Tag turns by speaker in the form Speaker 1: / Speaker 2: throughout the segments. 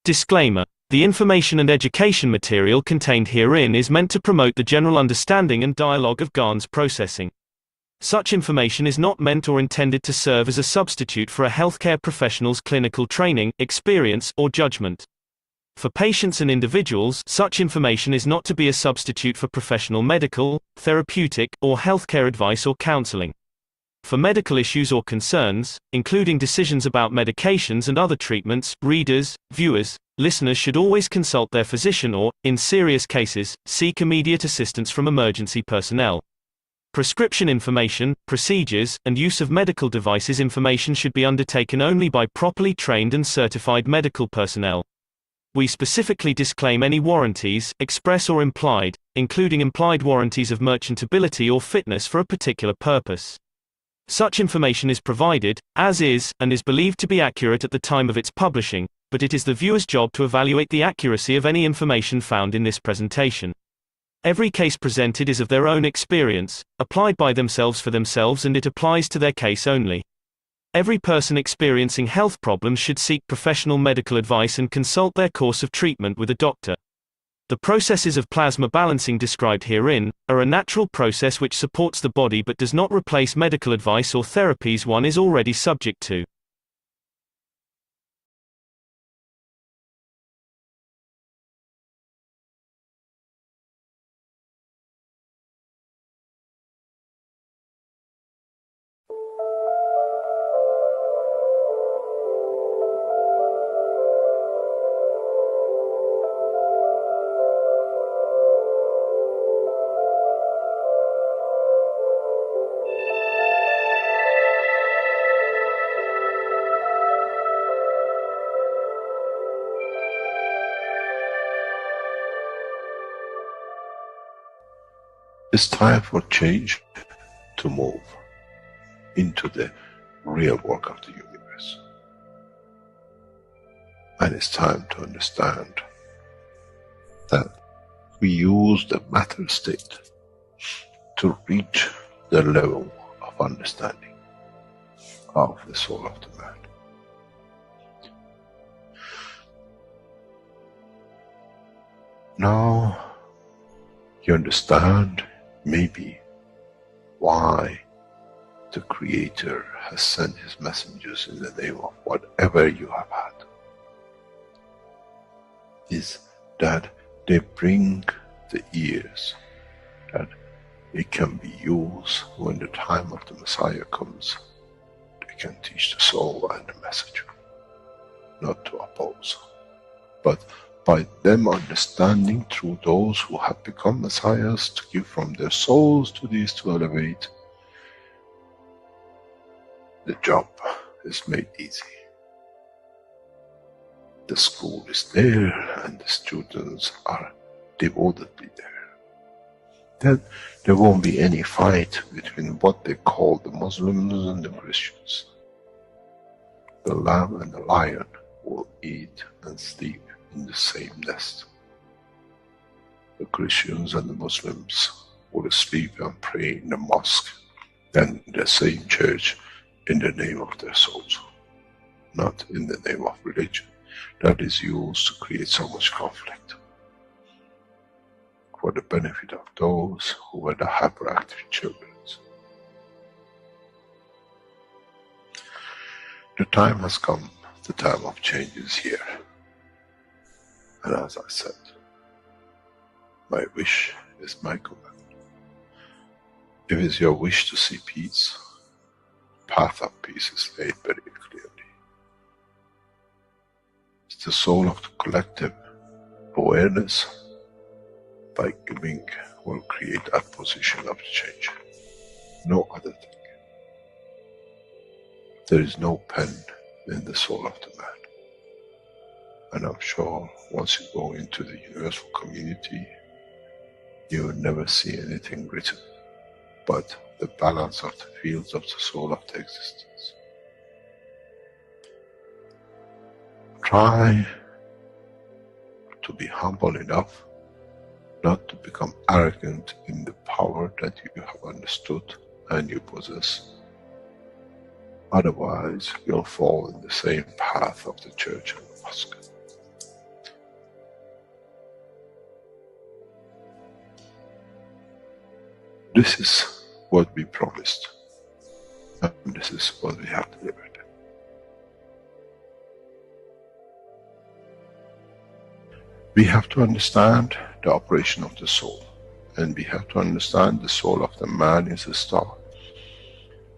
Speaker 1: Disclaimer: the information and education material contained herein is meant to promote the general understanding and dialogue of GAN's processing. Such information is not meant or intended to serve as a substitute for a healthcare professional's clinical training, experience, or judgment. For patients and individuals, such information is not to be a substitute for professional medical, therapeutic, or healthcare advice or counseling. For medical issues or concerns, including decisions about medications and other treatments, readers, viewers, listeners should always consult their physician or, in serious cases, seek immediate assistance from emergency personnel. Prescription information, procedures, and use of medical devices information should be undertaken only by properly trained and certified medical personnel. We specifically disclaim any warranties, express or implied, including implied warranties of merchantability or fitness for a particular purpose. Such information is provided, as is, and is believed to be accurate at the time of its publishing, but it is the viewer's job to evaluate the accuracy of any information found in this presentation. Every case presented is of their own experience, applied by themselves for themselves, and it applies to their case only. Every person experiencing health problems should seek professional medical advice and consult their course of treatment with a doctor. The processes of plasma balancing described herein are a natural process which supports the body but does not replace medical advice or therapies one is already subject to.
Speaker 2: It's time for change to move into the real work of the universe. And it's time to understand that we use the matter state to reach the level of understanding of the soul of the man. Now you understand maybe why the Creator has sent His messengers in the name of whatever you have had. Is that they bring the ears, that it can be used when the time of the Messiah comes. They can teach the soul and the message, not to oppose. But by them understanding through those who have become messiahs to give from their souls to these to elevate, the job is made easy. The school is there and the students are devotedly there. Then there won't be any fight between what they call the Muslims and the Christians. The lamb and the lion will eat and sleep in the same nest. The Christians and the Muslims will sleep and pray in the mosque and in the same church in the name of their souls, not in the name of religion that is used to create so much conflict for the benefit of those who were the hyperactive children. The time has come, the time of change is here. And as I said, my wish is my command. If it's your wish to see peace, path of peace is laid very clearly. It's the soul of the collective awareness by giving will create that position of change. No other thing. There is no pen in the soul of the man. And I'm sure once you go into the universal community, you will never see anything written but the balance of the fields of the soul of the existence. Try to be humble enough not to become arrogant in the power that you have understood and you possess. Otherwise, you'll fall in the same path of the church and the mosque. This is what we promised, and this is what we have delivered. We have to understand the operation of the soul, and we have to understand the soul of the man is a star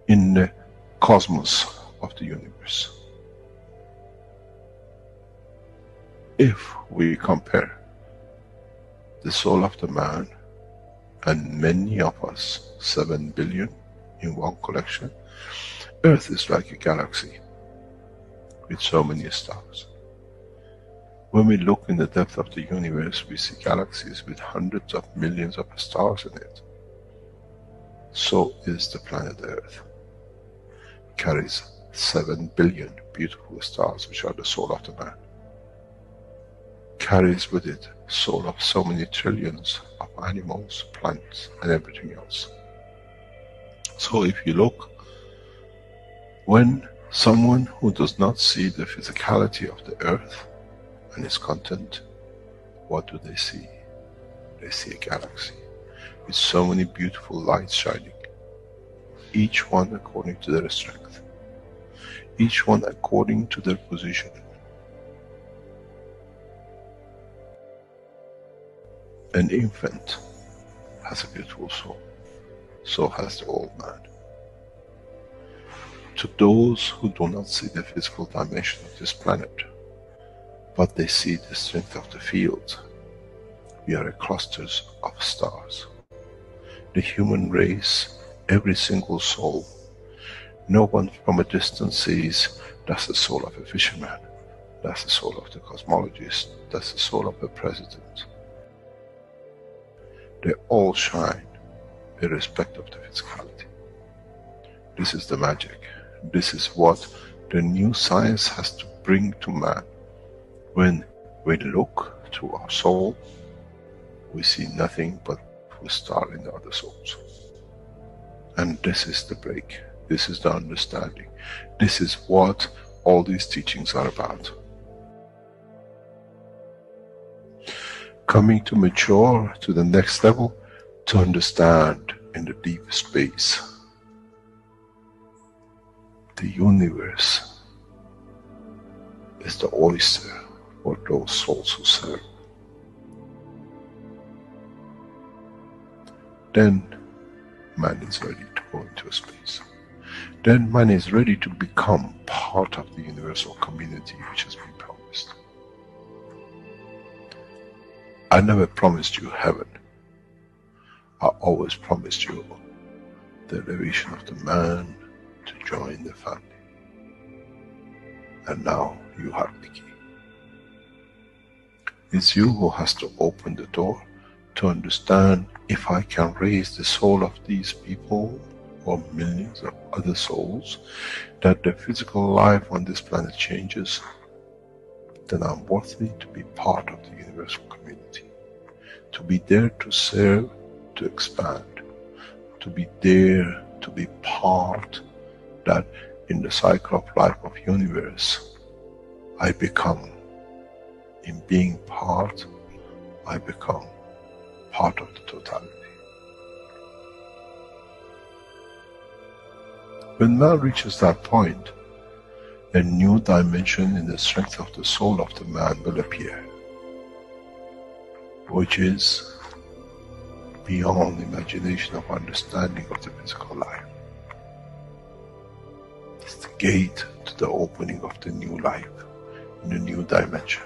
Speaker 2: in the cosmos of the universe. If we compare the soul of the man and many of us, 7 billion in one collection, Earth is like a galaxy with so many stars. When we look in the depth of the universe, we see galaxies with hundreds of millions of stars in it. So is the planet Earth. It carries 7 billion beautiful stars, which are the soul of the man. Carries with it soul of so many trillions of animals, plants, and everything else. So if you look, when someone who does not see the physicality of the earth and its content, what do they see? They see a galaxy with so many beautiful lights shining, each one according to their strength, each one according to their position. An infant has a beautiful soul, so has the old man. To those who do not see the physical dimension of this planet, but they see the strength of the field, we are clusters of stars. The human race, every single soul, no one from a distance sees that's the soul of a fisherman, that's the soul of the cosmologist, that's the soul of a president. They all shine irrespective of the physicality. This is the magic. This is what the new science has to bring to man. When we look to our soul, we see nothing but a star in the other souls. And this is the break. This is the understanding. This is what all these teachings are about. Coming to mature to the next level, to understand in the deep space, the universe is the oyster for those souls who serve. Then man is ready to go into space. Then man is ready to become part of the universal community which has been promised. I never promised you heaven. I always promised you the elevation of the man to join the family. And now you have the key. It's you who has to open the door to understand, if I can raise the soul of these people or millions of other souls, that the physical life on this planet changes, then I'm worthy to be part of the universal community. To be there to serve, to expand, to be there, to be part, that in the cycle of life of universe, I become, in being part, I become part of the totality. When man reaches that point, a new dimension in the strength of the soul of the man will appear, which is beyond imagination of understanding of the physical life. It's the gate to the opening of the new life, in a new dimension,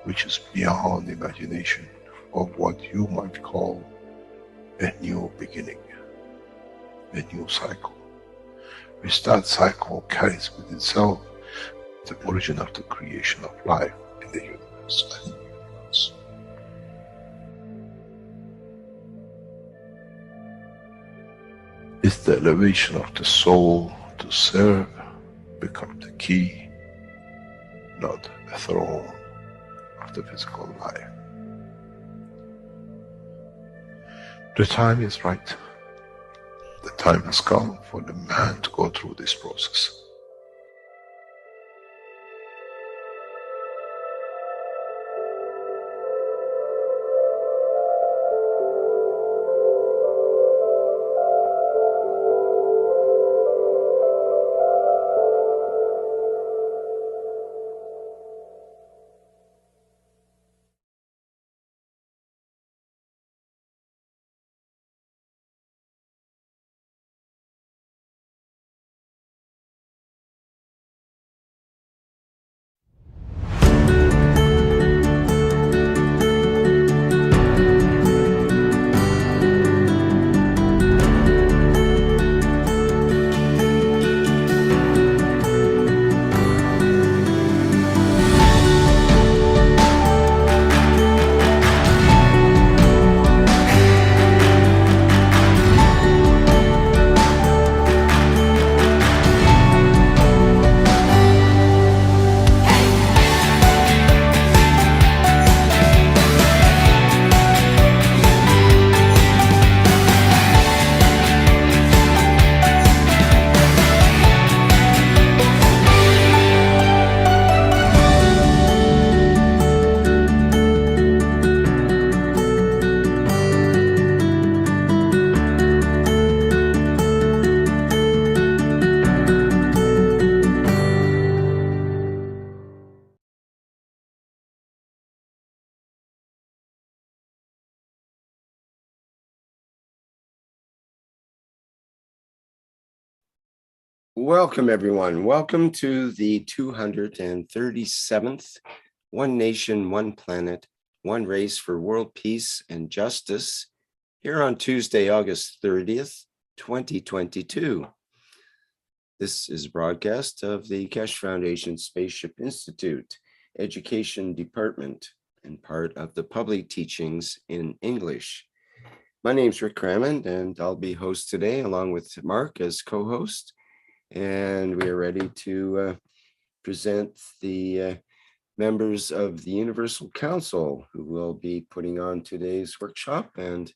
Speaker 2: which is beyond imagination of what you might call a new beginning, a new cycle. Which that cycle carries with itself the origin of the creation of life in the universe and the universe. It's the elevation of the soul to serve become the key, not a throne of the physical life. The time is right. The time has come for the man to go through this process.
Speaker 3: Welcome, everyone. Welcome to the 237th One Nation, One Planet, One Race for World Peace and Justice here on Tuesday, August 30th, 2022. This is a broadcast of the Keshe Foundation Spaceship Institute Education Department and part of the public teachings in English. My name is Rick Crammond, and I'll be host today along with Mark as co-host. And we are ready to present the members of the Universal Council who will be putting on today's workshop and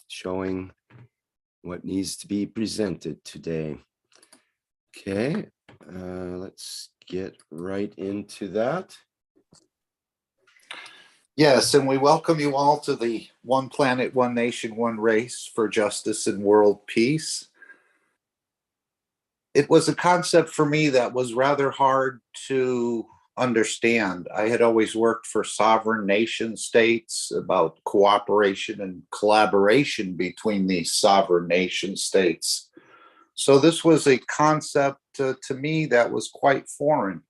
Speaker 3: showing what needs to be presented today. Okay, let's get right into that.
Speaker 4: Yes, and we welcome you all to the One Planet, One Nation, One Race for Justice and World Peace. It was a concept for me that was rather hard to understand. I had always worked for sovereign nation states about cooperation and collaboration between these sovereign nation states. So this was a concept to me that was quite foreign.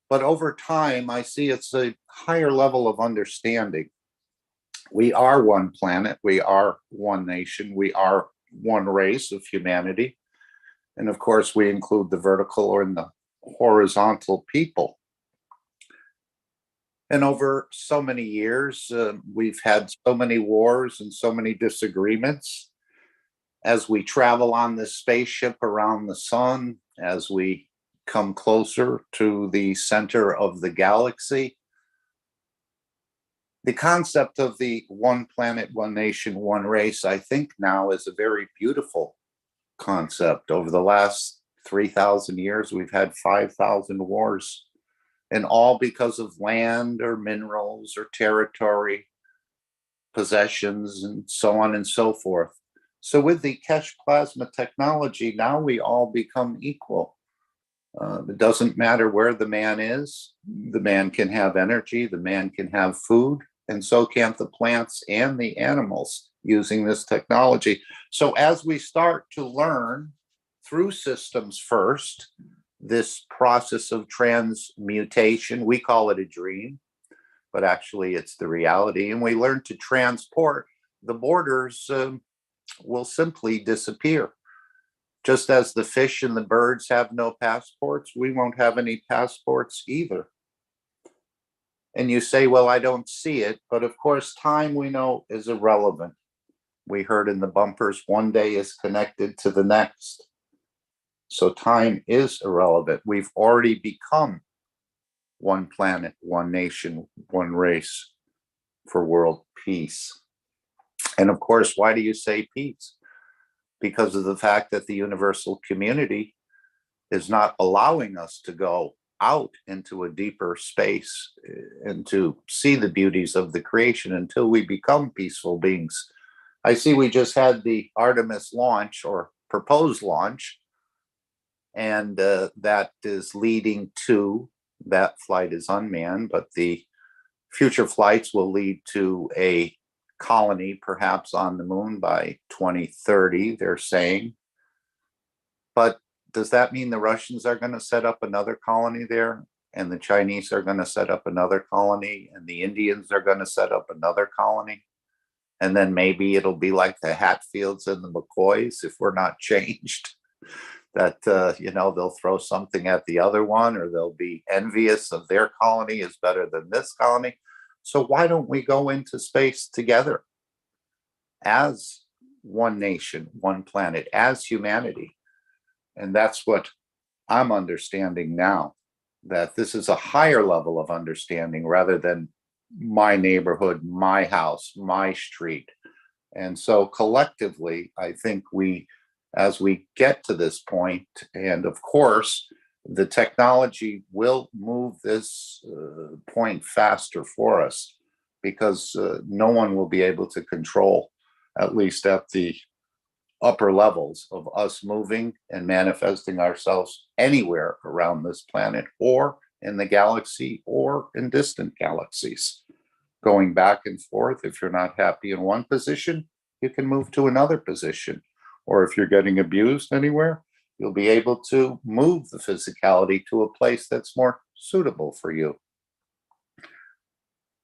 Speaker 4: But over time, I see it's a higher level of understanding. We are one planet, we are one nation, we are one race of humanity. And of course, we include the vertical or the horizontal people. And over so many years, we've had so many wars and so many disagreements. As we travel on this spaceship around the sun, as we come closer to the center of the galaxy, the concept of the one planet, one nation, one race, I think now is a very beautiful concept. Over the last 3,000 years, we've had 5,000 wars, and all because of land or minerals or territory, possessions, and so on and so forth. So with the Keshe plasma technology, now we all become equal. It doesn't matter where the man is. The man can have energy, the man can have food, and so can the plants and the animals using this technology. So as we start to learn through systems first, this process of transmutation, we call it a dream, but actually it's the reality, and we learn to transport, the borders will simply disappear. Just as the fish and the birds have no passports, we won't have any passports either. And you say, well, I don't see it, but of course, time we know is irrelevant. We heard in the bumpers, one day is connected to the next. So time is irrelevant. We've already become one planet, one nation, one race for world peace. And of course, why do you say peace? Because of the fact that the universal community is not allowing us to go out into a deeper space and to see the beauties of the creation until we become peaceful beings. I see we just had the Artemis launch or proposed launch, and that is leading to, that flight is unmanned, but the future flights will lead to a colony perhaps on the moon by 2030, they're saying. But does that mean the Russians are going to set up another colony there, and the Chinese are going to set up another colony, and the Indians are going to set up another colony? And then maybe it'll be like the Hatfields and the McCoys if we're not changed, that, they'll throw something at the other one, or they'll be envious of their colony is better than this colony. So why don't we go into space together as one nation, one planet, as humanity? And that's what I'm understanding now, that this is a higher level of understanding rather than my neighborhood, my house, my street. And so collectively, I think as we get to this point, and of course, the technology will move this point faster for us, because no one will be able to control, at least at the upper levels, of us moving and manifesting ourselves anywhere around this planet, or in the galaxy, or in distant galaxies. Going back and forth, if you're not happy in one position, you can move to another position. or if you're getting abused anywhere, you'll be able to move the physicality to a place that's more suitable for you.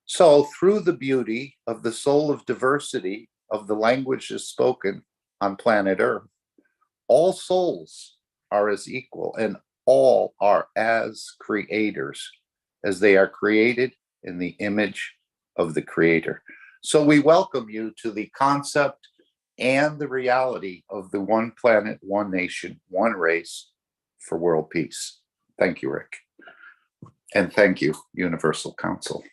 Speaker 4: So through the beauty of the soul of diversity of the languages spoken on planet Earth, all souls are as equal and all are as creators as they are created in the image of the Creator. So we welcome you to the concept and the reality of the one planet, one nation, one race for world peace. Thank you, Rick. And thank you, Universal Council.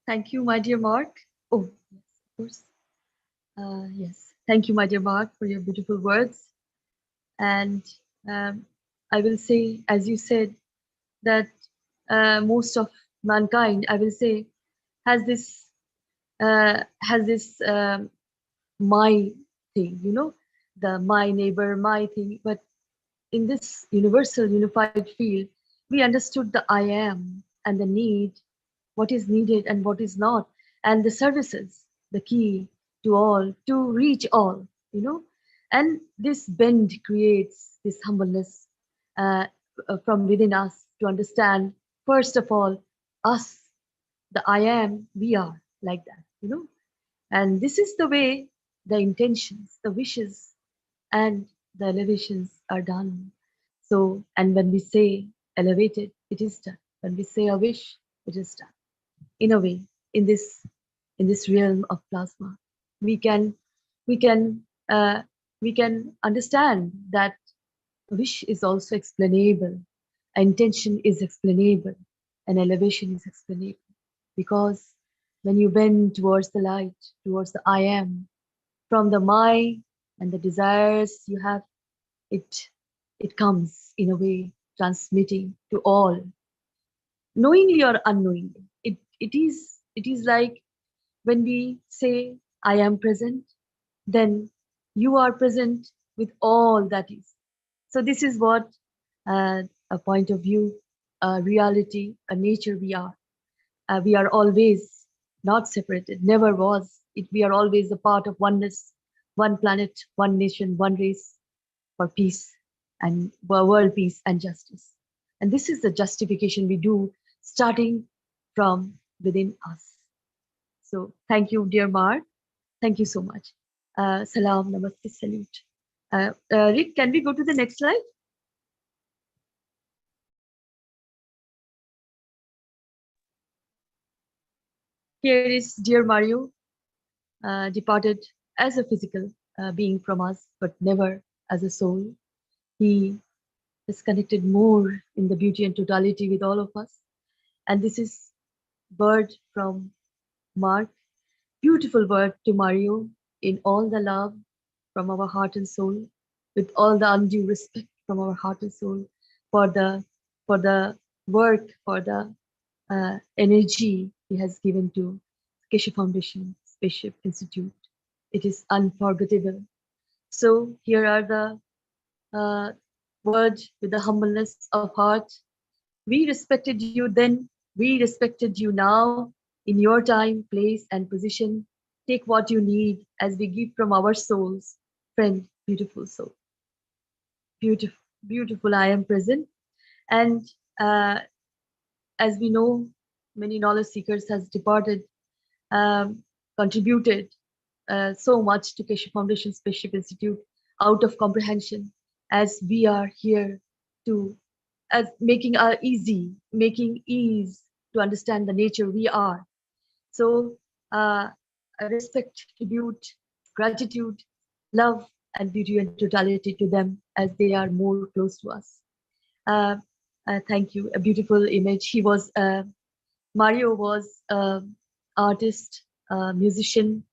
Speaker 5: Thank you, my dear Mark. Oh, yes, of course. Yes, thank you, my dear Mark, for your beautiful words. And I will say, as you said, that most of mankind, I will say, has this my thing, you know, the my neighbor, my thing. But in this universal unified field, we understood the I am and the need, what is needed and what is not, and the services, the key to all, to reach all, you know. And this bend creates this humbleness from within us to understand, first of all, us, the I am, we are like that, you know. And this is the way the intentions, the wishes, and the elevations are done. So, and when we say elevated, it is done. When we say a wish, it is done. In a way, in this realm of plasma, we can understand that wish is also explainable, intention is explainable, and elevation is explainable. Because when you bend towards the light, towards the I am, from the my and the desires you have, it comes in a way transmitting to all, knowingly or unknowingly. It is like when we say I am present, then you are present with all that is. So this is what a point of view, a reality, a nature we are. We are always not separated, never was. We are always a part of oneness, one planet, one nation, one race for peace and world peace and justice. And this is the justification we do starting from within us. So thank you, dear Mark. Thank you so much. Salam, namaste, salute. Rick, can we go to the next slide? Here is dear Mario, departed as a physical being from us, but never as a soul. He is connected more in the beauty and totality with all of us. And this is word from Mark, beautiful word to Mario, in all the love from our heart and soul, with all the undue respect from our heart and soul for the work, for the energy he has given to Keshe Foundation, Spaceship Institute. It is unforgettable. So here are the words with the humbleness of heart. We respected you then, we respected you now, in your time, place, and position. Take what you need as we give from our souls. Friend, beautiful soul. Beautiful, beautiful, I am present. And as we know, many knowledge seekers has departed, contributed so much to Keshe Foundation Spaceship Institute out of comprehension, as we are here to as making ease to understand the nature we are. So respect, tribute, gratitude, love, and beauty and totality to them as they are more close to us. Thank you. A beautiful image. He was Mario was artist, musician,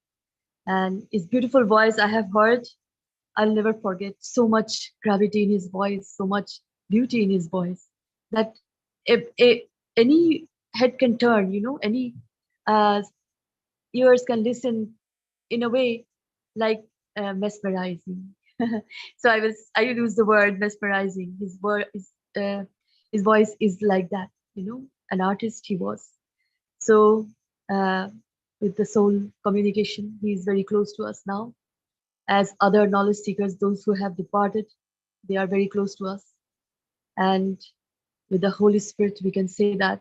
Speaker 5: and his beautiful voice I have heard. I'll never forget. So much gravity in his voice, so much beauty in his voice that if any head can turn, you know, any ears can listen in a way like mesmerizing. So I use the word mesmerizing. His voice is like that, you know, an artist he was. So with the soul communication. He is very close to us now. As other knowledge seekers, those who have departed, they are very close to us. And with the Holy Spirit, we can say that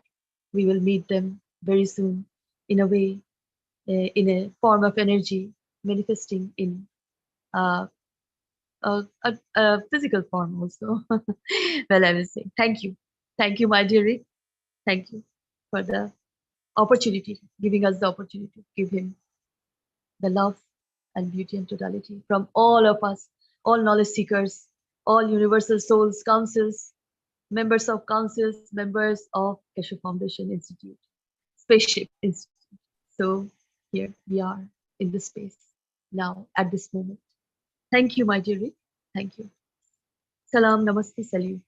Speaker 5: we will meet them very soon in a way, in a form of energy manifesting in a physical form also. Well, I will say thank you. Thank you, my dear Rick. Thank you for the opportunity, giving us the opportunity to give him the love and beauty and totality from all of us, all knowledge seekers, all universal souls, councils, members of councils, members of Keshe Foundation Institute, Spaceship Institute. So here we are in this space now at this moment. Thank you, my dear Rick. Thank you. Salam, namaste, salute.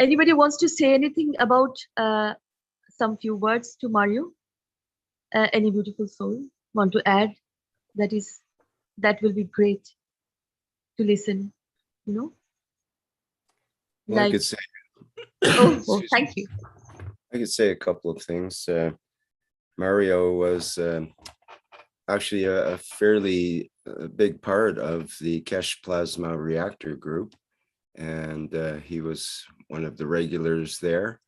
Speaker 5: Anybody wants to say anything about some few words to Mario? Any beautiful soul want to add? That will be great to listen. You know,
Speaker 3: Well, I
Speaker 5: like
Speaker 3: could say,
Speaker 5: oh,
Speaker 3: excuse
Speaker 5: thank
Speaker 3: me.
Speaker 5: you.
Speaker 3: I could say a couple of things. Mario was actually a fairly big part of the Keshe Plasma Reactor group, and he was one of the regulars there,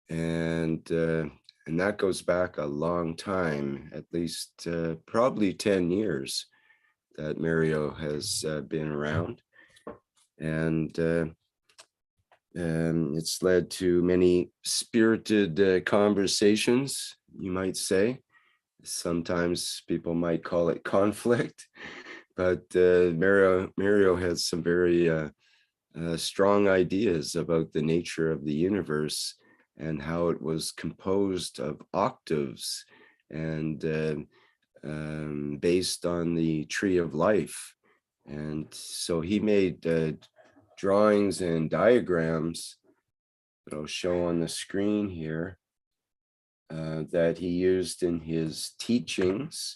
Speaker 3: and that goes back a long time, at least probably 10 years that Mario has been around, and it's led to many spirited conversations, you might say. Sometimes people might call it conflict, but Mario has some very strong ideas about the nature of the universe and how it was composed of octaves and based on the tree of life. And so he made drawings and diagrams that I'll show on the screen here that he used in his teachings.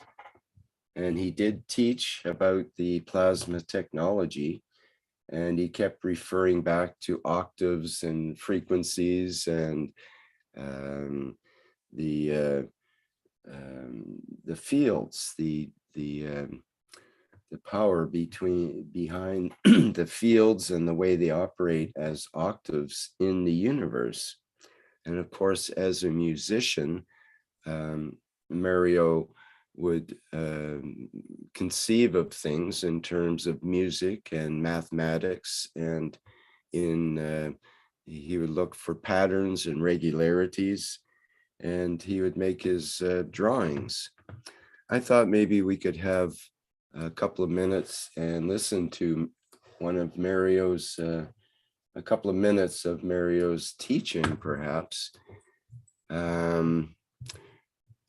Speaker 3: And he did teach about the plasma technology, and he kept referring back to octaves and frequencies and the fields, the power behind the fields and the way they operate as octaves in the universe. And of course, as a musician, Mario would conceive of things in terms of music and mathematics, and he would look for patterns and regularities, and he would make his drawings. I thought maybe we could have a couple of minutes and listen to one of Mario's, a couple of minutes of Mario's teaching, perhaps.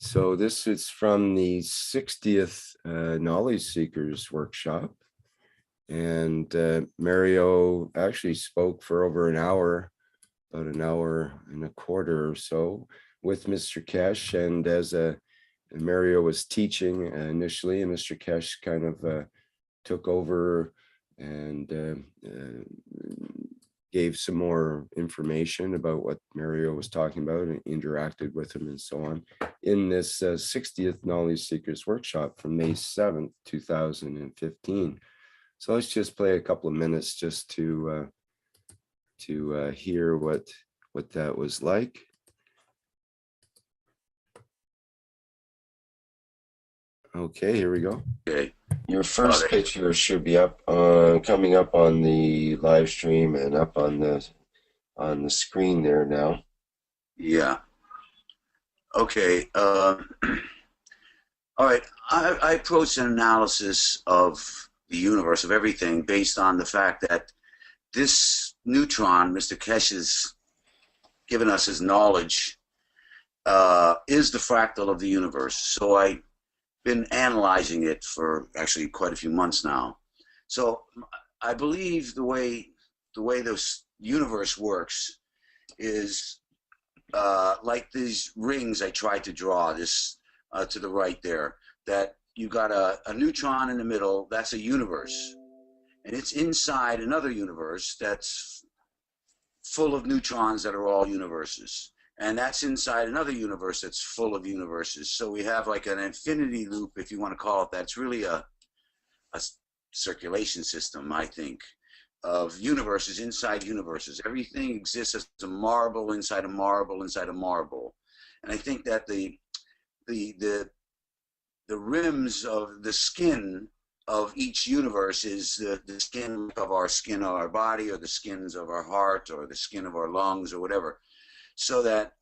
Speaker 3: So this is from the 60th Knowledge Seekers Workshop. And Mario actually spoke for over an hour, about an hour and a quarter or so, with Mr. Keshe. And as Mario was teaching initially, and Mr. Keshe kind of took over and gave some more information about what Mario was talking about and interacted with him and so on in this 60th Knowledge Seekers Workshop from May 7th, 2015. So let's just play a couple of minutes just to hear what that was like. Okay, here we go. Okay, your first picture should be up, coming up on the live stream and up on the screen there now.
Speaker 6: Yeah. Okay. All right. I approach an analysis of the universe, of everything, based on the fact that this neutron, Mr. Keshe has given us his knowledge, is the fractal of the universe. So I've been analyzing it for actually quite a few months now. So I believe the way this universe works is like these rings I tried to draw, this to the right there, that you got a neutron in the middle, that's a universe. And it's inside another universe that's full of neutrons that are all universes. And that's inside another universe that's full of universes. So we have like an infinity loop, if you want to call it that. It's really a circulation system, I think, of universes inside universes. Everything exists as a marble inside a marble inside a marble. And I think that the rims of the skin of each universe is the skin of our body, or the skins of our heart, or the skin of our lungs, or whatever. So that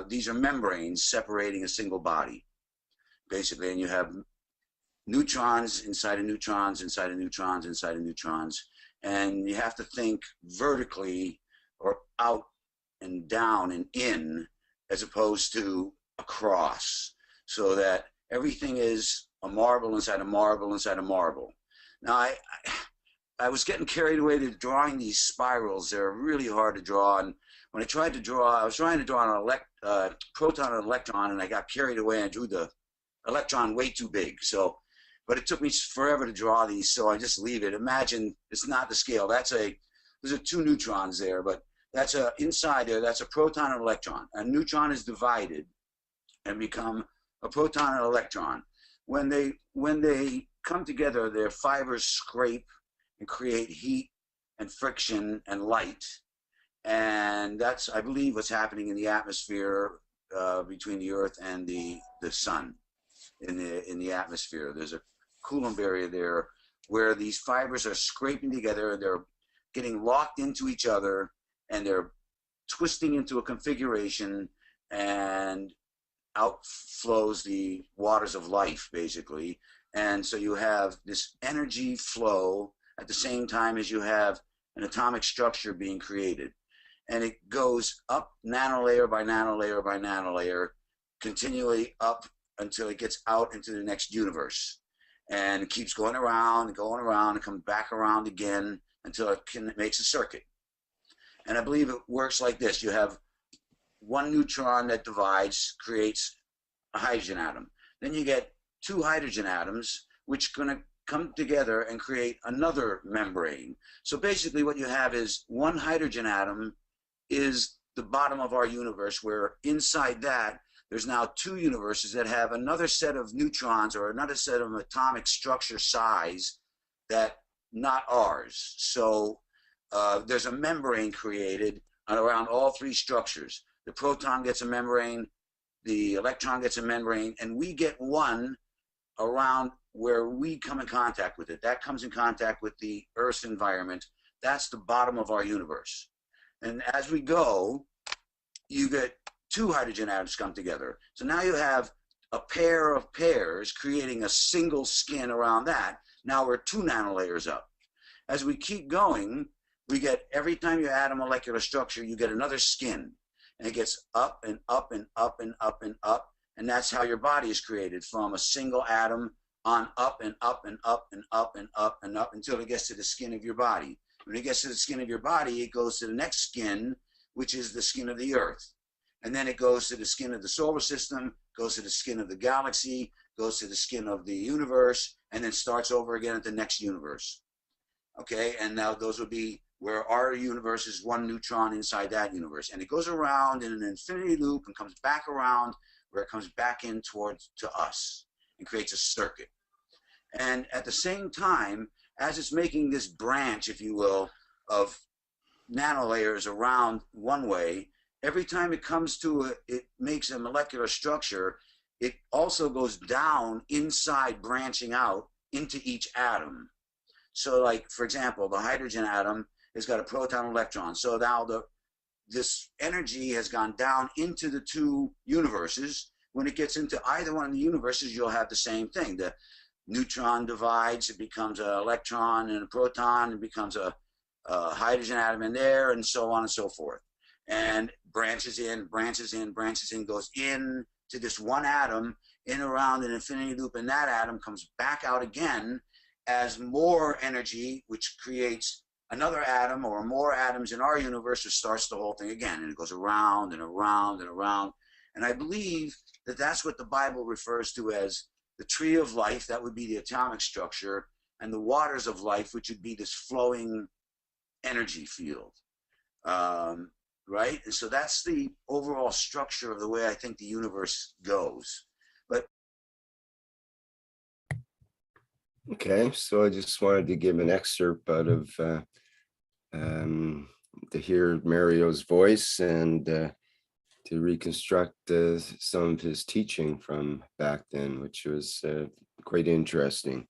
Speaker 6: these are membranes separating a single body, basically. And you have neutrons inside of neutrons, inside of neutrons, inside of neutrons. And you have to think vertically, or out and down and in, as opposed to across, so that everything is a marble inside a marble inside a marble. Now, I was getting carried away to drawing these spirals. They're really hard to draw. And when I tried to draw, I was trying to draw an proton and electron, and I got carried away and I drew the electron way too big. So, but it took me forever to draw these, so I just leave it. Imagine it's not the scale. There's two neutrons there, but that's inside there, that's a proton and electron. A neutron is divided and become a proton and electron. When they come together, their fibers scrape and create heat and friction and light. And that's, I believe, what's happening in the atmosphere between the Earth and the Sun. In the atmosphere, there's a Coulomb barrier there where these fibers are scraping together, and they're getting locked into each other, and they're twisting into a configuration, and out flows the waters of life, basically. And so you have this energy flow at the same time as you have an atomic structure being created. And it goes up nanolayer by nanolayer by nanolayer, continually up until it gets out into the next universe. And it keeps going around and comes back around again until it makes a circuit. And I believe it works like this. You have one neutron that divides, creates a hydrogen atom. Then you get two hydrogen atoms, which are going to come together and create another membrane. So basically what you have is one hydrogen atom is the bottom of our universe, where inside that there's now two universes that have another set of neutrons, or another set of atomic structure size that not ours. So there's a membrane created around all three structures. The proton gets a membrane, the electron gets a membrane, and we get one around where we come in contact with it. That comes in contact with the Earth's environment. That's the bottom of our universe. And as we go, you get two hydrogen atoms come together. So now you have a pair of pairs creating a single skin around that. Now we're 2 nanolayers up. As we keep going, we get, every time you add a molecular structure, you get another skin. And it gets up and up and up and up and up. And that's how your body is created, from a single atom on up and up and up and up and up and up until it gets to the skin of your body. When it gets to the skin of your body, it goes to the next skin, which is the skin of the Earth. And then it goes to the skin of the solar system, goes to the skin of the galaxy, goes to the skin of the universe, and then starts over again at the next universe. Okay, and now those would be where our universe is one neutron inside that universe. And it goes around in an infinity loop and comes back around where it comes back in towards to us and creates a circuit. And at the same time, as it's making this branch, if you will, of nanolayers around one way, every time it comes to it makes a molecular structure, it also goes down inside, branching out into each atom. So like, for example, the hydrogen atom has got a proton and electron. So now this energy has gone down into the two universes. When it gets into either one of the universes, you'll have the same thing. The neutron divides, it becomes an electron and a proton, it becomes a hydrogen atom in there, and so on and so forth. And branches in, branches in, branches in, goes in to this one atom, in around an infinity loop, and that atom comes back out again as more energy, which creates another atom or more atoms in our universe, which starts the whole thing again. And it goes around and around and around. And I believe that that's what the Bible refers to as the tree of life. That would be the atomic structure, and the waters of life, which would be this flowing energy field. right? And so that's the overall structure of the way I think the universe goes. But
Speaker 3: Okay, so I just wanted to give an excerpt out of to hear Mario's voice and to reconstruct some of his teaching from back then, which was quite interesting.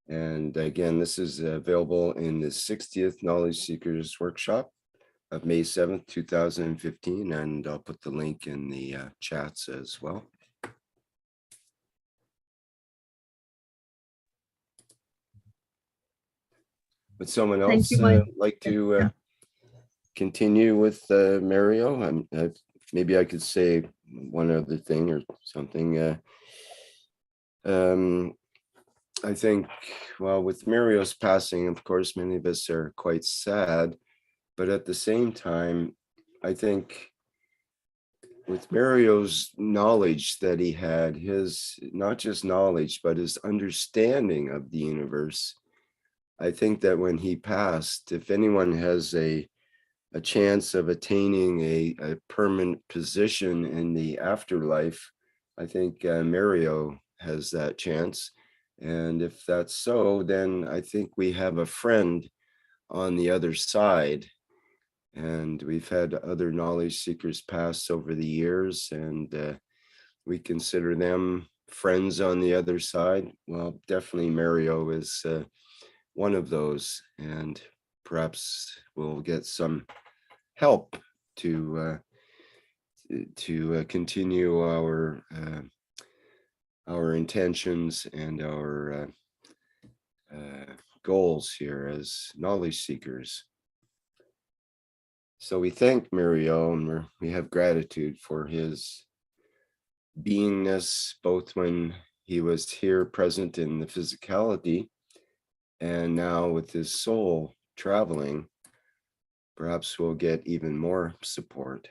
Speaker 3: And again, this is available in the 60th Knowledge Seekers Workshop of May 7th, 2015, and I'll put the link in the chats as well. Would someone else like to continue with Mario? Maybe I could say one other thing or something. I think, well, with Mario's passing, of course, many of us are quite sad, but at the same time, I think with Mario's knowledge that he had, his not just knowledge, but his understanding of the universe, I think that when he passed, if anyone has a chance of attaining a permanent position in the afterlife, I think Mario has that chance. And if that's so, then I think we have a friend on the other side. And we've had other knowledge seekers pass over the years, and we consider them friends on the other side. Well, definitely Mario is one of those, and perhaps we'll get some help to continue our intentions and our goals here as knowledge seekers. So we thank Mario, and we have gratitude for his beingness, both when he was here present in the physicality, and now with his soul traveling, perhaps we'll get even more support.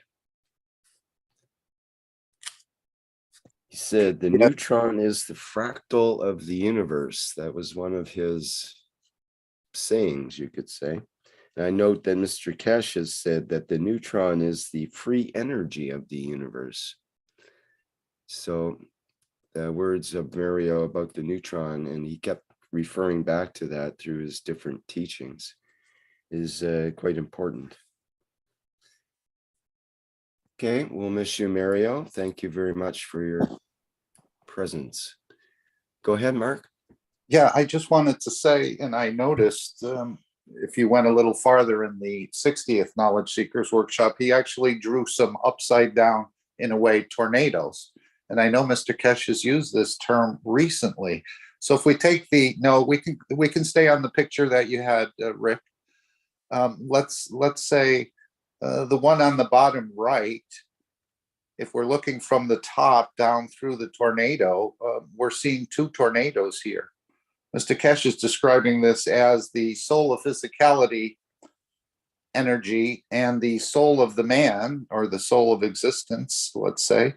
Speaker 3: He said, the neutron is the fractal of the universe. That was one of his sayings, you could say. And I note that Mr. Keshe has said that the neutron is the free energy of the universe. So the words of Mario about the neutron, and he kept referring back to that through his different teachings, is quite important. Okay, we'll miss you, Mario. Thank you very much for your presence. Go ahead, Mark.
Speaker 4: Yeah, I just wanted to say, and I noticed if you went a little farther in the 60th Knowledge Seekers Workshop, he actually drew some upside down, in a way, tornadoes. And I know Mr. Keshe has used this term recently. So if we take we can stay on the picture that you had, Rick. Let's say the one on the bottom right. If we're looking from the top down through the tornado, we're seeing two tornadoes here. Mr. Keshe is describing this as the soul of physicality energy and the soul of the man, or the soul of existence, let's say,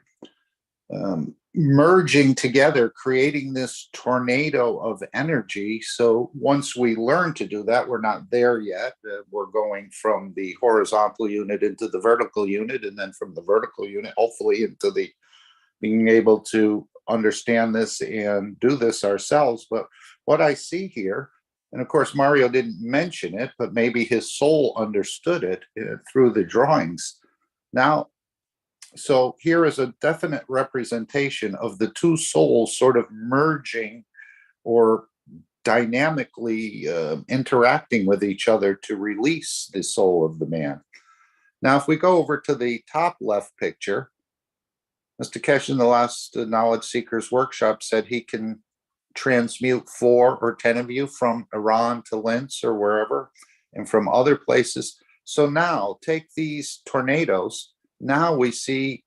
Speaker 4: merging together, creating this tornado of energy. So once we learn to do that, we're not there yet. We're going from the horizontal unit into the vertical unit, and then from the vertical unit, hopefully, into the being able to understand this and do this ourselves. But what I see here, and of course, Mario didn't mention it, but maybe his soul understood it through the drawings. Now, so here is a definite representation of the two souls sort of merging or dynamically interacting with each other to release the soul of the man. Now, if we go over to the top left picture, Mr. Keshe in the last Knowledge Seekers Workshop said he can transmute 4 or 10 of you from Iran to Linz or wherever, and from other places. So now take these tornadoes. Now we see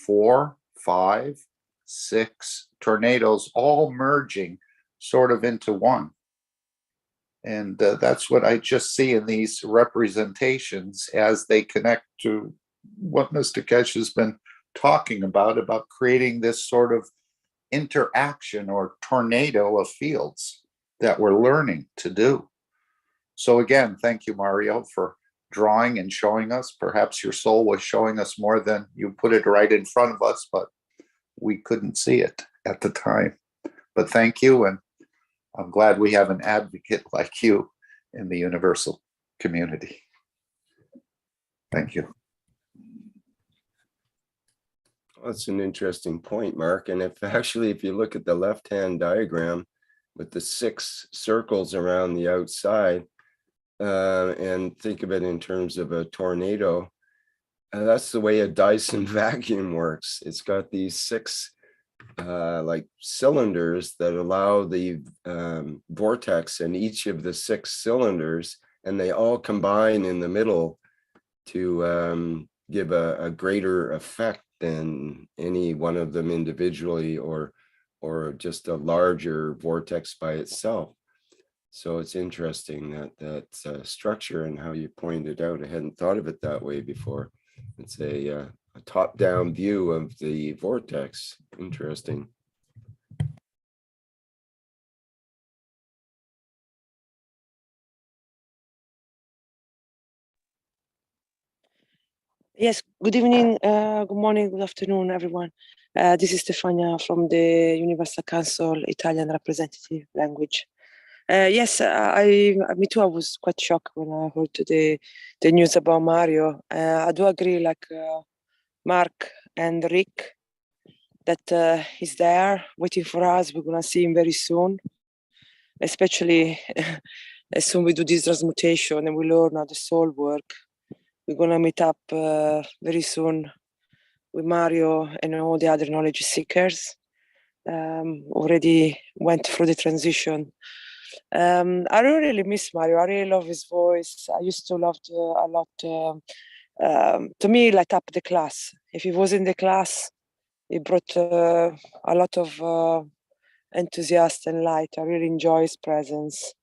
Speaker 4: 4, 5, 6 tornadoes all merging sort of into one. And that's what I just see in these representations as they connect to what Mr. Keshe has been talking about creating this sort of interaction or tornado of fields that we're learning to do. So again, thank you, Mario, for drawing and showing us. Perhaps your soul was showing us more than you put it right in front of us, but we couldn't see it at the time. But thank you, and I'm glad we have an advocate like you in the universal community. Thank you.
Speaker 3: That's an interesting point, Mark. And if you look at the left-hand diagram with the 6 circles around the outside, and think of it in terms of a tornado, that's the way a Dyson vacuum works. It's got these 6 like cylinders that allow the vortex in each of the 6 cylinders, and they all combine in the middle to give a greater effect than any one of them individually or just a larger vortex by itself. So it's interesting that structure and how you pointed out. I hadn't thought of it that way before. It's a top-down view of the vortex. Interesting.
Speaker 7: Yes, good evening, good morning, good afternoon, everyone. This is Stefania from the Universal Council Italian Representative Language. Yes, me too, I was quite shocked when I heard the news about Mario. I do agree, like Mark and Rick, that he's there waiting for us. We're gonna see him very soon, especially as soon we do this transmutation and we learn how the soul work. We're gonna meet up very soon with Mario and all the other knowledge seekers. Already went through the transition. I really miss Mario. I really love his voice. I used to love a lot. To me, light up the class. If he was in the class, he brought a lot of enthusiasm and light. I really enjoy his presence.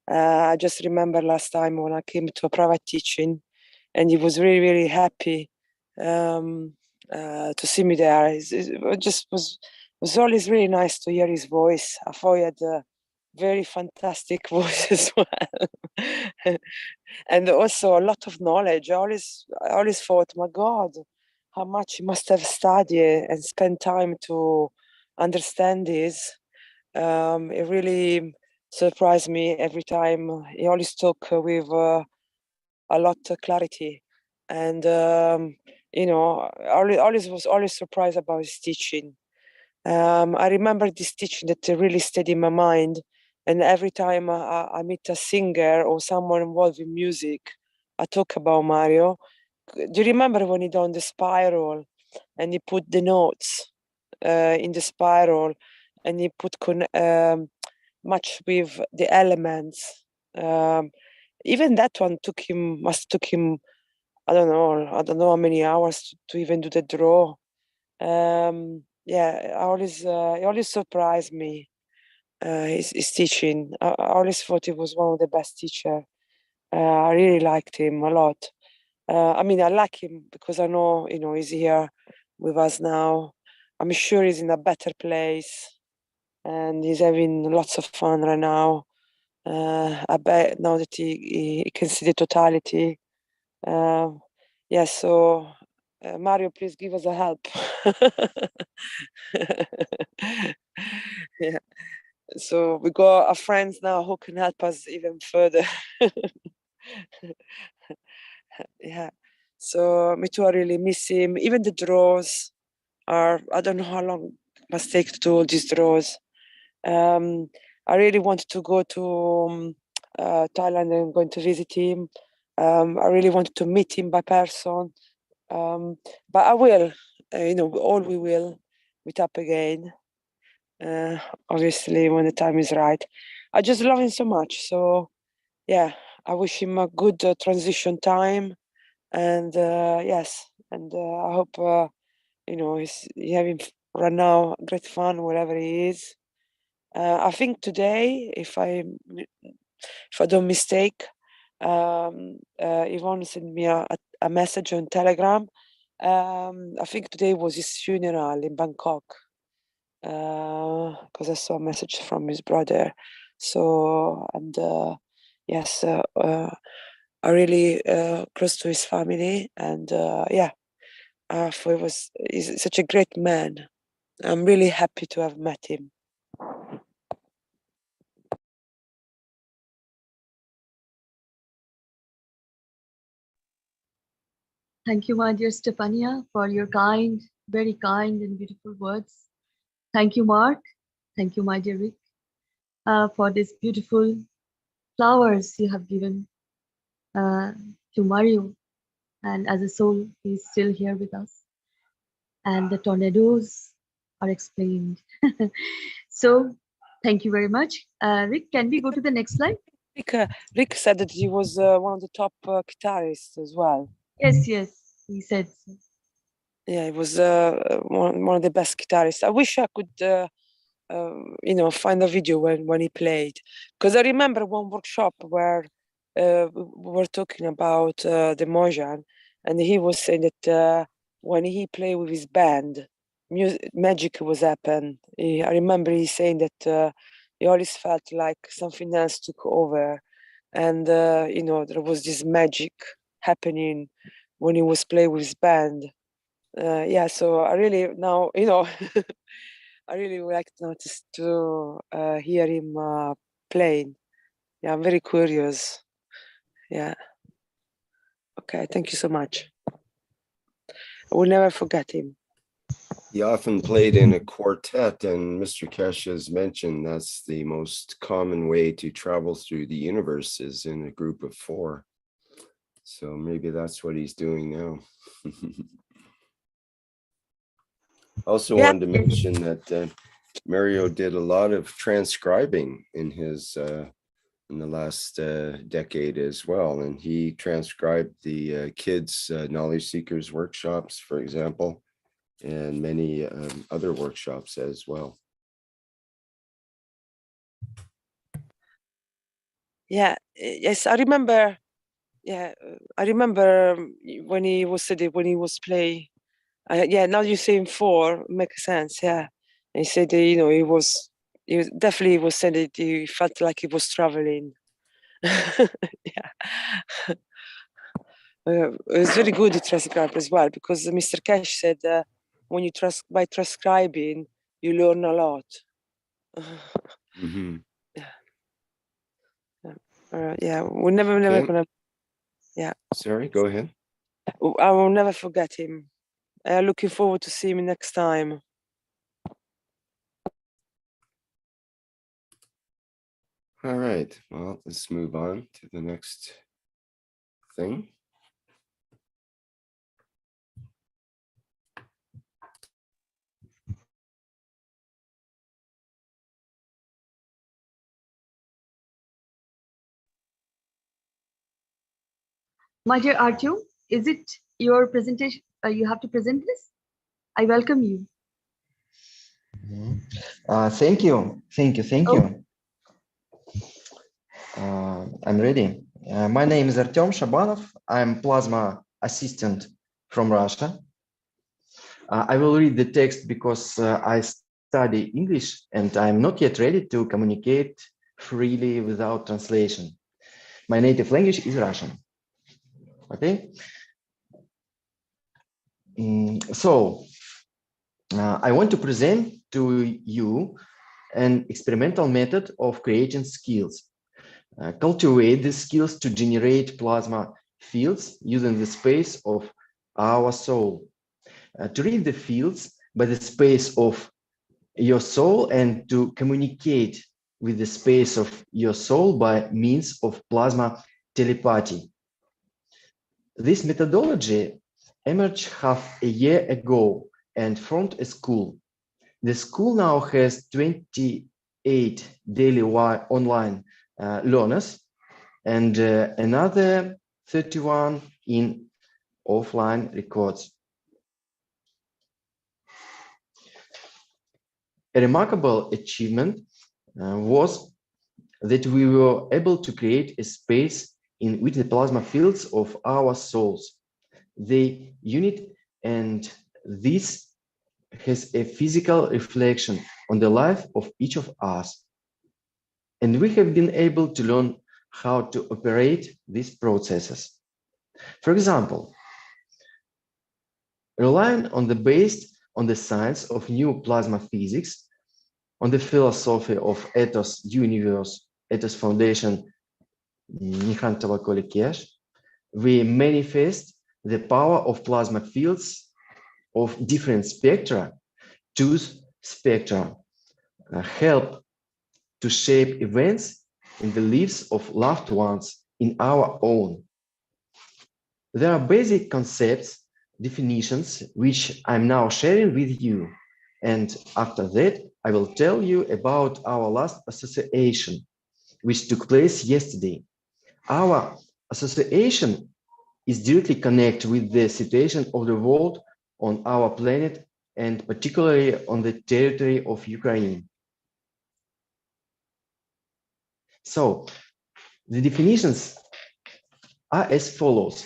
Speaker 7: I just remember last time when I came to a private teaching, and he was really, really happy to see me there. It just was always really nice to hear his voice. I thought he had a very fantastic voice as well. And also a lot of knowledge. I always thought, my God, how much he must have studied and spent time to understand this. It really surprised me every time. He always talk with a lot of clarity, and you know, I was always surprised about his teaching. I remember this teaching that really stayed in my mind, and every time I meet a singer or someone involved in music, I talk about Mario. Do you remember when he done the spiral and he put the notes in the spiral and he put much with the elements? Even that one must took him, I don't know how many hours to even do the draw. Yeah, he always surprised me. His teaching. I always thought he was one of the best teacher. I really liked him a lot. I mean, I like him because I know, you know, he's here with us now. I'm sure he's in a better place and he's having lots of fun right now. I bet now that he can see the totality. Yeah, so Mario, please give us a help. Yeah. So we got our friends now who can help us even further. Yeah. So me too, I really miss him. Even the draws are, I don't know how long it must take to do all these draws. I really wanted to go to Thailand and going to visit him. I really wanted to meet him by person. But I will, you know, we will meet up again. Obviously when the time is right. I just love him so much. So yeah, I wish him a good transition time. And yes, and I hope you know he's having right now great fun wherever he is. I think today, if I don't mistake, Yvonne sent me a message on Telegram. I think today was his funeral in Bangkok, because I saw a message from his brother. So, and yes, are really close to his family, and yeah, for he's such a great man. I'm really happy to have met him.
Speaker 5: Thank you, my dear Stefania, for your kind, very kind and beautiful words. Thank you, Mark. Thank you, my dear Rick, for these beautiful flowers you have given to Mario. And as a soul, he's still here with us. And the tornadoes are explained. So, thank you very much. Rick, can we go to the next slide?
Speaker 7: Rick said that he was one of the top guitarists as well.
Speaker 5: Yes, yes, he said so.
Speaker 7: Yeah, he was one of the best guitarists. I wish I could, you know, find a video when he played, because I remember one workshop where we were talking about the Mojan, and he was saying that when he played with his band, magic was happen. I remember he saying that he always felt like something else took over, and you know, there was this magic happening when he was playing with his band. Yeah, so I really now, you know, I really would like to hear him playing. Yeah, I'm very curious. Yeah. Okay, thank you so much. I will never forget him.
Speaker 3: He often played in a quartet, and Mr. Keshe has mentioned that's the most common way to travel through the universe is in a group of 4. So maybe that's what he's doing now. Also wanted to mention that Mario did a lot of transcribing in his in the last decade as well, and he transcribed the kids knowledge seekers workshops, for example, and many other workshops as well.
Speaker 7: Yeah, yes, I remember. Yeah, I remember when he was playing. Yeah, now you're saying 4 makes sense. Yeah, and he said that, you know, he was definitely saying that he felt like he was traveling. Yeah. It was very good to transcribe as well, because Mr. Keshe said when you by transcribing you learn a lot.
Speaker 3: Mm-hmm.
Speaker 7: Yeah, we're never gonna. Yeah.
Speaker 3: Sorry, go ahead.
Speaker 7: I will never forget him. Looking forward to see him next time.
Speaker 3: All right, well, let's move on to the next thing.
Speaker 5: My dear Artyom, is it your presentation? You have to present this? I welcome you.
Speaker 8: Thank you. I'm ready. My name is Artyom Shabanov. I'm plasma assistant from Russia. I will read the text because I study English and I'm not yet ready to communicate freely without translation. My native language is Russian. Okay. I want to present to you an experimental method of creating skills. Cultivate these skills to generate plasma fields using the space of our soul. To read the fields by the space of your soul and to communicate with the space of your soul by means of plasma telepathy. This methodology emerged half a year ago and formed a school. The school now has 28 daily online learners and another 31 in offline records. A remarkable achievement was that we were able to create a space in which the plasma fields of our souls, they unite, and this has a physical reflection on the life of each of us. And we have been able to learn how to operate these processes. For example, relying on the science of new plasma physics, on the philosophy of ethos universe, ethos foundation, Mehran Tavakoli Keshe, we manifest the power of plasma fields of different spectra, choose spectra, help to shape events in the lives of loved ones in our own. There are basic concepts, definitions, which I'm now sharing with you. And after that, I will tell you about our last association, which took place yesterday. Our association is directly connected with the situation of the world on our planet, and particularly on the territory of Ukraine. So the definitions are as follows.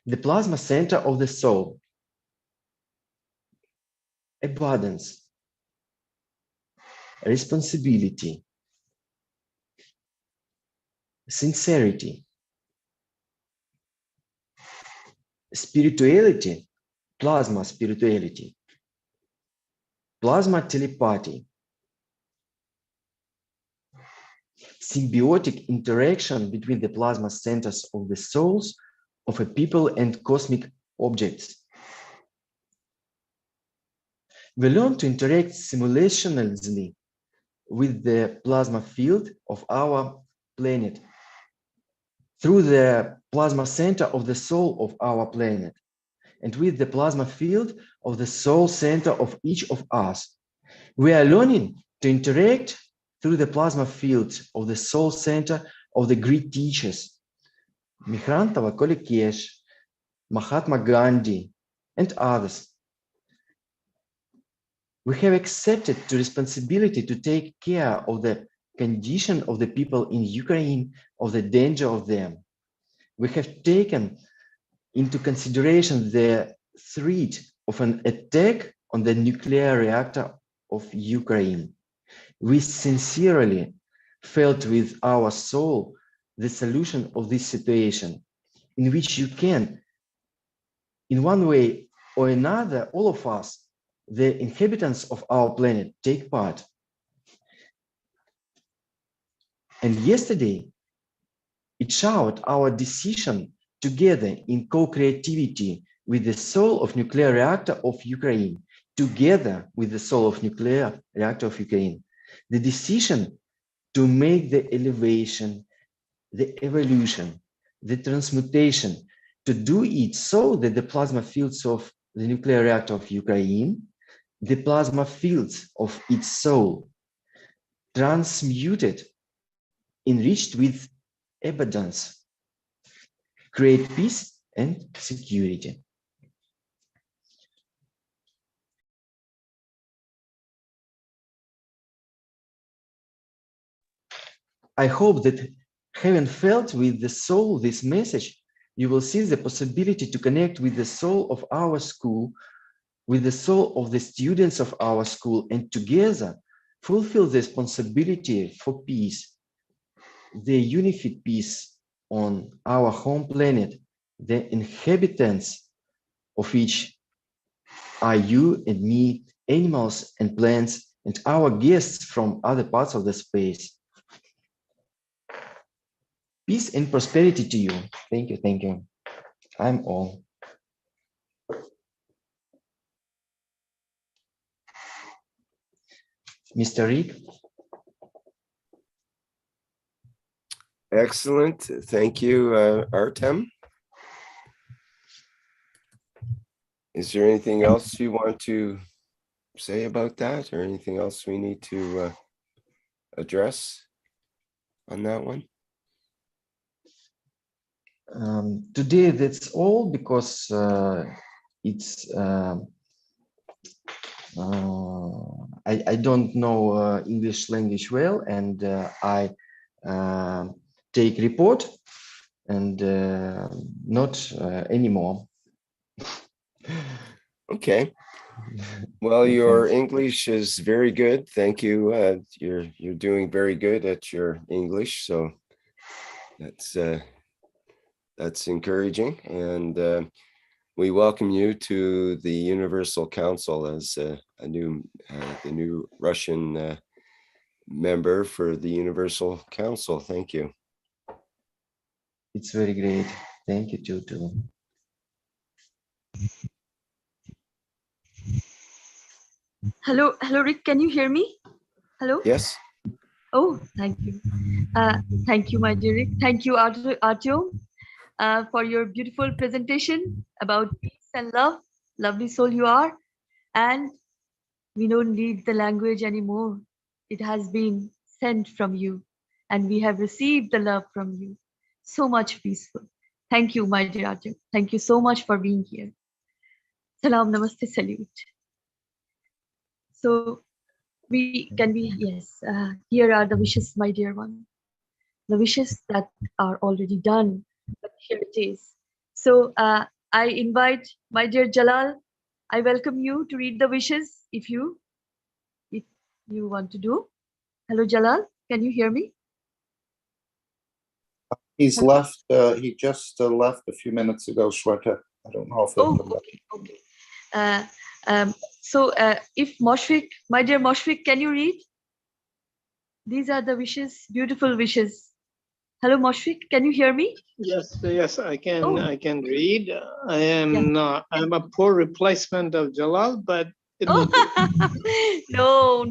Speaker 8: The plasma center of the soul, abundance, responsibility, sincerity, spirituality, plasma spirituality, plasma telepathy, symbiotic interaction between the plasma centers of the souls of a people and cosmic objects. We learn to interact simultaneously with the plasma field of our planet through the plasma center of the soul of our planet and with the plasma field of the soul center of each of us. We are learning to interact through the plasma field of the soul center of the great teachers, Mehran Tavakoli Keshe, Mahatma Gandhi, and others. We have accepted the responsibility to take care of the condition of the people in Ukraine, of the danger of them. We have taken into consideration the threat of an attack on the nuclear reactor of Ukraine. We sincerely felt with our soul the solution of this situation, in which you can, in one way or another, all of us, the inhabitants of our planet, take part. And yesterday, it showed our decision together in co-creativity with the soul of nuclear reactor of Ukraine, together with the soul of nuclear reactor of Ukraine. The decision to make the elevation, the evolution, the transmutation, to do it so that the plasma fields of the nuclear reactor of Ukraine, the plasma fields of its soul, transmuted, enriched with abundance, create peace and security. I hope that having felt with the soul this message, you will see the possibility to connect with the soul of our school, with the soul of the students of our school, and together fulfill the responsibility for peace, the unified peace on our home planet, the inhabitants of which are you and me, animals and plants, and our guests from other parts of the space. Peace and prosperity to you. Thank you, thank you. I'm all. Mr. Rick.
Speaker 3: Excellent. Thank you, Artem. Is there anything else you want to say about that, or anything else we need to address on that one?
Speaker 8: Today, that's all, because it's I don't know English language well, and I take report and not anymore.
Speaker 3: Okay. Well, your
Speaker 8: Thanks.
Speaker 3: English is very good. Thank you. You're doing very good at your English, so that's encouraging. And we welcome you to the Universal Council as the new Russian member for the Universal Council. Thank you.
Speaker 8: It's very great. Thank you, too.
Speaker 5: Hello, Rick. Can you hear me? Hello.
Speaker 3: Yes.
Speaker 5: Oh, thank you. Thank you, my dear Rick. Thank you, Artyom, for your beautiful presentation about peace and love. Lovely soul you are. And we don't need the language anymore. It has been sent from you, and we have received the love from you. So much peaceful. Thank you, my dear Artyom. Thank you so much for being here. Salam, namaste, salute. So here are the wishes, my dear one. The wishes that are already done, but here it is. So I invite my dear Jalal. I welcome you to read the wishes if you want to do. Hello, Jalal. Can you hear me?
Speaker 4: He's left. He just left a few minutes ago, Shweta. I don't know if he'll come back.
Speaker 5: Okay. So if Moshfik, my dear Moshfik, can you read? These are the wishes, beautiful wishes. Hello, Moshfik, can you hear me?
Speaker 9: Yes, I can.
Speaker 5: Oh.
Speaker 9: I can read. I am not. I'm a poor replacement of Jalal, but it will do.
Speaker 5: No,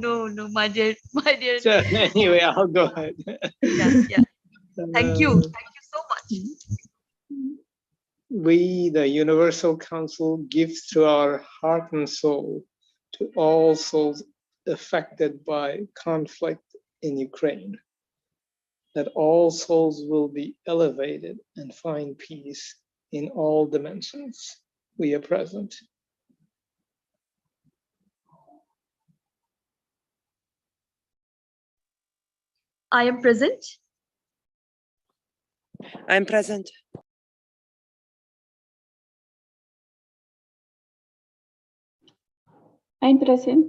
Speaker 5: my dear.
Speaker 9: So anyway, I'll go ahead.
Speaker 5: Yeah. Thank you so much.
Speaker 9: We, the Universal Council, give through our heart and soul to all souls affected by conflict in Ukraine, that all souls will be elevated and find peace in all dimensions. We are present.
Speaker 5: I am present.
Speaker 7: I'm present.
Speaker 10: I'm present.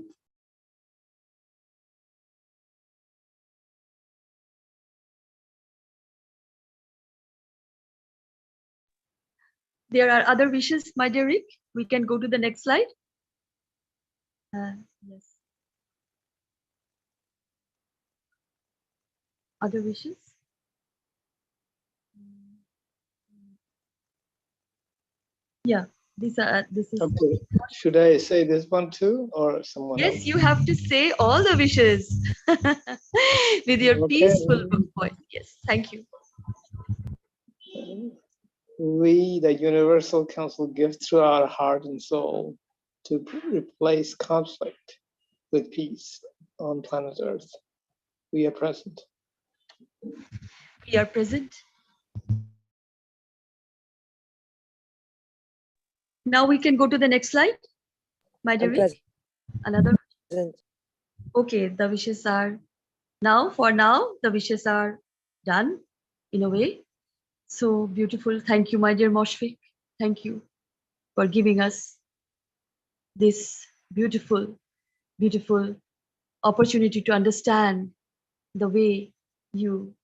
Speaker 5: There are other wishes, my dear Rick. We can go to the next slide. Yes. Other wishes? Yeah, this is.
Speaker 9: Okay. Should I say this one too, or someone else?
Speaker 5: Yes, you have to say all the wishes with your peaceful voice. Yes, thank you.
Speaker 9: We, the Universal Council, give through our heart and soul to replace conflict with peace on planet Earth. We are present.
Speaker 5: We are present. Now we can go to the next slide. My dear Rick. Another. Okay, the wishes are for now, the wishes are done in a way. So beautiful. Thank you, my dear Moshfik. Thank you for giving us this beautiful opportunity to understand the way you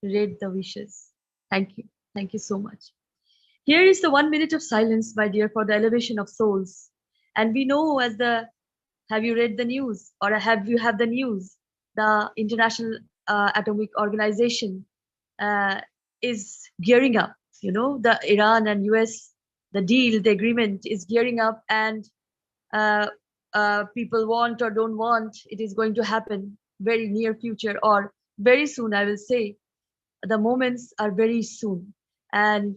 Speaker 5: read the wishes. Thank you. Thank you so much. Here is the 1 minute of silence, my dear, for the elevation of souls. And we know have you read the news, or have you had the news? The International Atomic Organization is gearing up. You know, the Iran and US, the deal, the agreement is gearing up, and people want or don't want, it is going to happen very near future or very soon, I will say. The moments are very soon. And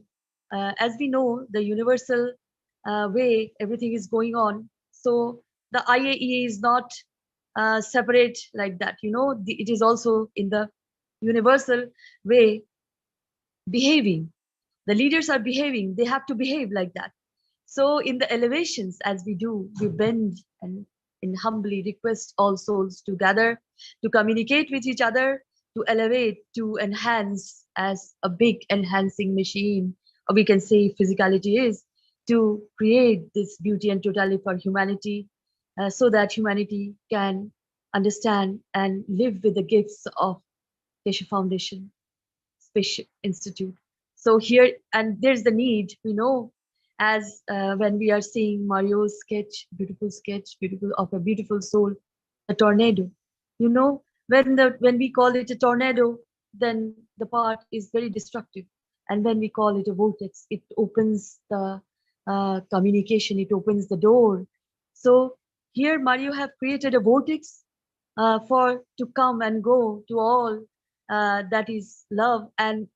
Speaker 5: as we know, the universal way everything is going on. So the IAEA is not separate like that. You know, it is also in the universal way behaving. The leaders are behaving. They have to behave like that. So in the elevations, as we do, we bend and humbly request all souls to gather, to communicate with each other, to elevate, to enhance as a big enhancing machine, or we can say physicality is, to create this beauty and totality for humanity, so that humanity can understand and live with the gifts of Keshe Foundation, Spaceship Institute. So here, and there's the need, we know, as when we are seeing Mario's sketch, beautiful of a beautiful soul, a tornado. You know, when we call it a tornado, then the part is very destructive. And when we call it a vortex, it opens the communication, it opens the door. So here Mario have created a vortex for to come and go to all that is love. And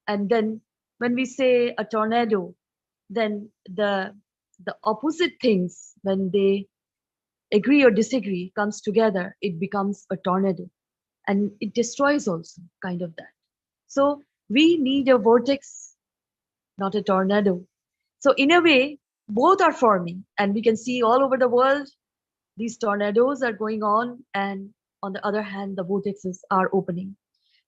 Speaker 5: then when we say a tornado, then the opposite things, when they agree or disagree, comes together, it becomes a tornado, and it destroys also, kind of that. So we need a vortex, not a tornado. So in a way, both are forming, and we can see all over the world these tornadoes are going on, and on the other hand, the vortexes are opening.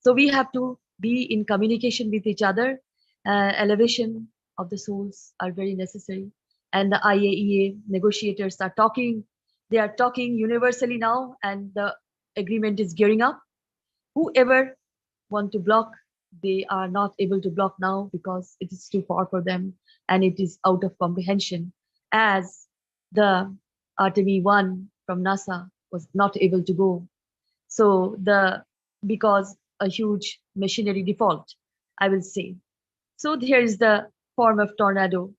Speaker 5: So we have to be in communication with each other. Elevation of the souls are very necessary. And the IAEA negotiators are talking. They are talking universally now, and the agreement is gearing up. Whoever want to block, they are not able to block now because it is too far for them and it is out of comprehension, as the Artemis 1 from NASA was not able to go. So because a huge machinery default, I will say. So here is the form of tornado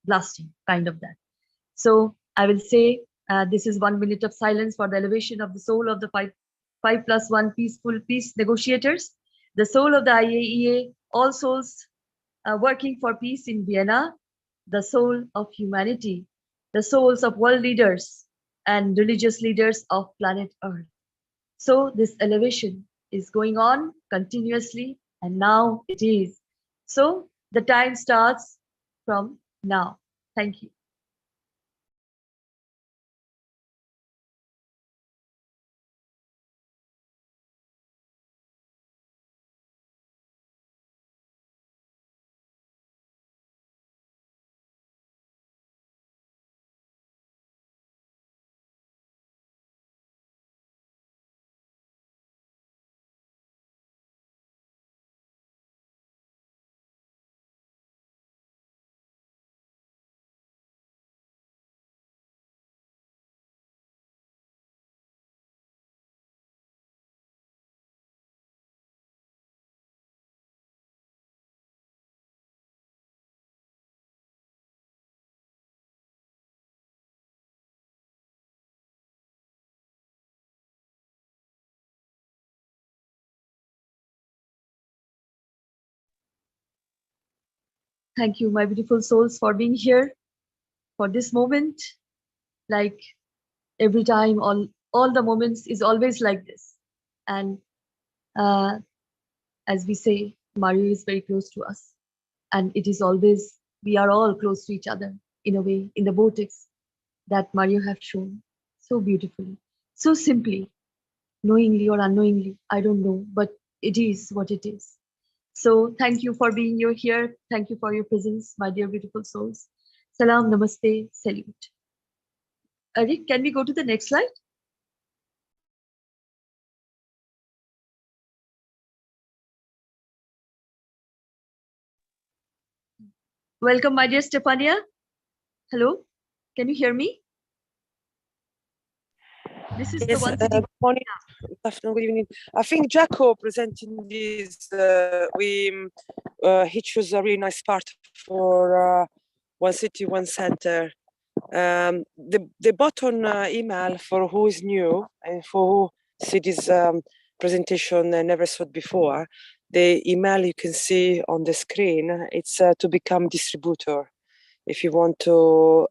Speaker 5: blasting, kind of that. So I will say this is 1 minute of silence for the elevation of the soul of the 5+1 peaceful peace negotiators, the soul of the IAEA, all souls working for peace in Vienna, the soul of humanity, the souls of world leaders and religious leaders of planet Earth. So this elevation is going on continuously, and now it is. So the time starts from now. Thank you. Thank you, my beautiful souls, for being here for this moment. Like every time, all the moments is always like this. And as we say, Mario is very close to us. And it is always, we are all close to each other in a way, in the vortex that Mario have shown so beautifully, so simply, knowingly or unknowingly, I don't know, but it is what it is. So thank you for being here. Thank you for your presence, my dear beautiful souls. Salam, namaste, salute. Rick, can we go to the next slide? Welcome, my dear Stefania. Hello, can you hear me? This is
Speaker 7: Yes,
Speaker 5: the one sitting.
Speaker 7: morning, good afternoon, good evening. I think Jaco presenting this, he chose a really nice part for One City, One Center. The button email for who is new and for who see this presentation never saw it before, the email you can see on the screen, it's to become distributor. If you want to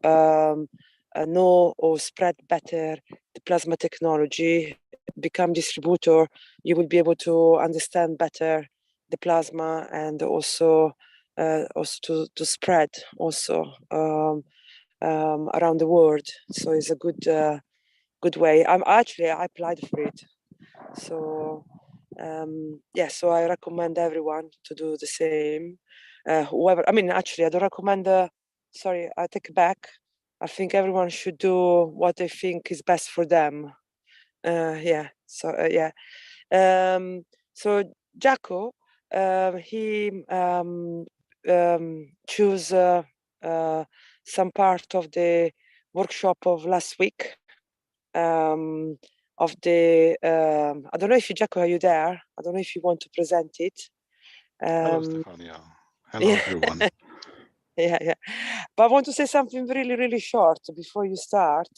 Speaker 7: know or spread better the plasma technology, become distributor, you will be able to understand better the plasma and also to spread also around the world. So it's a good way. I applied for it. So yeah, so I recommend everyone to do the same. Whoever, I mean, actually, I don't recommend. Sorry, I take it back. I think everyone should do what they think is best for them. Yeah. So yeah. So Jaco, he chose some part of the workshop of last week. Of the I don't know if you, Jaco, are you there? I don't know if you want to present it.
Speaker 10: Hello, Stefania. Hello,
Speaker 7: Yeah.
Speaker 10: everyone.
Speaker 7: Yeah. But I want to say something really, really short before you start.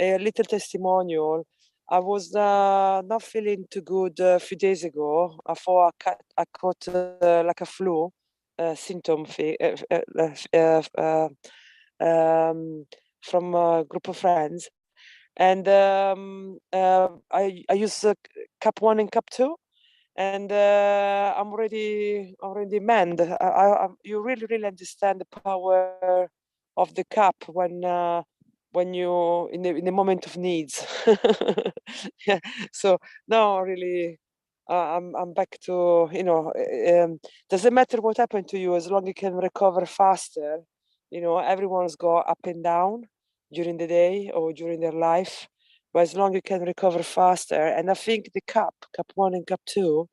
Speaker 7: A little testimonial. I was not feeling too good a few days ago. I thought I caught like a flu symptom from a group of friends. And I use cup 1 and cup 2. And I'm already manned. You really understand the power of the cup when you in the moment of needs. Yeah. So now really, I'm back to, doesn't matter what happened to you as long as you can recover faster. Everyone's go up and down during the day or during their life. But as long as you can recover faster, and I think the cup 1 and cup 2,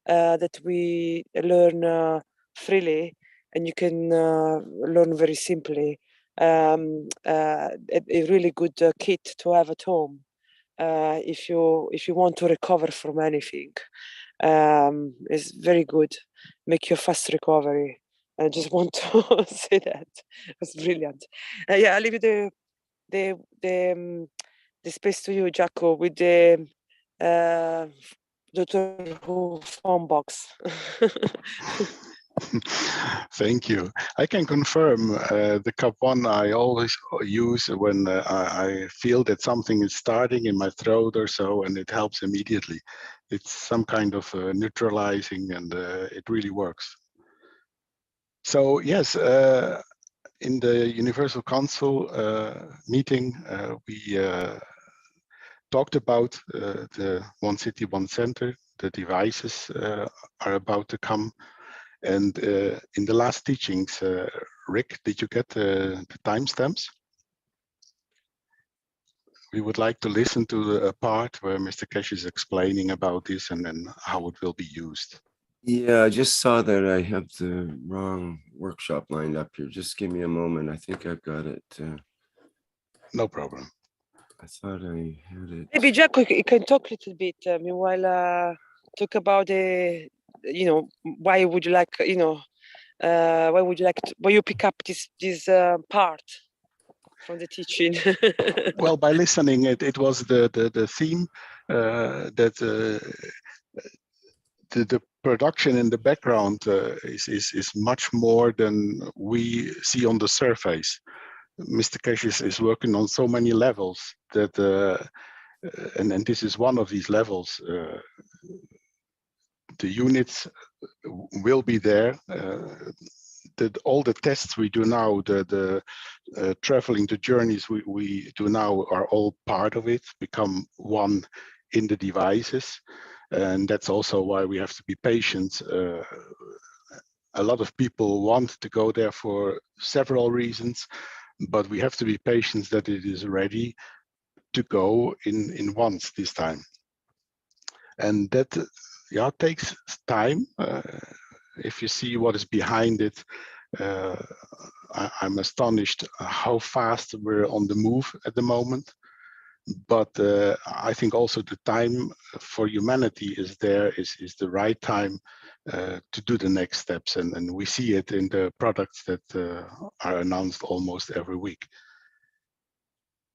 Speaker 7: that we learn freely, and you can learn very simply. A really good kit to have at home if you want to recover from anything. It's very good. Make your fast recovery. I just want to say that. It's brilliant. Yeah, I leave the space to you, Jaco, with the Doctor Who phone box.
Speaker 10: Thank you. I can confirm the cup 1 I always use when I feel that something is starting in my throat or so, and it helps immediately. It's some kind of neutralizing, and it really works. So yes, in the Universal Council meeting, we talked about the One City, One Center. The devices are about to come. And in the last teachings, Rick, did you get the timestamps? We would like to listen to a part where Mr. Keshe is explaining about this and then how it will be used.
Speaker 3: Yeah, I just saw that I have the wrong workshop lined up here. Just give me a moment. I think I've got it.
Speaker 10: No problem.
Speaker 3: I thought I had it.
Speaker 7: Maybe Jaco, you can talk a little bit meanwhile. Talk about the, why would you like, why would you like to, why you pick up this part from the teaching?
Speaker 10: Well, by listening, it was the theme that the production in the background is much more than we see on the surface. Mr. Keshe is working on so many levels that, and this is one of these levels. The units will be there. All the tests we do now, the traveling, the journeys we do now are all part of it, become one in the devices. And that's also why we have to be patient. A lot of people want to go there for several reasons, but we have to be patient that it is ready to go in once this time. And that takes time. If you see what is behind it, I'm astonished how fast we're on the move at the moment. But I think also the time for humanity is the right time to do the next steps. And we see it in the products that are announced almost every week.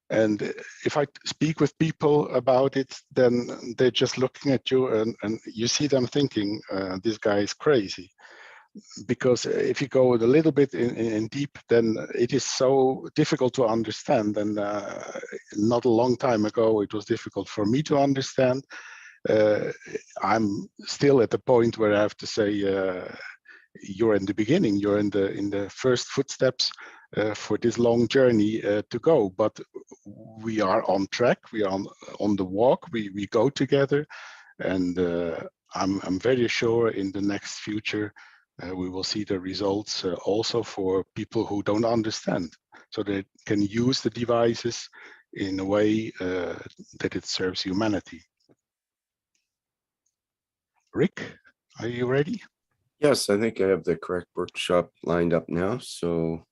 Speaker 10: And if I speak with people about it, then they're just looking at you and you see them thinking, this guy is crazy. Because if you go a little bit in deep, then it is so difficult to understand. And not a long time ago, it was difficult for me to understand. I'm still at the point where I have to say, you're in the beginning, you're in the first footsteps for this long journey to go. But we are on track, we are on the walk, we go together. And I'm very sure in the next future, we will see the results also for people who don't understand. so they can use the devices in a way that it serves humanity. Rick, are you ready?
Speaker 3: Yes, I think I have the correct workshop lined up now. So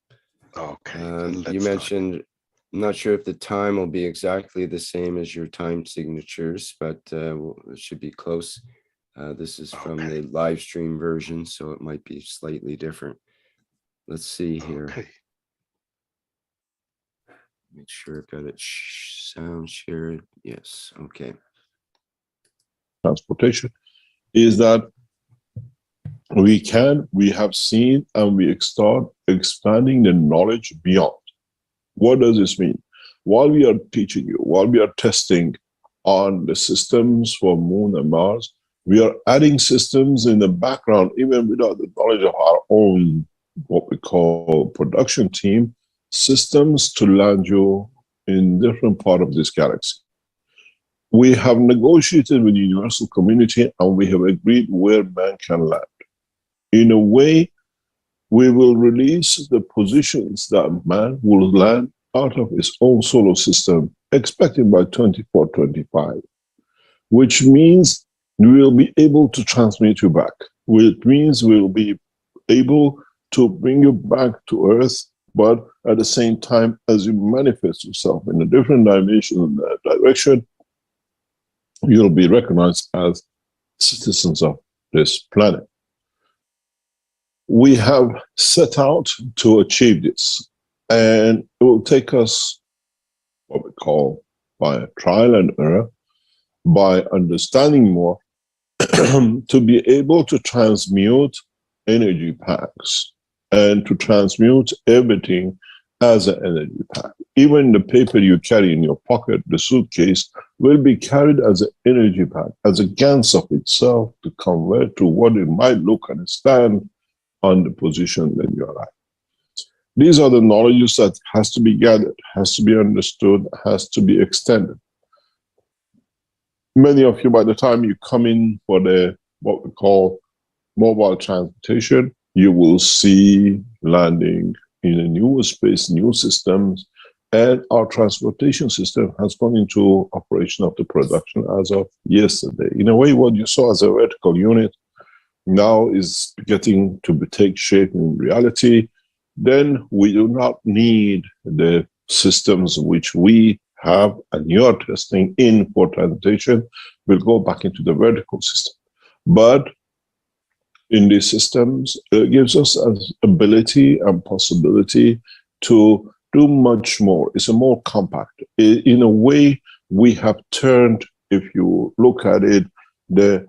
Speaker 10: okay,
Speaker 3: you mentioned, I'm not sure if the time will be exactly the same as your time signatures, but it should be close. This is from the live stream version, so it might be slightly different. Let's see here.
Speaker 10: Okay.
Speaker 3: Make sure I've got it sound shared. Yes. Okay.
Speaker 2: Transportation is that we have seen, and we start expanding the knowledge beyond. What does this mean? While we are teaching you, while we are testing on the systems for Moon and Mars, we are adding systems in the background, even without the knowledge of our own, what we call production team, systems to land you in different part of this galaxy. We have negotiated with the universal community, and we have agreed where man can land. In a way, we will release the positions that man will land out of his own solar system, expected by 24-25, which means we will be able to transmit you back, which means we will be able to bring you back to Earth, but at the same time, as you manifest yourself in a different dimension and direction, you'll be recognized as citizens of this planet. We have set out to achieve this, and it will take us what we call by trial and error, by understanding more, to be able to transmute energy packs and to transmute everything as an energy pack. Even the paper you carry in your pocket, the suitcase, will be carried as an energy pack, as a gans of itself to convert to what it might look and stand on the position when you arrive. These are the knowledges that has to be gathered, has to be understood, has to be extended. Many of you, by the time you come in for the what we call mobile transportation, you will see landing in a new space, new systems, and our transportation system has gone into operation of the production as of yesterday. In a way, what you saw as a vertical unit now is getting to take shape in reality. Then we do not need the systems which we have and you're testing in for transportation. We'll go back into the vertical system. But in these systems, it gives us an ability and possibility to do much more. It's a more compact. In a way, we have turned, if you look at it, the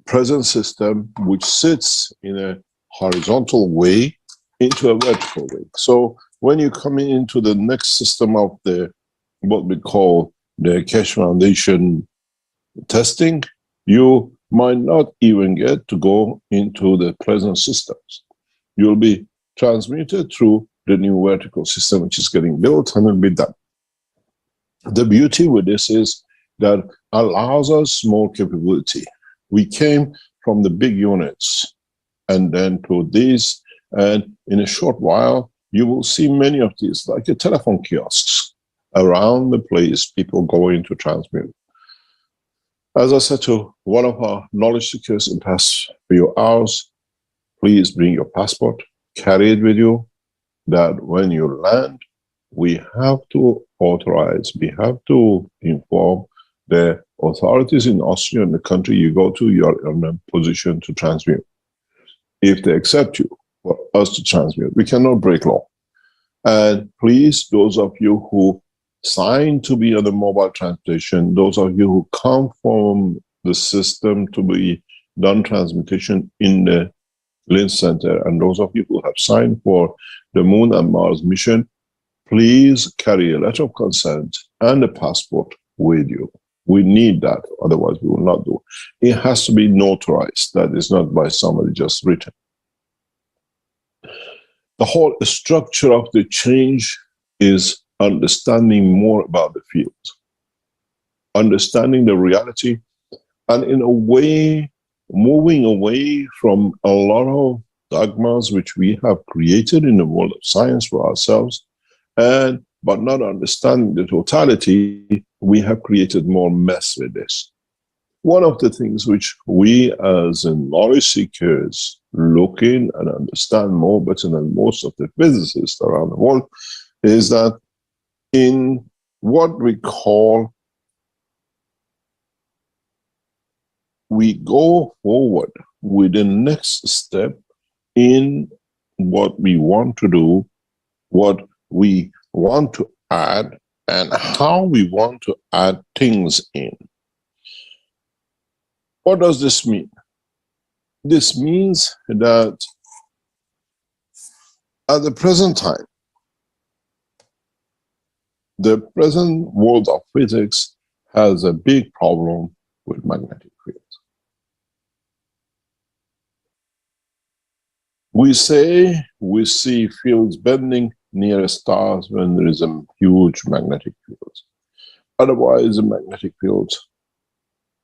Speaker 2: present system, which sits in a horizontal way, into a vertical way. So when you come into the next system of the what we call the Keshe Foundation testing, you might not even get to go into the present systems. You'll be transmuted through the new vertical system, which is getting built and will be done. The beauty with this is that allows us more capability. We came from the big units and then to these, and in a short while, you will see many of these, like a telephone kiosks around the place, people going to transmute. As I said to one of our knowledge seekers in the past few hours, please bring your passport, carry it with you, that when you land, we have to authorize, we have to inform the authorities in Austria and the country you go to, you're in a position to transmute. If they accept you for us to transmute, we cannot break law. And please, those of you who sign to be on the mobile transportation, those of you who come from the system to be done transmutation in the Lynn Center, and those of you who have signed for the Moon and Mars mission, please carry a letter of consent and a passport with you. We need that, otherwise we will not do it. It has to be notarized. That is not by somebody just written. The whole structure of the change is understanding more about the field, understanding the reality, and in a way, moving away from a lot of dogmas which we have created in the world of science for ourselves, But not understanding the totality, we have created more mess with this. One of the things which we as knowledge seekers look in and understand more better than most of the physicists around the world is that in what we call, we go forward with the next step in what we want to do, what we want to add, and how we want to add things in. What does this mean? This means that at the present time, the present world of physics has a big problem with magnetic fields. We say we see fields bending near stars when there is a huge magnetic field. Otherwise, the magnetic field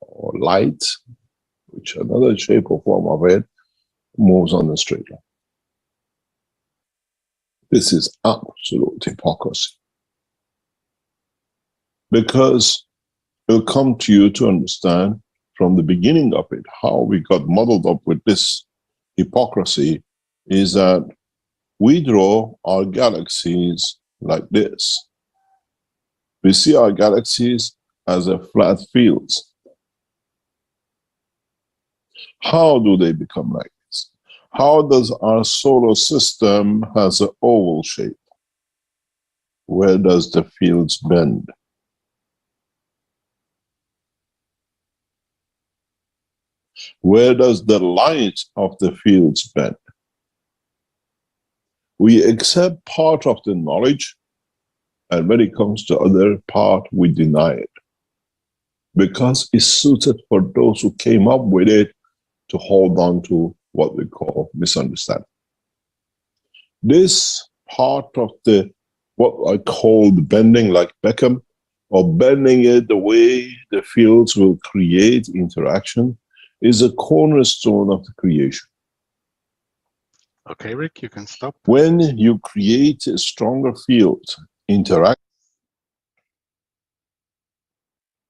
Speaker 2: or light, which another shape or form of it, moves on a straight line. This is absolute hypocrisy. Because it'll come to you to understand from the beginning of it, how we got muddled up with this hypocrisy is that we draw our galaxies like this. We see our galaxies as a flat fields. How do they become like this? How does our solar system has an oval shape? Where does the fields bend? Where does the light of the fields bend? We accept part of the knowledge, and when it comes to other part, we deny it. Because it's suited for those who came up with it to hold on to what we call misunderstanding. This part of the, what I call the bending, like Beckham, or bending it the way the fields will create interaction, is a cornerstone of the creation.
Speaker 10: Okay, Rick, you can stop.
Speaker 2: When you create a stronger field, interact.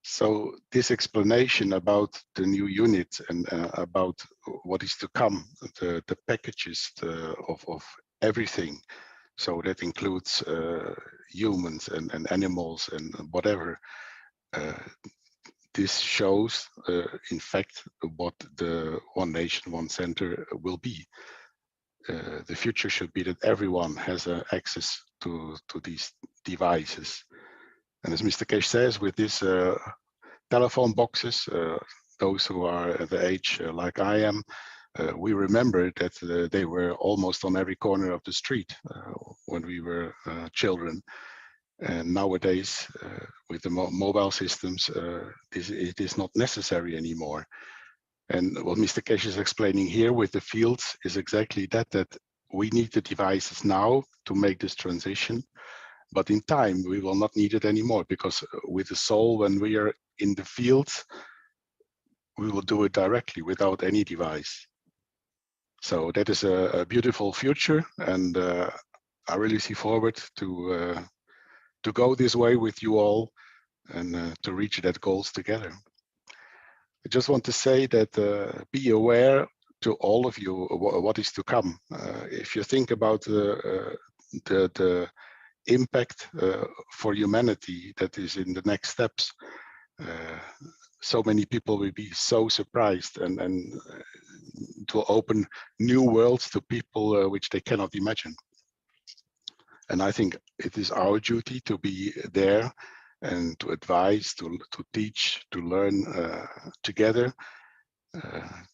Speaker 10: So this explanation about the new unit and about what is to come, the packages of everything, so that includes humans and animals and whatever, this shows, in fact, what the One Nation, One Center will be. The future should be that everyone has access to these devices. And as Mr. Keshe says, with these telephone boxes, those who are at the age like I am, we remember that they were almost on every corner of the street when we were children. And nowadays, with the mobile systems, it is not necessary anymore. And what Mr. Keshe is explaining here with the fields is exactly that we need the devices now to make this transition. But in time, we will not need it anymore, because with the soul, when we are in the fields, we will do it directly without any device. So that is a beautiful future, and I really see forward to go this way with you all and to reach that goals together. I just want to say that be aware to all of you what is to come. If you think about the impact for humanity that is in the next steps, so many people will be so surprised, and it will open new worlds to people which they cannot imagine. And I think it is our duty to be there and to advise, to teach, to learn together,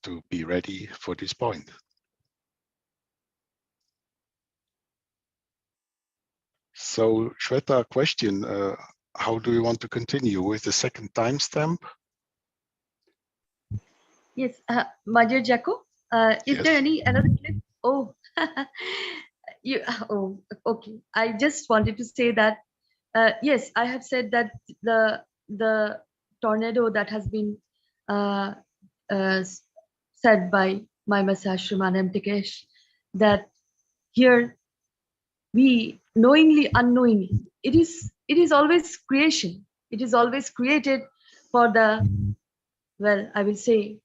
Speaker 10: to be ready for this point. So Shweta, question, how do you want to continue with the second timestamp?
Speaker 5: Yes, my dear Jaco, is there any another clip? Oh, oh, okay. I just wanted to say that, yes, I have said that the tornado that has been said by my Master Shriman M. Keshe, that here we knowingly, unknowingly. It is always creation. It is always created for the, well, I will say,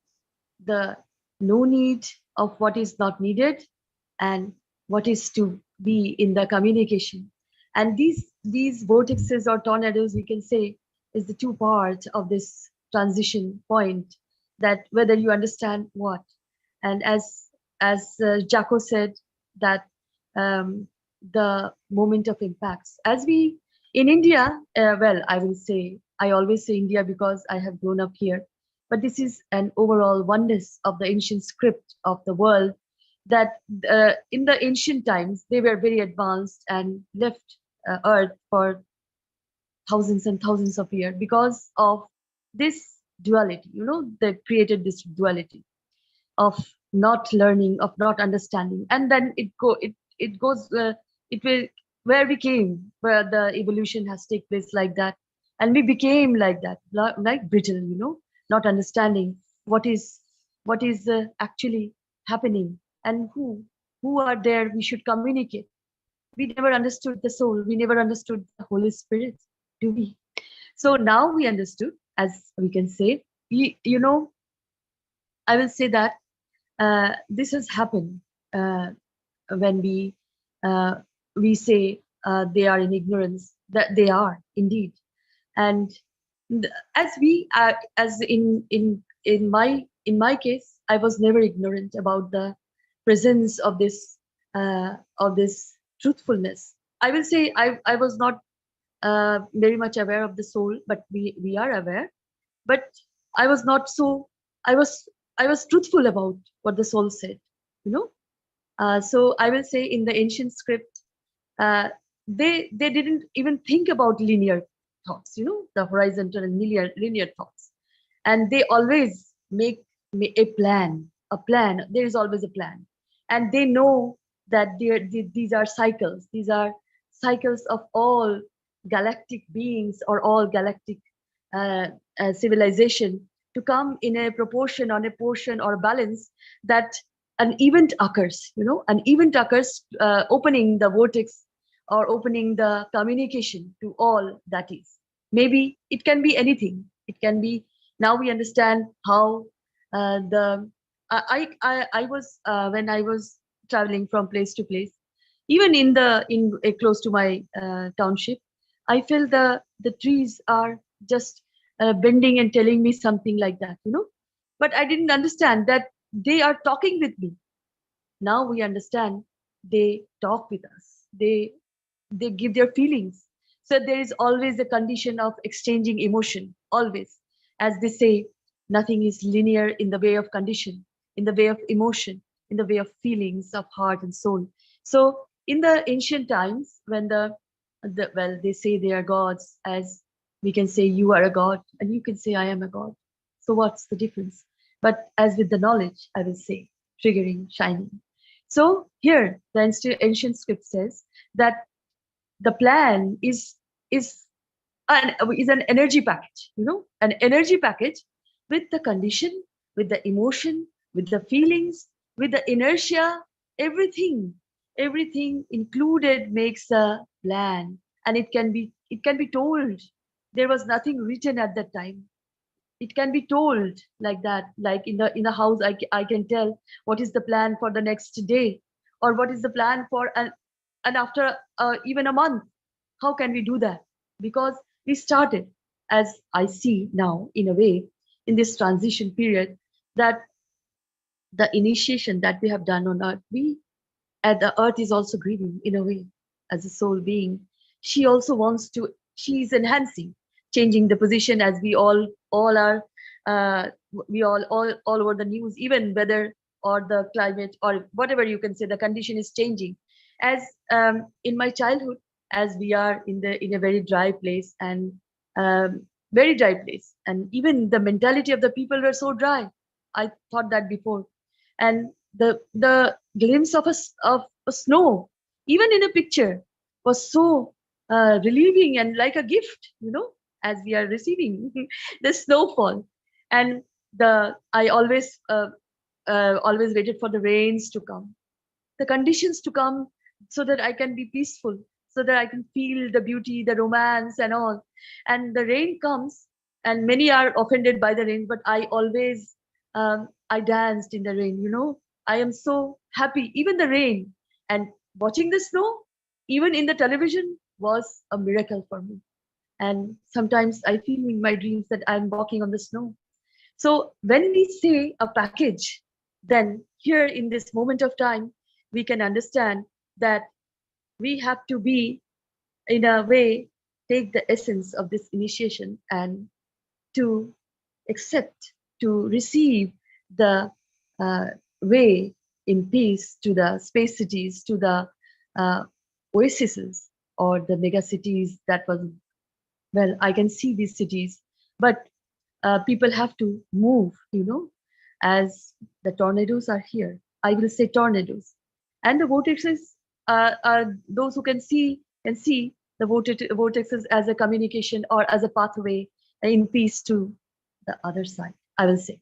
Speaker 5: the no need of what is not needed and what is to be in the communication. And these vortexes or tornadoes, we can say, is the two parts of this transition point, that whether you understand what. And as Jaco said, that the moment of impacts, as we in India, well, I will say, I always say India because I have grown up here, but this is an overall oneness of the ancient script of the world, that in the ancient times they were very advanced and left earth for thousands and thousands of years because of this duality. They created this duality of not learning, of not understanding, and then it goes it will, where we came, where the evolution has taken place like that, and we became like that, like brittle, not understanding what is actually happening, and who are there we should communicate. We never understood the soul, we never understood the Holy Spirit, do we? So now we understood, as we can say, I will say that this has happened when we say they are in ignorance, that they are indeed. And as in my case, I was never ignorant about the presence of this truthfulness. I will say I was not very much aware of the soul, but we are aware. But I was not so. I was truthful about what the soul said. So I will say in the ancient script, they didn't even think about linear thoughts, the horizontal and linear thoughts, and they always make a plan. There is always a plan, and they know that these are cycles. These are cycles of all galactic beings or all galactic civilization to come in a proportion, on a portion or balance, that an event occurs, an event occurs, opening the vortex or opening the communication to all that is. Maybe it can be anything. It can be, now we understand how I was when I was traveling from place to place, even in close to my township, I felt the trees are just bending and telling me something like that, but I didn't understand that they are talking with me. Now we understand they talk with us. They give their feelings. So there is always a condition of exchanging emotion, always. As they say, nothing is linear in the way of condition, in the way of emotion, in the way of feelings of heart and soul. So in the ancient times, when they say they are gods, as we can say you are a god and you can say I am a god. So what's the difference? But as with the knowledge, I will say, triggering, shining. So here, the ancient script says that the plan is an energy package, an energy package with the condition, with the emotion, with the feelings, with the inertia, everything included makes a plan, and it can be told. There was nothing written at that time. It can be told like that, like in the house. I can tell what is the plan for the next day, or what is the plan for and after even a month. How can we do that? Because we started, as I see now, in a way, in this transition period, that the initiation that we have done on earth, the earth is also grieving in a way, as a soul being. She also wants to, she is enhancing, changing the position, as we all are, we all over the news, even weather or the climate or whatever you can say, the condition is changing. As in my childhood, as we are in a very dry place, and very dry place, and even the mentality of the people were so dry. I thought that before, and the glimpse of a snow, even in a picture, was so relieving and like a gift, as we are receiving the snowfall. And I always waited for the rains to come, the conditions to come, so that I can be peaceful, so that I can feel the beauty, the romance and all. And the rain comes, and many are offended by the rain, but I always, I danced in the rain, you know. I am so happy, even the rain. And watching the snow, even in the television, was a miracle for me. And sometimes I feel in my dreams that I'm walking on the snow. So when we say a package, then here in this moment of time, we can understand that we have to be, in a way, take the essence of this initiation and to accept, to receive the way in peace to the space cities, to the oases or the mega cities that was, well, I can see these cities, but people have to move, you know, as the tornadoes are here. I will say tornadoes. And the vortexes are those who can see the vortexes as a communication or as a pathway in peace to the other side, I will say.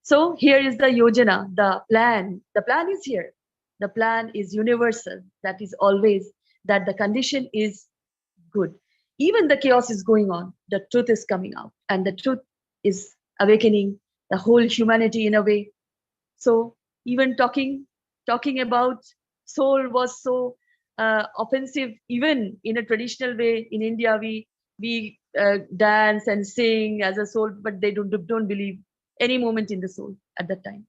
Speaker 5: So here is the yojana, the plan. The plan is here. The plan is universal. That is always that the condition is good. Even the chaos is going on, the truth is coming out, and the truth is awakening the whole humanity in a way. So even talking about soul was so offensive. Even in a traditional way in India, we dance and sing as a soul, but they don't believe any moment in the soul at that time.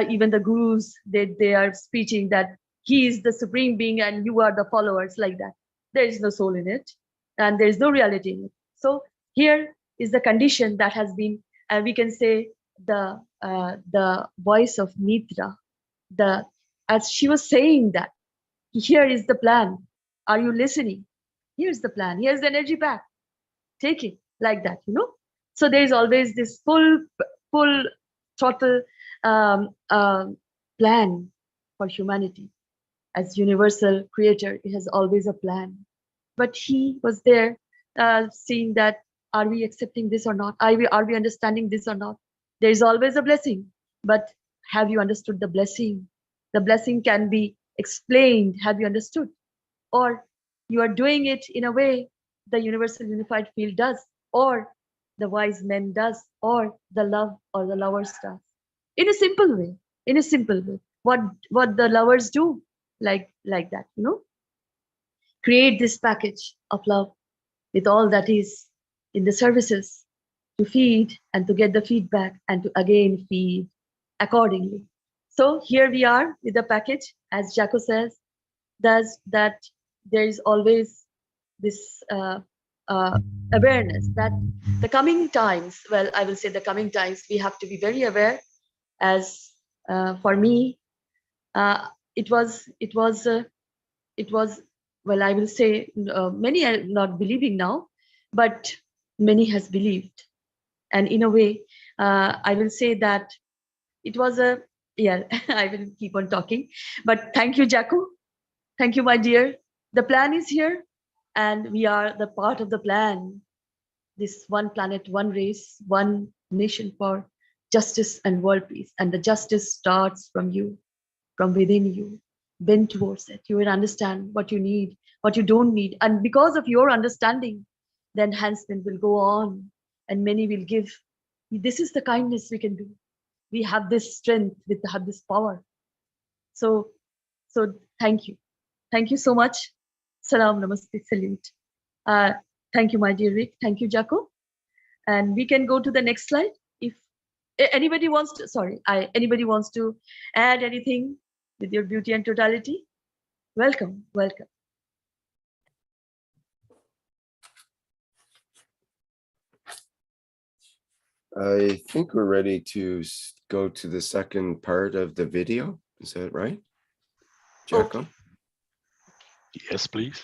Speaker 5: Even the gurus, they are speaking that he is the supreme being and you are the followers, like that. There is no soul in it, and there is no reality in it. So here is the condition that has been, we can say, the voice of Mitra. As she was saying that, here is the plan. Are you listening? Here's the plan. Here's the energy pack. Take it, like that, you know. So there is always this full total plan for humanity. As universal creator, it has always a plan. But he was there, seeing that, are we accepting this or not? Are we understanding this or not? There is always a blessing, but have you understood the blessing? The blessing can be explained. Have you understood? Or you are doing it in a way the universal unified field does, or the wise men does, or the love or the lovers does. In a simple way, in a simple way. What the lovers do, like that, you know? Create this package of love with all that is in the services, to feed and to get the feedback and to again feed accordingly. So here we are with the package, as Jaco says, does that there is always this awareness that the coming times, well, I will say the coming times, we have to be very aware. As for me, it was, well, I will say, many are not believing now, but many has believed. And in a way, I will say that it was a, yeah, I will keep on talking. But thank you, Jaco. Thank you, my dear. The plan is here, and we are the part of the plan. This one planet, one race, one nation for justice and world peace. And the justice starts from you, from within you. Bend towards it. You will understand what you need, what you don't need. And because of your understanding, the enhancement will go on, and many will give. This is the kindness we can do. We have this strength, we have this power. So thank you. Thank you so much. Salam, namaste, salute. Thank you, my dear Rick. Thank you, Jaco. And we can go to the next slide. If anybody wants to, anybody wants to add anything with your beauty and totality, welcome, welcome.
Speaker 3: I think we're ready to go to the second part of the video. Is that right, Jaco?
Speaker 5: Okay.
Speaker 10: Yes, please.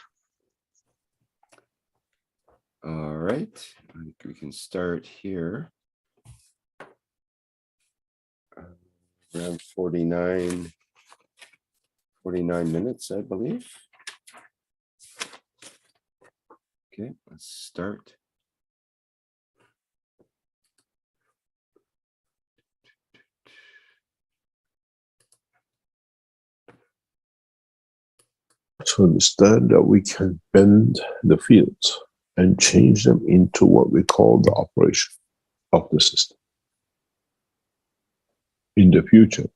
Speaker 3: All right, I think we can start here. Around 49 minutes, I believe. Okay, let's start.
Speaker 2: to understand that we can bend the fields and change them into what we call the operation of the system. In the future,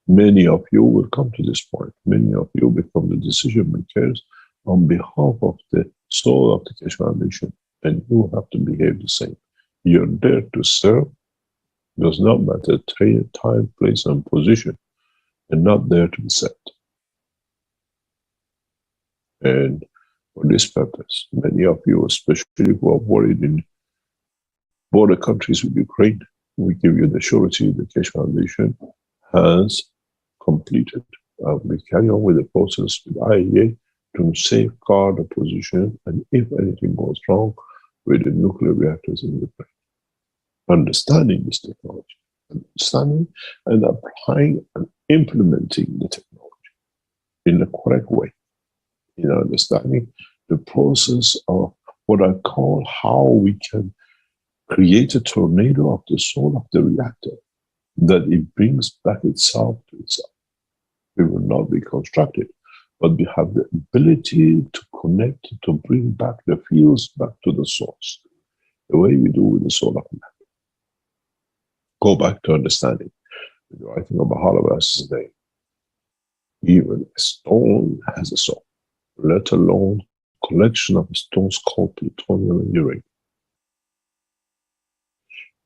Speaker 2: many of you will come to this point. Many of you become the decision makers on behalf of the soul of the Keshe Foundation, and you have to behave the same. You're there to serve. Does not matter time, place, and position, and not there to be set. And for this purpose, many of you, especially who are worried in border countries with Ukraine, we give you the surety the Keshe Foundation has completed. We carry on with the process with IAEA to safeguard the position, and if anything goes wrong with the nuclear reactors in Ukraine. Understanding this technology, understanding and applying and implementing the technology in the correct way, in understanding the process of what I call how we can create a tornado of the soul of the reactor, that it brings back itself to itself. We will not be constructed, but we have the ability to connect, to bring back the fields back to the source, the way we do with the soul of man. Go back to understanding. The writing of Baha'u'llah's name. Even a stone has a soul, let alone a collection of stones called plutonium and uranium.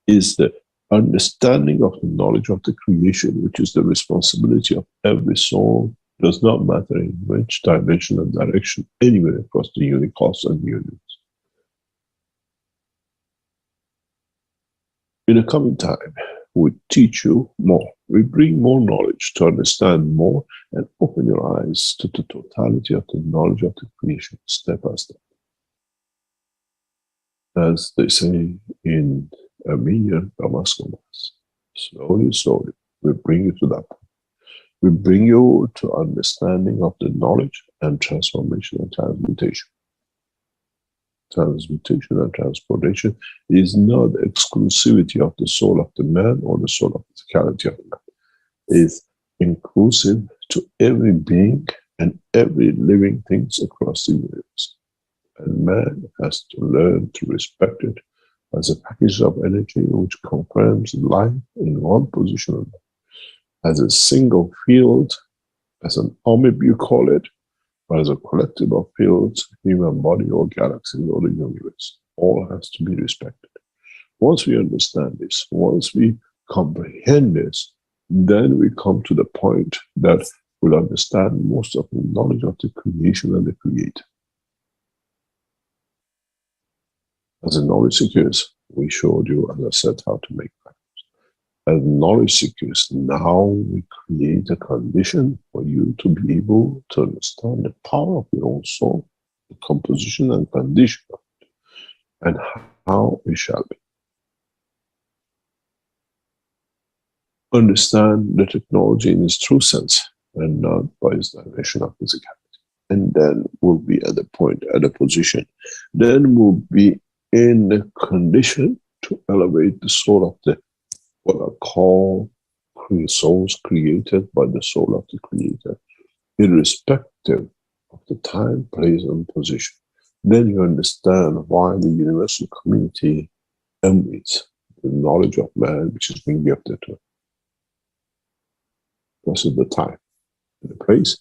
Speaker 2: Is the understanding of the knowledge of the creation, which is the responsibility of every soul, does not matter in which dimension and direction, anywhere across the universe and universe. In the coming time, we teach you more. We bring more knowledge to understand more and open your eyes to the totality of the knowledge of the creation, step by step. As they say in Armenia, Damascus, slowly, slowly, we bring you to that point. We bring you to understanding of the knowledge and transformation and transmutation. Transmutation and transportation is not the exclusivity of the soul of the man or the soul of the physicality of the man. It is inclusive to every being and every living things across the universe. And man has to learn to respect it as a package of energy which confirms life in one position, as a single field, as an omib you call it, or as a collective of fields, human body or galaxies or the universe. All has to be respected. Once we understand this, once we comprehend this, then we come to the point that we'll understand most of the knowledge of the creation and the creator. As a knowledge seekers, we showed you, as I said, how to make practice. As knowledge seekers, now we create a condition for you to be able to understand the power of your own soul, the composition and condition of it, and how it shall be. Understand the technology in its true sense and not by its dimension of physicality. And then we'll be at the point, at a position, then we'll be in the condition to elevate the soul of the, what I call souls created by the soul of the creator, irrespective of the time, place, and position. Then you understand why the universal community emulates the knowledge of man which is being gifted to it. This is the time and the place,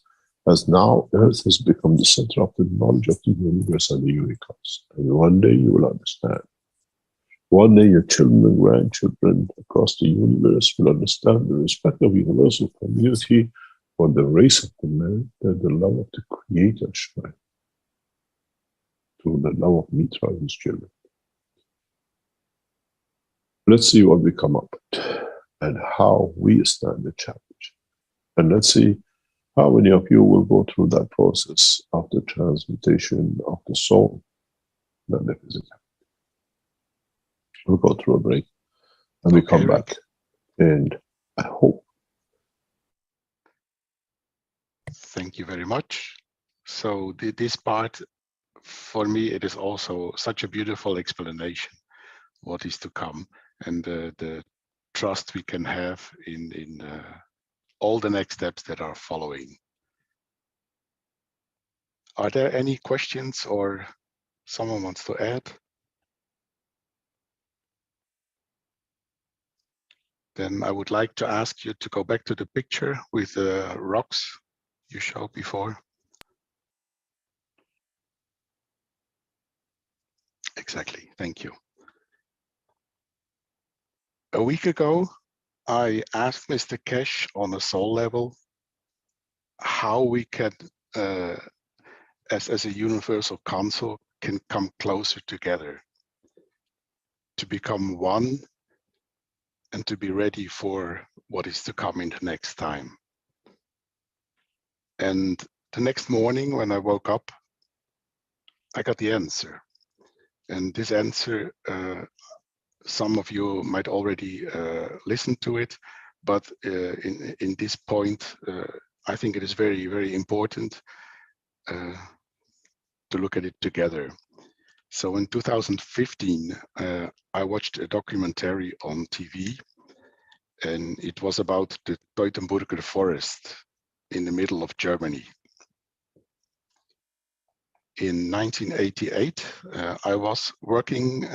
Speaker 2: as now Earth has become the center of the knowledge of the universe and the universe. And one day you will understand. One day your children and grandchildren across the universe will understand the respect of universal community for the race of the man, that the love of the Creator shines through the love of Mitra and his children. Let's see what we come up with and how we stand the challenge. And let's see how many of you will go through that process of the transmutation of the soul and the physical. We'll go through a break and we come back. And I hope.
Speaker 10: Thank you very much. So this part, for me, it is also such a beautiful explanation what is to come, and the trust we can have in all the next steps that are following. Are there any questions or someone wants to add? Then I would like to ask you to go back to the picture with the rocks you showed before. Exactly, thank you. A week ago, I asked Mr. Keshe on a soul level how we can, as a universal council, can come closer together to become one and to be ready for what is to come in the next time. And the next morning when I woke up, I got the answer. And this answer, some of you might already listen to it, but in this point, I think it is very, very important to look at it together. So in 2015, I watched a documentary on TV, and it was about the Teutoburger forest in the middle of Germany. In 1988, I was working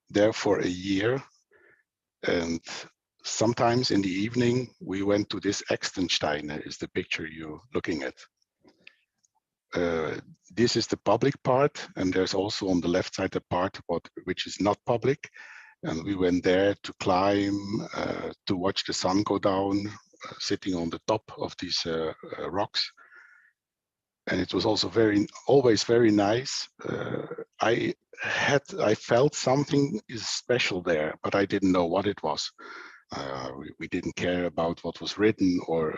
Speaker 10: there for a year, and sometimes in the evening we went to this Extensteiner, is the picture you're looking at. This is the public part, and there's also on the left side the part which is not public, and we went there to climb, to watch the sun go down, sitting on the top of these rocks. And it was also always very nice. I felt something is special there, but I didn't know what it was. We didn't care about what was written, or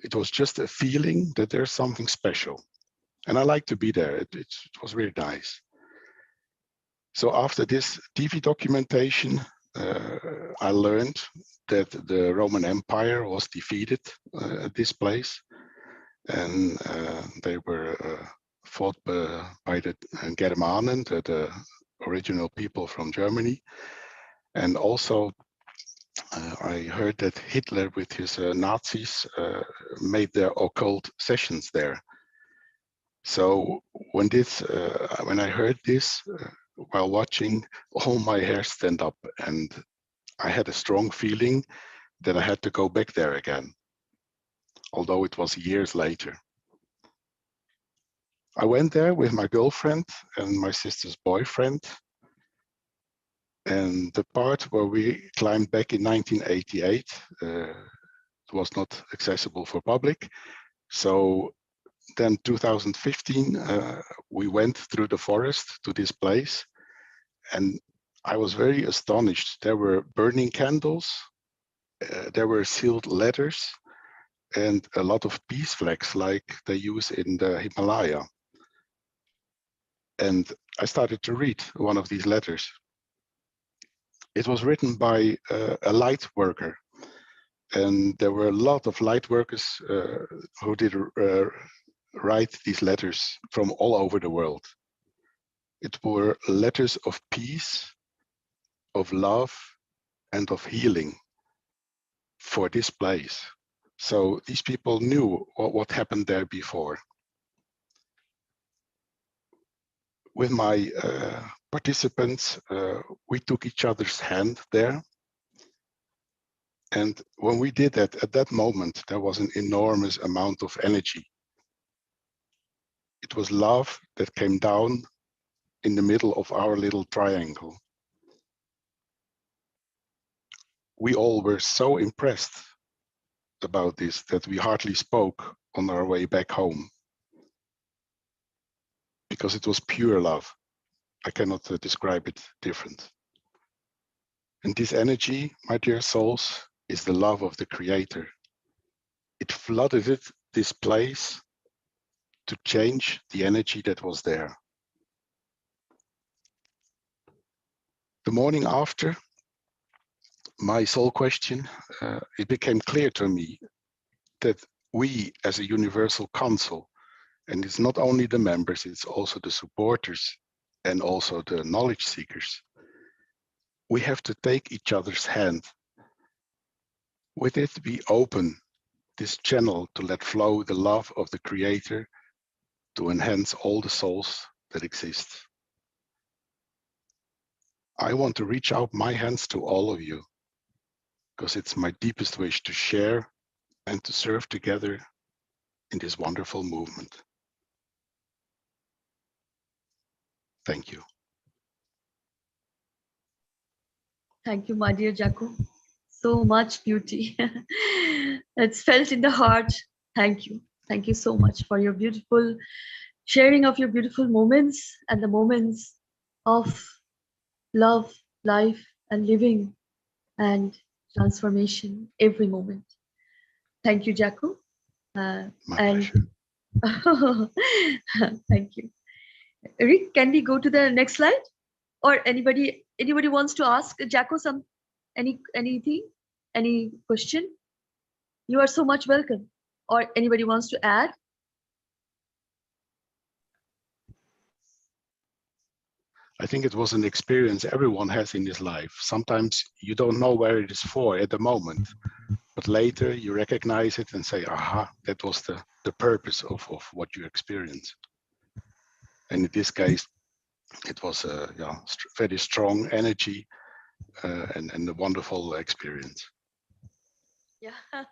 Speaker 10: it was just a feeling that there's something special. And I like to be there. It was really nice. So after this TV documentation, I learned that the Roman Empire was defeated at this place. And they were fought by the Germanen, the original people from Germany. And also, I heard that Hitler with his Nazis made their occult sessions there. So when I heard this while watching, all my hair stand up, and I had a strong feeling that I had to go back there again, although it was years later. I went there with my girlfriend and my sister's boyfriend. And the part where we climbed back in 1988 was not accessible for public. So then 2015, we went through the forest to this place. And I was very astonished. There were burning candles, there were sealed letters, and a lot of peace flags like they use in the Himalaya. And I started to read one of these letters. It was written by a light worker. And there were a lot of light workers who did write these letters from all over the world. It were letters of peace, of love, and of healing for this place. So these people knew what happened there before. With my participants, we took each other's hand there. And when we did that, at that moment, there was an enormous amount of energy. It was love that came down in the middle of our little triangle. We all were so impressed about this that we hardly spoke on our way back home, because it was pure love. I cannot describe it different. And this energy, my dear souls, is the love of the Creator. It flooded this place to change the energy that was there. The morning after my soul question, it became clear to me that we as a universal council, and it's not only the members, it's also the supporters and also the knowledge seekers, we have to take each other's hand. With it, we open this channel to let flow the love of the Creator to enhance all the souls that exist. I want to reach out my hands to all of you, because it's my deepest wish to share and to serve together in this wonderful movement. Thank you.
Speaker 5: Thank you, my dear Jaco. So much beauty. It's felt in the heart. Thank you. Thank you so much for your beautiful sharing of your beautiful moments and the moments of love, life, and living and transformation every moment. Thank you, Jaco.
Speaker 10: My
Speaker 5: And
Speaker 10: pleasure.
Speaker 5: thank you. Rick, can we go to the next slide? Or anybody wants to ask Jaco anything, any question? You are so much welcome. Or anybody wants to add?
Speaker 10: I think it was an experience everyone has in his life. Sometimes you don't know where it is for at the moment, but later you recognize it and say, aha, that was the purpose of what you experience. And in this case, it was a very strong energy and a wonderful experience.
Speaker 5: Yeah,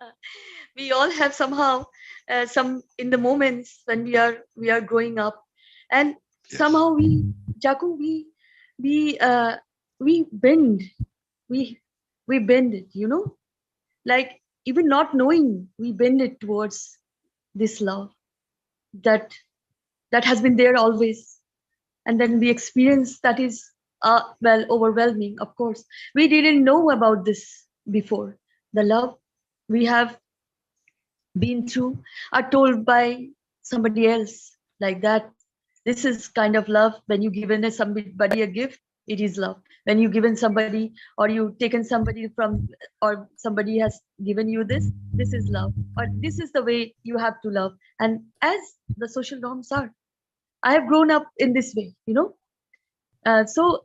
Speaker 5: we all have somehow some in the moments when we are growing up, and
Speaker 10: Yes.
Speaker 5: somehow Jaco, we bend, we bend it, you know, like even not knowing, we bend it towards this love that has been there always, and then we experience that is well, overwhelming. Of course, we didn't know about this before. The love we have been through are told by somebody else, like that this is kind of love. When you given somebody a gift, it is love. When you given somebody, or you taken somebody from, or somebody has given you this is love, or this is the way you have to love. And as the social norms are, I have grown up in this way, you know. So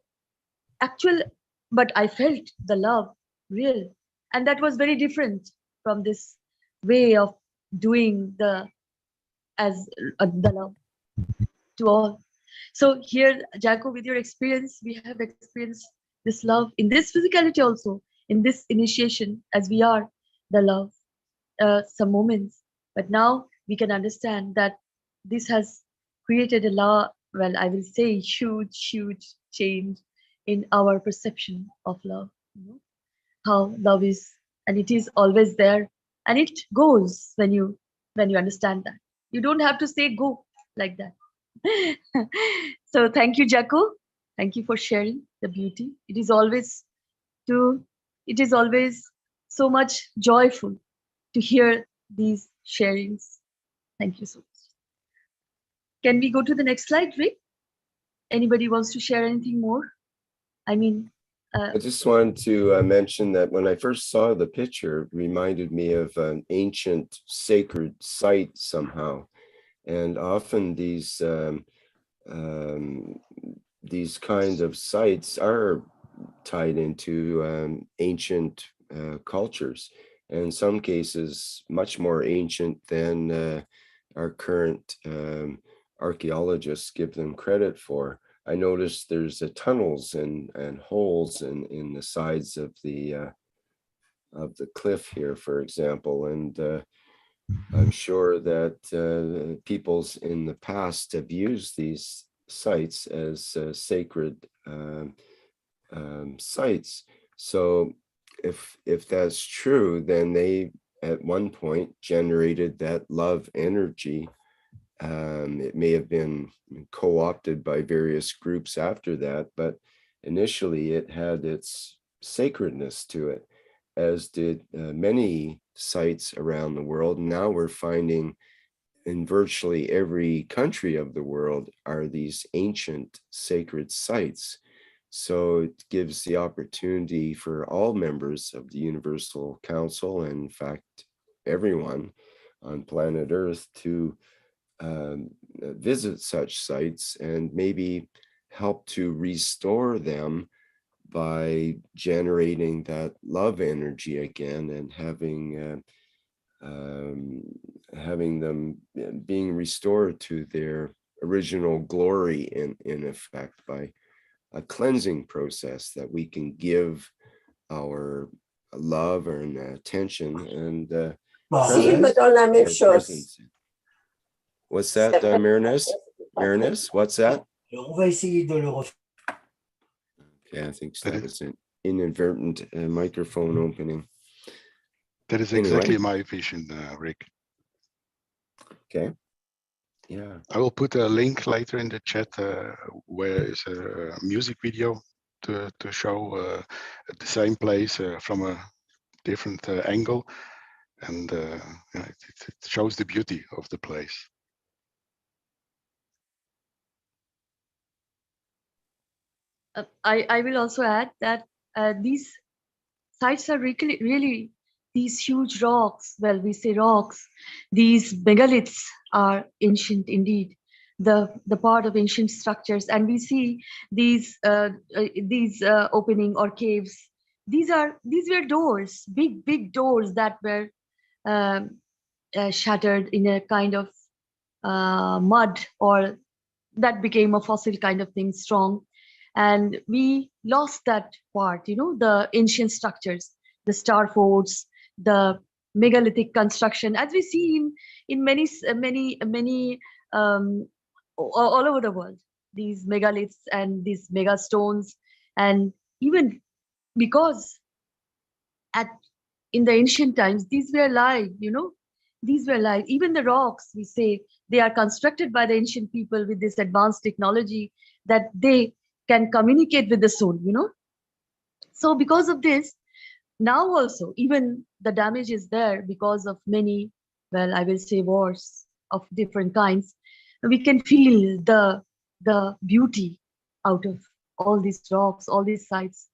Speaker 5: actual, but I felt the love real, and that was very different from this way of doing the love to all. So here, Jaco, with your experience, we have experienced this love in this physicality also, in this initiation, as we are the love, some moments. But now we can understand that this has created a law, well, I will say huge change in our perception of love. You know, how love is, and it is always there, and it goes when you understand that. You don't have to say go like that. So thank you, Jaco. Thank you for sharing the beauty. It is always so much joyful to hear these sharings. Thank you so much. Can we go to the next slide, Rick? Anybody wants to share anything more? I mean,
Speaker 3: I just wanted to mention that when I first saw the picture, it reminded me of an ancient sacred site somehow. And often these kind of sites are tied into ancient cultures, and in some cases much more ancient than our current archaeologists give them credit for. I noticed there's tunnels and holes in the sides of the cliff here, for example, and I'm sure that peoples in the past have used these sites as sacred sites. So if that's true, then they at one point generated that love energy. It may have been co-opted by various groups after that, but initially it had its sacredness to it, as did many sites around the world. Now we're finding in virtually every country of the world are these ancient sacred sites. So it gives the opportunity for all members of the Universal Council, and in fact, everyone on planet Earth, to visit such sites and maybe help to restore them by generating that love energy again, and having having them being restored to their original glory in effect by a cleansing process that we can give our love and attention and presence. What's that, Marinus? Marinus, what's that? Okay, I think that was an inadvertent microphone opening.
Speaker 10: That is exactly my vision, Rick.
Speaker 3: Okay. Yeah.
Speaker 10: I will put a link later in the chat where is a music video to show the same place from a different angle, and it shows the beauty of the place.
Speaker 5: I will also add that these sites are really these huge rocks. Well, we say rocks. These megaliths are ancient indeed. The part of ancient structures, and we see these opening or caves. These were doors, big doors that were shattered in a kind of mud, or that became a fossil kind of thing, strong. And we lost that part, the ancient structures, the star forts, the megalithic construction, as we see in many all over the world, these megaliths and these mega stones. And even because in the ancient times, these were live, these were live. Even the rocks, we say, they are constructed by the ancient people with this advanced technology that they can communicate with the soul, So because of this, now also, even the damage is there because of many, well, I will say wars of different kinds. We can feel the beauty out of all these rocks, all these sites.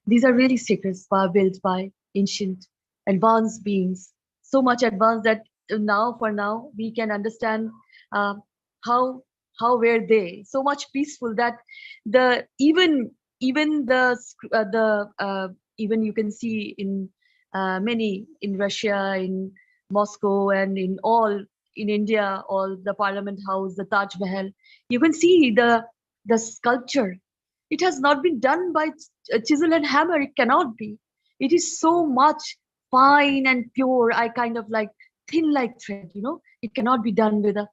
Speaker 5: These are really sacred spa built by ancient, advanced beings, so much advanced that now we can understand how were they so much peaceful that even you can see in many in Russia, in Moscow, and in India, all the Parliament House, the Taj Mahal, you can see the sculpture. It has not been done by chisel and hammer. It cannot be. It is so much fine and pure. I kind of like thin like thread, It cannot be done with a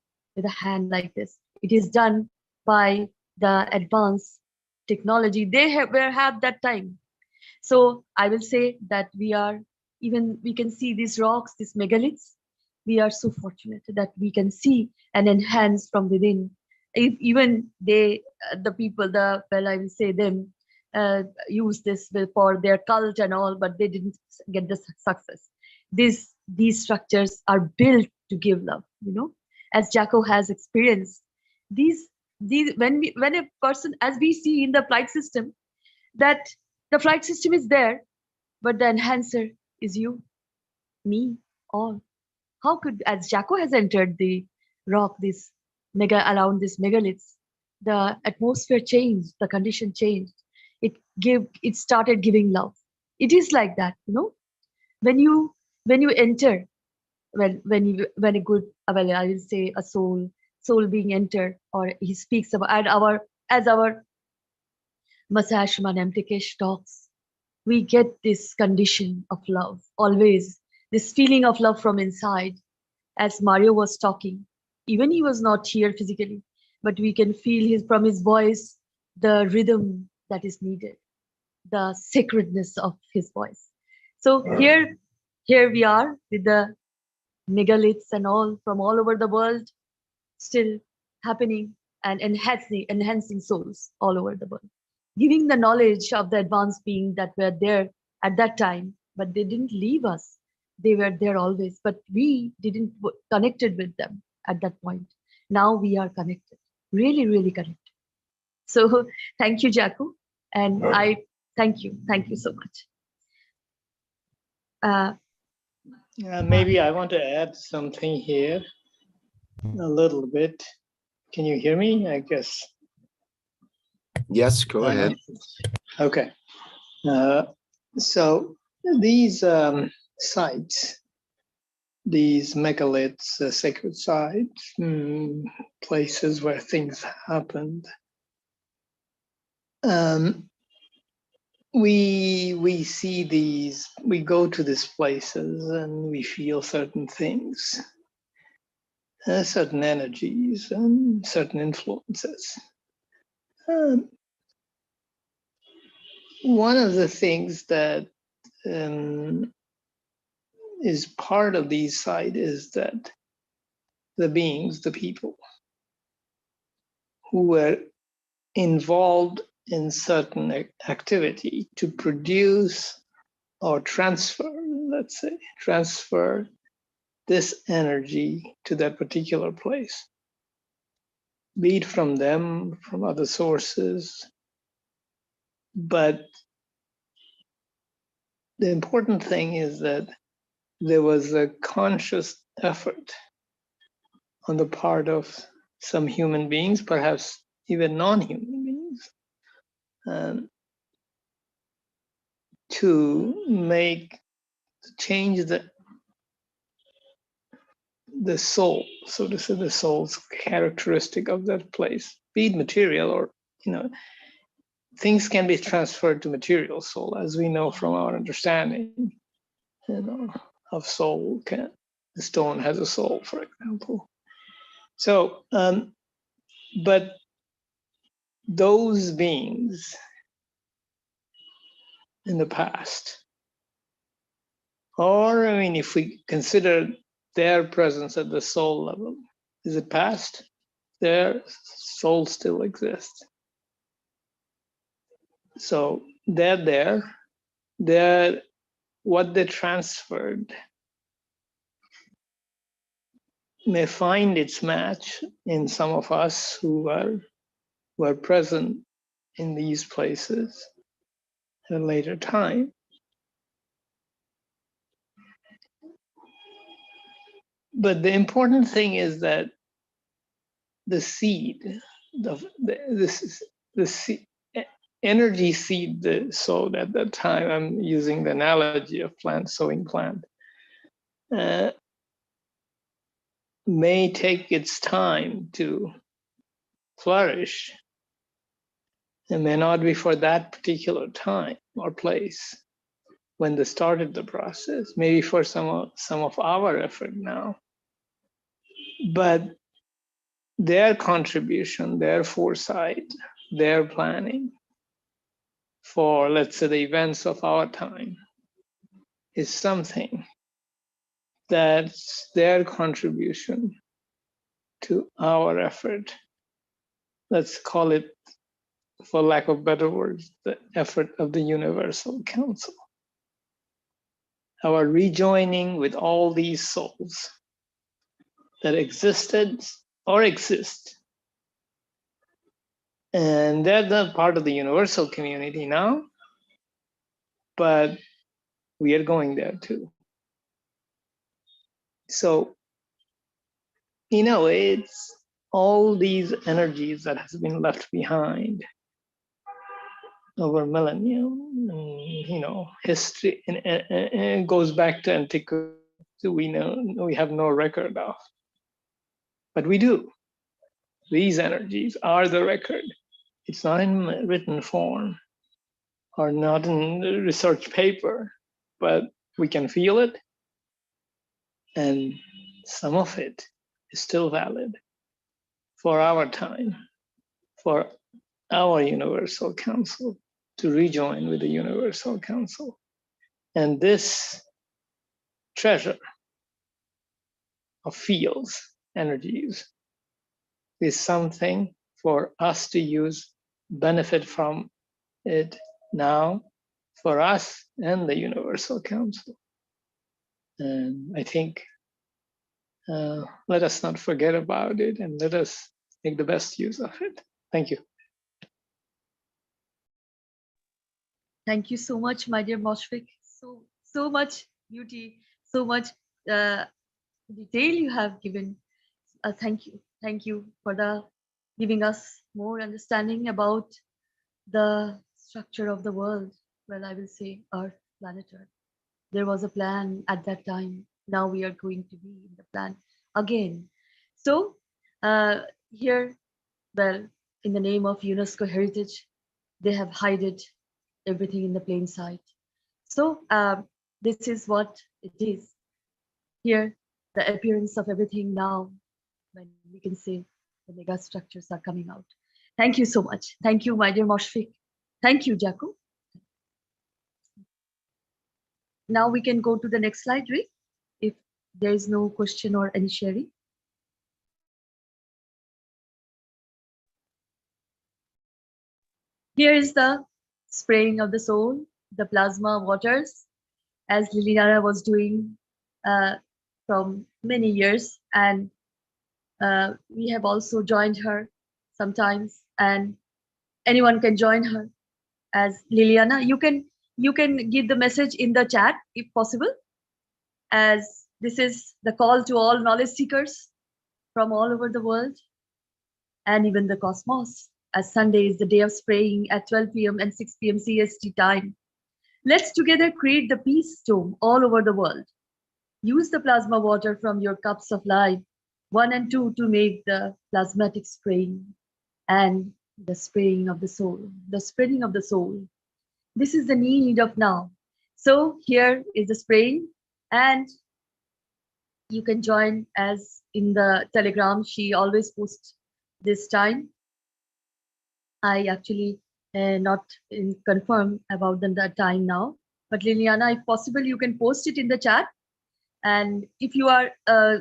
Speaker 5: hand like this. It is done by the advanced technology they have that time. So I will say that we can see these rocks, these megaliths. We are so fortunate that we can see and enhance from within. Even I will say them, use this for their cult and all, but they didn't get the success. These structures are built to give love, as Jacko has experienced. When a person, as we see in the flight system, that the flight system is there, but the enhancer is you, me, all. How could, as Jacko has entered the rock, around this megaliths, the atmosphere changed, the condition changed. It started giving love. It is like that, when you enter, when a good, I will say a soul being entered, or he speaks about as our Masashman Amtikesh talks, we get this condition of love, always this feeling of love from inside. As Mario was talking, even he was not here physically, but we can feel from his voice, the rhythm that is needed, the sacredness of his voice. So here we are with the megaliths and all from all over the world, still happening and enhancing souls all over the world, giving the knowledge of the advanced being that were there at that time, but they didn't leave us. They were there always, but we didn't connected with them at that point. Now we are connected, really, really connected. So thank you, Jacko, and I thank you so much.
Speaker 9: Maybe I want to add something here, a little bit. Can you hear me? I guess.
Speaker 3: Yes, go ahead.
Speaker 9: Okay. So these sites these megaliths, sacred sites, places where things happened. We see these, we go to these places and we feel certain things, certain energies and certain influences. One of the things that is part of these sites is that the beings, the people who were involved in certain activity to produce or transfer, let's say, transfer this energy to that particular place, be it from them, from other sources. But the important thing is that there was a conscious effort on the part of some human beings, perhaps even non-human beings, to change the soul, so to say, the soul's characteristic of that place, be it material or, things can be transferred to material soul, as we know from our understanding, of soul. The stone has a soul, for example. So, but those beings in the past, or if we consider their presence at the soul level, is it past? Their soul still exists. So they're there. They're what they transferred may find its match in some of us who are present in these places at a later time. But the important thing is that the seed, the seed, energy seed sowed at that time, I'm using the analogy of sowing plant, may take its time to flourish. It may not be for that particular time or place when they started the process, maybe for some of our effort now. But their contribution, their foresight, their planning for, let's say, the events of our time is something that's their contribution to our effort. Let's call it, for lack of better words, the effort of the Universal Council. Our rejoining with all these souls that existed or exist. And they're not part of the universal community now, but we are going there too. So, it's all these energies that has been left behind over millennium, and, history, and it goes back to antiquity. We have no record of, but we do. These energies are the record. It's not in written form or not in research paper, but we can feel it, and some of it is still valid for our time, for our Universal Council to rejoin with the Universal Council. And this treasure of fields, energies, is something for us to use, benefit from it now, for us and the Universal Council. And I think let us not forget about it, and let us make the best use of it. Thank you.
Speaker 5: Thank you so much, my dear Moshfik. So much beauty, so much detail you have given. Thank you for giving us more understanding about the structure of the world. Well, I will say Earth, planet Earth. There was a plan at that time Now we are going to be in the plan again. So here, well, in the name of UNESCO Heritage, they have hidden everything in the plain sight. So this is what it is. Here, the appearance of everything now, when we can say the mega structures are coming out. Thank you so much. Thank you, my dear Moshfik. Thank you, Jaco. Now we can go to the next slide, Rick, if there is no question or any sharing. Here is the spraying of the soul, the plasma waters, as Liliana was doing from many years, and we have also joined her sometimes, and anyone can join her as Liliana. You can give the message in the chat if possible, as this is the call to all knowledge seekers from all over the world and even the cosmos, as Sunday is the day of spraying at 12 p.m. and 6 p.m. CEST time. Let's together create the peace storm all over the world. Use the plasma water from your cups of life, 1 and 2, to make the plasmatic spraying and the spraying of the soul, the spreading of the soul. This is the need of now. So here is the spraying, and you can join as in the Telegram. She always posts this time. I actually not confirm about the time now, but Liliana, if possible, you can post it in the chat. And if you are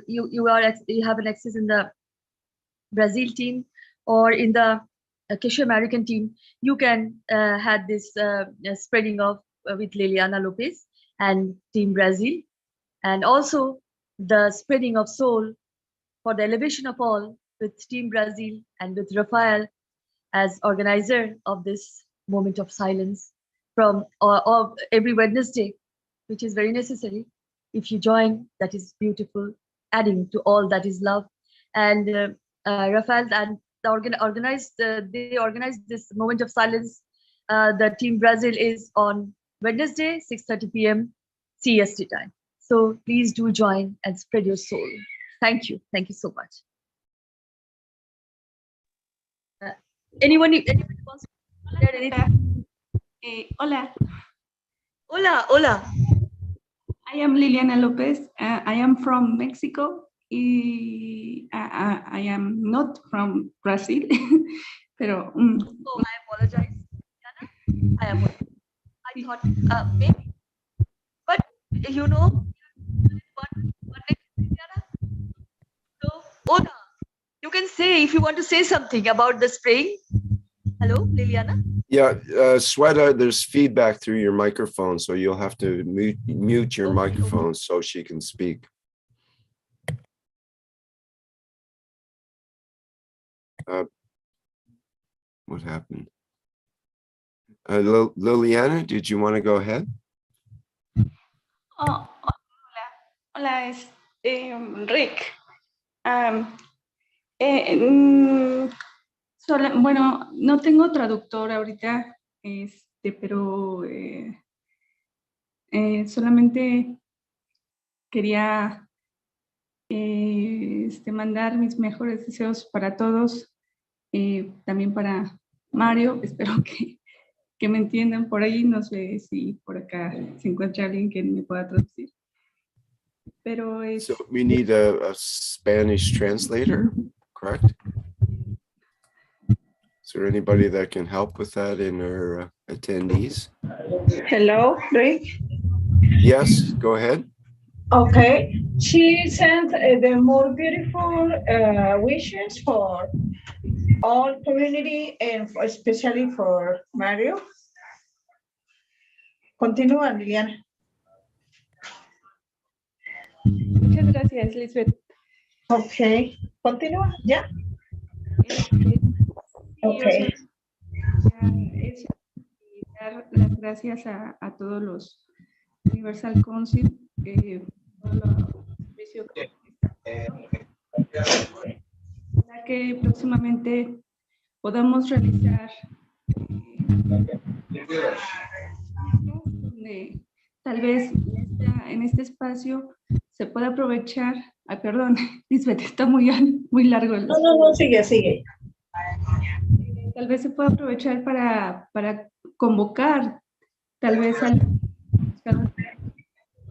Speaker 5: you have an access in the Brazil team or in the Keshe American team, you can have this spreading of with Liliana Lopez and Team Brazil, and also the spreading of soul for the elevation of all with Team Brazil and with Rafael as organizer of this moment of silence from of every Wednesday, which is very necessary. If you join, that is beautiful, adding to all that is love. And Rafael and they organized this moment of silence. The Team Brazil is on Wednesday, 6:30 p.m. CEST time. So please do join and spread your soul. Thank you. Thank you so much. Anyone wants to share anything?
Speaker 11: Hola.
Speaker 5: Hola, hola.
Speaker 11: I am Liliana Lopez. I am from Mexico. I am not from Brazil, pero.
Speaker 5: Oh, I apologize, Liliana. I thought maybe, but you know what Liliana? So, hola. You can say if you want to say something about the spraying. Hello, Liliana.
Speaker 3: Yeah, Sweta, there's feedback through your microphone, so you'll have to mute your microphone so she can speak. What happened? Liliana, did you want to go ahead?
Speaker 11: Oh, hola, Rick. Bueno, no tengo traductor ahorita, pero solamente quería mandar mis mejores deseos para todos, también para Mario. Espero que me entiendan por ahí. No sé si por acá se encuentra alguien que me pueda traducir. Pero
Speaker 3: so we need a Spanish translator, correct? Is there anybody that can help with that in our attendees?
Speaker 12: Hello, Rick.
Speaker 3: Yes, go ahead.
Speaker 12: Okay, she sent the more beautiful wishes for all community and especially for Mario. Continúa, Liliana.
Speaker 11: Muchas gracias, Lisbeth.
Speaker 12: Okay, continúa, ya.
Speaker 11: Okay. Dar las gracias a todos los Universal Council por el servicio para que próximamente podamos realizar donde tal vez en este espacio se puede aprovechar. Ay, perdón, Lisbeth, está muy largo.
Speaker 12: No, sigue, sigue.
Speaker 11: Tal vez se puede aprovechar para convocar, tal vez a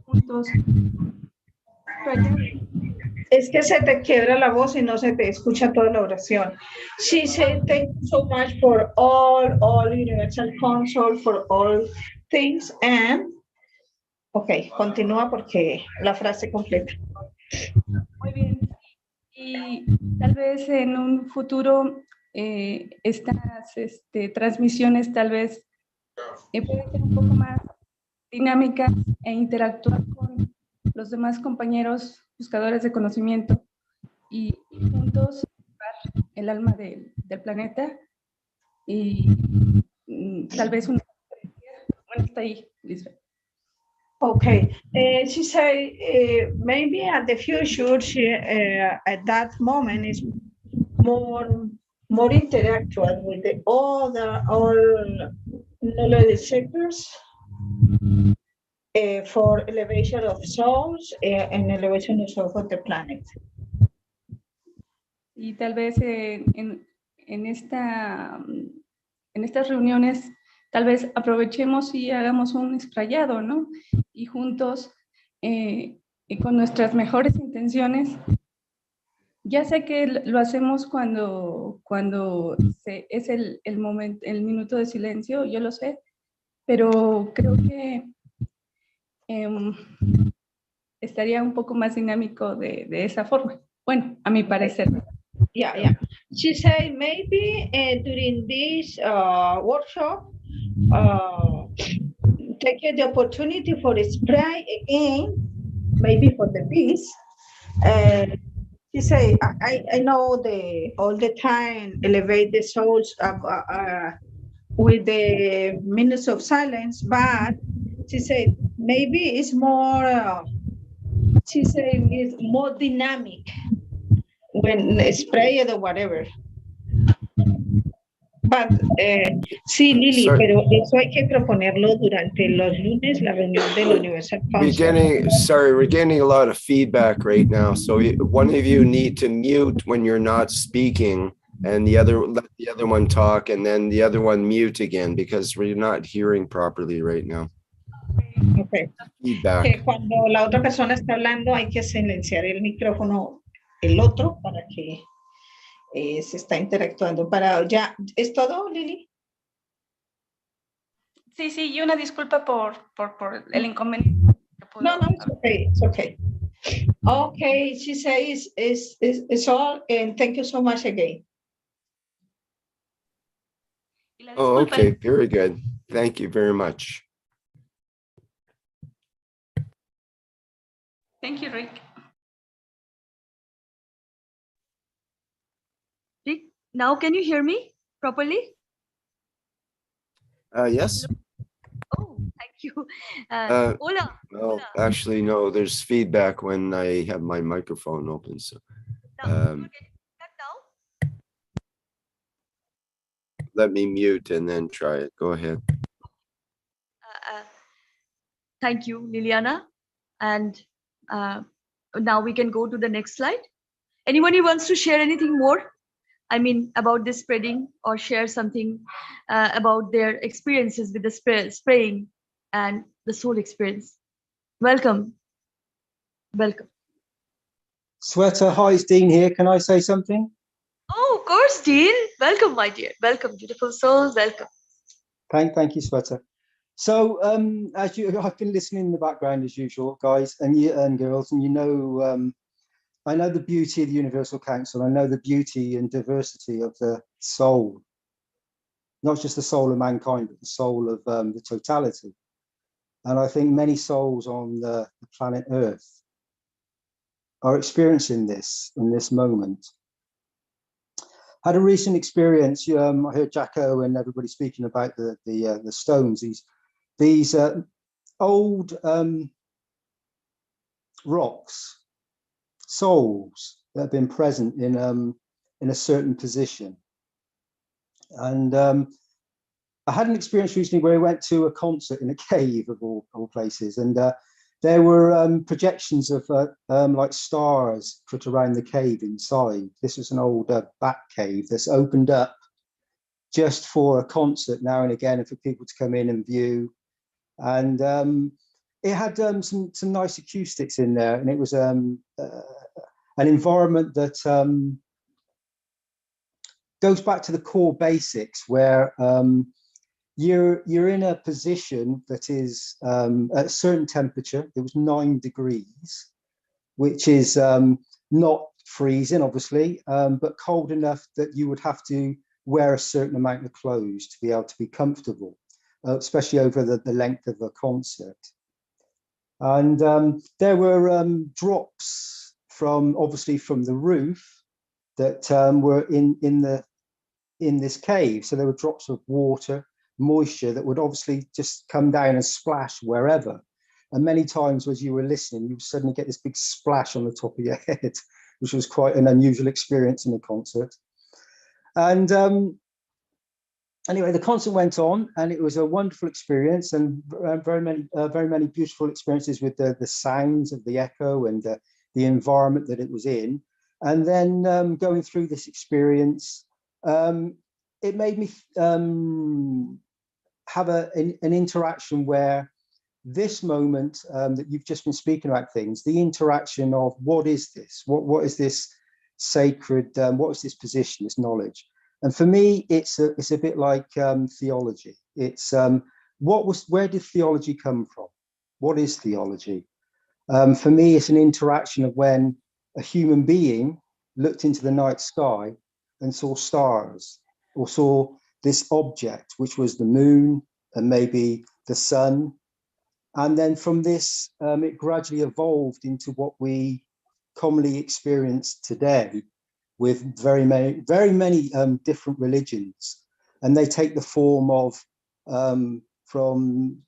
Speaker 11: juntos.
Speaker 12: Es que se te quiebra la voz y no se te escucha toda la oración. She said, thank you so much for all Universal Console, for all things, and... Ok, continúa porque la frase completa.
Speaker 11: Muy bien. Y tal vez en un futuro estas transmisiones tal vez pueden ser un poco más dinámicas e interactuar con los demás compañeros buscadores de conocimiento y juntos llevar el alma del planeta y tal vez una... Bueno, está ahí, Lisbeth.
Speaker 12: Okay, she said maybe at the future, at that moment is more interactual with the all knowledge sectors for elevation of souls and elevation of souls of the planet.
Speaker 11: Y tal vez en estas reuniones, tal vez aprovechemos y hagamos un esprayado, ¿no? Y juntos, y con nuestras mejores intenciones, ya sé que lo hacemos cuando es el momento, el minuto de silencio, yo lo sé, pero creo que estaría un poco más dinámico de esa forma. Bueno, a mi parecer.
Speaker 12: Yeah. She said maybe during this workshop, take the opportunity for spray again, maybe for the peace. She said, I know all the time elevate the souls with the minutes of silence, but she said maybe it's more. She said it's more dynamic when sprayed or whatever. But, sí, Lili, pero eso hay que proponerlo durante los lunes, la reunión del Universal Council.
Speaker 3: We're getting a lot of feedback right now. So one of you need to mute when you're not speaking, and let the other one talk, and then the other one mute again, because we're not hearing properly right now.
Speaker 12: Okay.
Speaker 3: Feedback.
Speaker 12: Que cuando la otra persona está hablando hay que silenciar el micrófono, el otro, para que se está interactuando. ¿Ya es todo, Lili?
Speaker 11: Sí, y una disculpa por el inconveniente.
Speaker 12: No, it's okay. Okay, she says it's all, and thank you so much again.
Speaker 3: Oh, okay, very good. Thank you very much.
Speaker 11: Thank you, Rick.
Speaker 5: Rick, now can you hear me properly?
Speaker 3: Yes.
Speaker 5: Oh, thank you. Hola.
Speaker 3: No, actually, no, there's feedback when I have my microphone open. So, let me mute and then try it. Go ahead.
Speaker 5: Thank you, Liliana. And now we can go to the next slide. Anyone who wants to share anything more? I mean, about this spreading, or share something about their experiences with the spraying and the soul experience. Welcome.
Speaker 13: Sweater, hi, it's Dean here. Can I say something?
Speaker 5: Oh, of course, Dean. Welcome, my dear. Welcome, beautiful soul. Welcome.
Speaker 13: Thank you, Sweater. So, I've been listening in the background as usual, guys and girls, and I know the beauty of the Universal Council. I know the beauty and diversity of the soul, not just the soul of mankind, but the soul of the totality. And I think many souls on the planet Earth are experiencing this in this moment. Had a recent experience. I heard Jacko and everybody speaking about the stones. These old rocks, souls that have been present in a certain position, and I had an experience recently where I went to a concert in a cave of all places, and there were projections of like stars put around the cave inside. This was an old bat cave that's opened up just for a concert now and again, and for people to come in and view. And it had some nice acoustics in there, and it was an environment that goes back to the core basics, where you're in a position that is at a certain temperature. It was 9 degrees, which is not freezing, obviously, but cold enough that you would have to wear a certain amount of clothes to be able to be comfortable, especially over the length of a concert. And there were drops obviously from the roof that were in this cave. So there were drops of water, moisture that would obviously just come down and splash wherever. And many times as you were listening, you would suddenly get this big splash on the top of your head, which was quite an unusual experience in a concert. And anyway, the concert went on, and it was a wonderful experience, and very many beautiful experiences with the sounds of the echo and the environment that it was in. And then going through this experience, it made me have an interaction where this moment that you've just been speaking about things, the interaction of what is this? What is this sacred? What is this position, this knowledge? And for me, it's a bit like theology. It's where did theology come from? What is theology? For me, it's an interaction of when a human being looked into the night sky and saw stars, or saw this object, which was the moon and maybe the sun. And then from this, it gradually evolved into what we commonly experience today, with very many different religions. And they take the form of from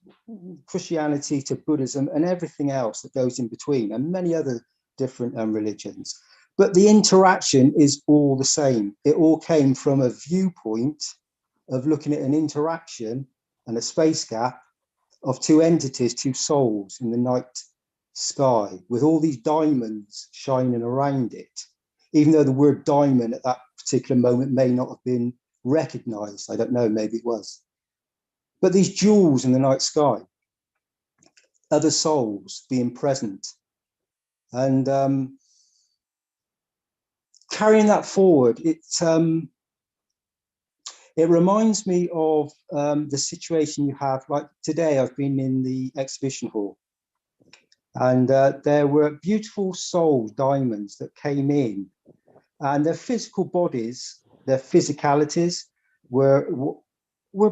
Speaker 13: Christianity to Buddhism and everything else that goes in between, and many other different religions. But the interaction is all the same. It all came from a viewpoint of looking at an interaction and a space gap of two entities, two souls in the night sky, with all these diamonds shining around it, even though the word diamond at that particular moment may not have been recognized. I don't know, maybe it was. But these jewels in the night sky, other souls being present. And carrying that forward, it reminds me of the situation you have, like today I've been in the exhibition hall, and there were beautiful soul diamonds that came in, and their physical bodies, their physicalities were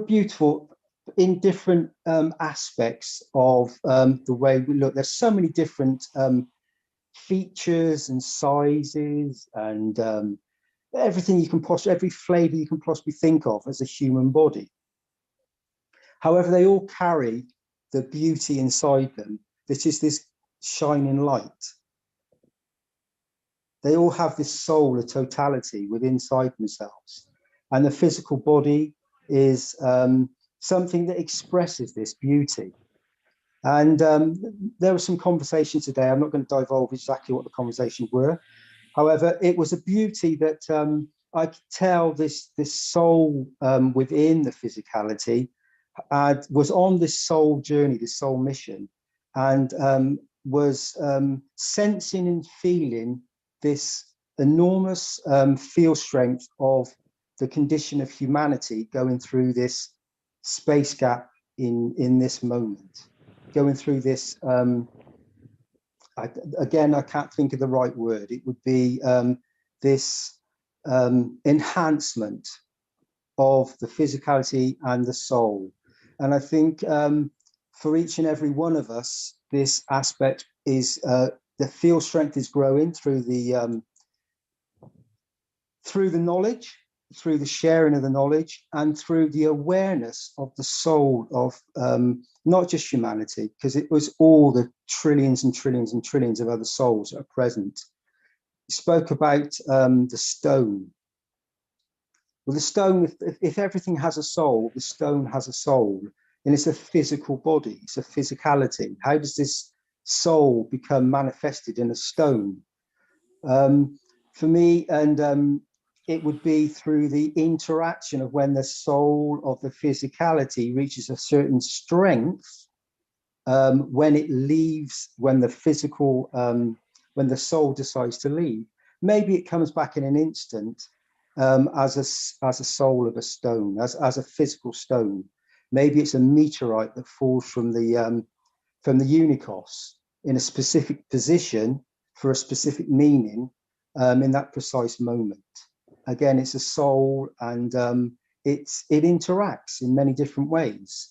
Speaker 13: beautiful in different aspects of the way we look. There's so many different features and sizes and everything you can possibly, every flavor you can possibly think of as a human body. However, they all carry the beauty inside them, that is this shining light. They all have this soul, a totality within inside themselves. And the physical body is something that expresses this beauty. And there was some conversation today. I'm not going to divulge exactly what the conversations were. However, it was a beauty that I could tell this soul within the physicality was on this soul journey, this soul mission, and was sensing and feeling this enormous feel strength of the condition of humanity going through this space gap in this moment, going through this, again, I can't think of the right word. It would be this enhancement of the physicality and the soul. And I think for each and every one of us, this aspect is the feel strength is growing through the knowledge, through the sharing of the knowledge, and through the awareness of the soul of not just humanity, because it was all the trillions and trillions and trillions of other souls that are present. You spoke about the stone, Well, the stone, if everything has a soul, the stone has a soul, and it's a physical body, it's a physicality. How does this soul become manifested in a stone? For me, and it would be through the interaction of when the soul of the physicality reaches a certain strength, when it leaves, when the physical, when the soul decides to leave. Maybe it comes back in an instant as a soul of a stone, as a physical stone. Maybe it's a meteorite that falls from the Unicos in a specific position for a specific meaning in that precise moment. Again, it's a soul, and it interacts in many different ways.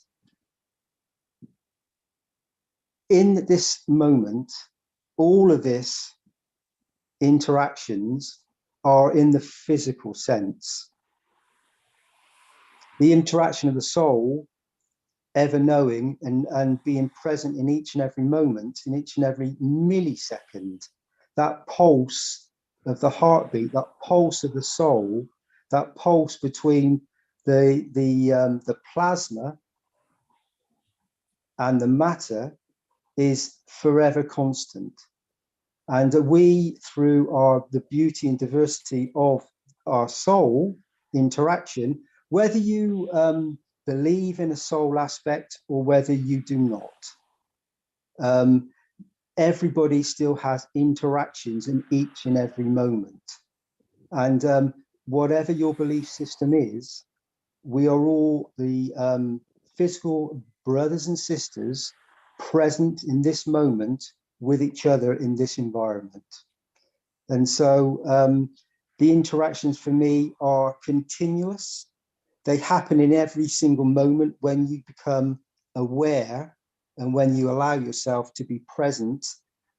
Speaker 13: In this moment, all of this interactions are in the physical sense. The interaction of the soul, ever knowing and being present in each and every moment, in each and every millisecond, that pulse of the heartbeat, that pulse of the soul, that pulse between the plasma and the matter is forever constant. And we, through the beauty and diversity of our soul interaction, whether you believe in a soul aspect or whether you do not, everybody still has interactions in each and every moment. And whatever your belief system is, we are all the physical brothers and sisters present in this moment with each other in this environment. And so the interactions for me are continuous. They happen in every single moment when you become aware and when you allow yourself to be present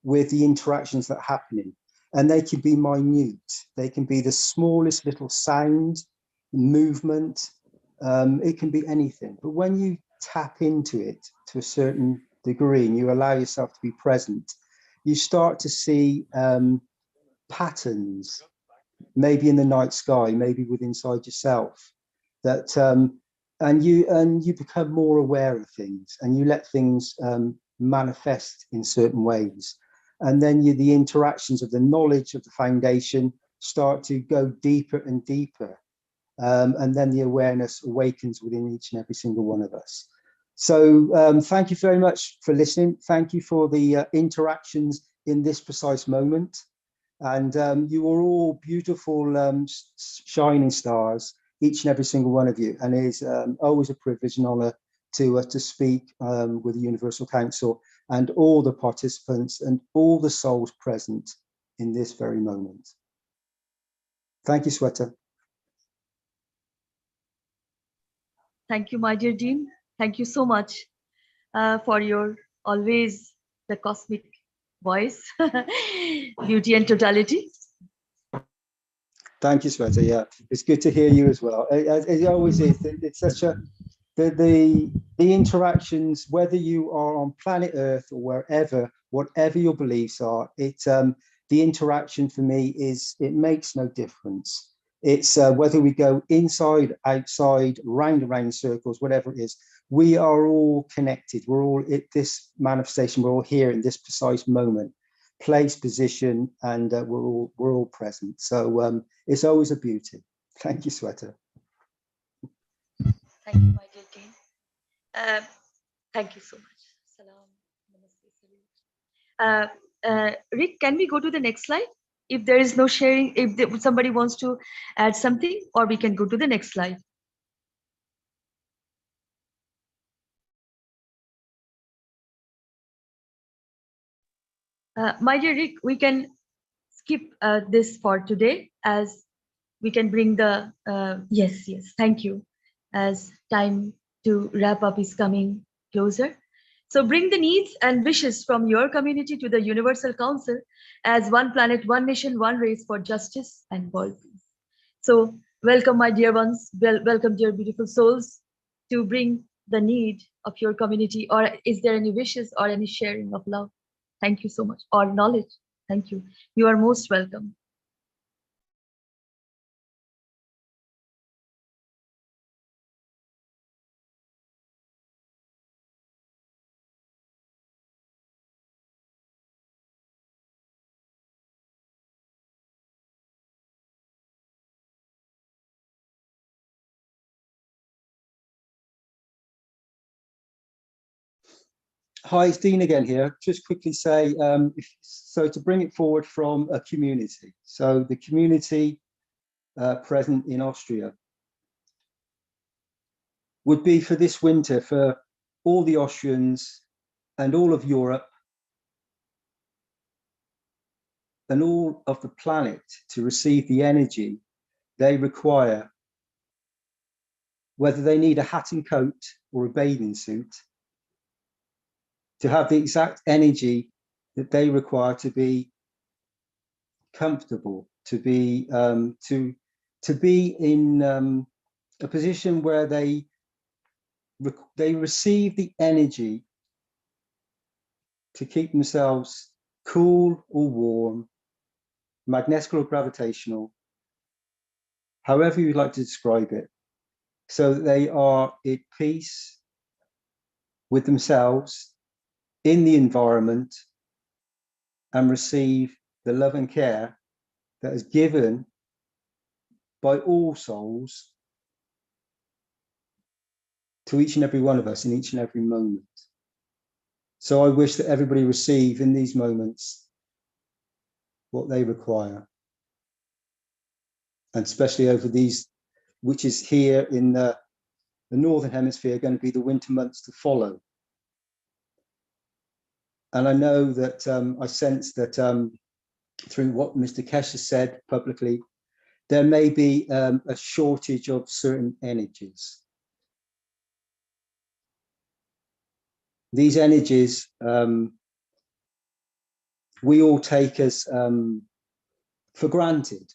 Speaker 13: with the interactions that are happening. And they can be minute. They can be the smallest little sound, movement. It can be anything. But when you tap into it to a certain degree and you allow yourself to be present, you start to see patterns, maybe in the night sky, maybe within inside yourself, that and you become more aware of things, and you let things manifest in certain ways. And then the interactions of the knowledge of the foundation start to go deeper and deeper. And then the awareness awakens within each and every single one of us. So thank you very much for listening. Thank you for the interactions in this precise moment. And you are all beautiful shining stars, each and every single one of you. And it is always a privilege and honor to speak with the Universal Council and all the participants and all the souls present in this very moment. Thank you, Sweta.
Speaker 5: Thank you, my dear Dean. Thank you so much for your always the cosmic voice, beauty and totality.
Speaker 13: Thank you, Sweta. Yeah, it's good to hear you as well. It always is. It's such a the interactions, whether you are on planet Earth or wherever, whatever your beliefs are, the interaction for me is, it makes no difference. It's whether we go inside, outside, round and round in circles, whatever it is, we are all connected. We're all at this manifestation. We're all here in this precise moment, place, position, and we're all present. So it's always a beauty. Thank you, Sweta.
Speaker 5: Thank you, my dear Dean. Thank you so much. Salam. Namaste. Rick, can we go to the next slide? If there is no sharing, if somebody wants to add something, or we can go to the next slide. My dear Rick, we can skip this for today, as we can bring the, yes, thank you, as time to wrap up is coming closer. So bring the needs and wishes from your community to the Universal Council as one planet, one nation, one race for justice and world peace. So welcome, my dear ones, welcome, dear beautiful souls, to bring the need of your community. Or is there any wishes or any sharing of love? Thank you so much. Or knowledge. Thank you. You are most welcome.
Speaker 13: Hi, it's Dean again here. Just quickly say, so to bring it forward from a community. So the community present in Austria would be for this winter for all the Austrians and all of Europe and all of the planet to receive the energy they require, whether they need a hat and coat or a bathing suit, to have the exact energy that they require to be comfortable, to be in a position where they receive the energy to keep themselves cool or warm, magnetic or gravitational, however you'd like to describe it, so that they are at peace with themselves, in the environment, and receive the love and care that is given by all souls to each and every one of us in each and every moment. So I wish that everybody receive in these moments what they require, and especially over these, which is here in the Northern Hemisphere, going to be the winter months to follow. And I know that I sense that through what Mr. Keshe said publicly, there may be a shortage of certain energies. These energies we all take as for granted.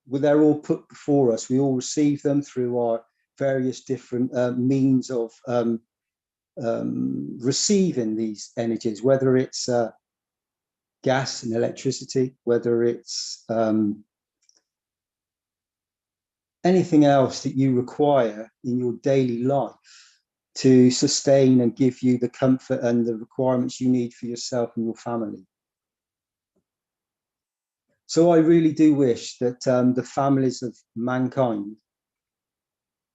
Speaker 13: They're all put before us. We all receive them through our various different means of receiving these energies, whether it's gas and electricity, whether it's anything else that you require in your daily life to sustain and give you the comfort and the requirements you need for yourself and your family. So I really do wish that the families of mankind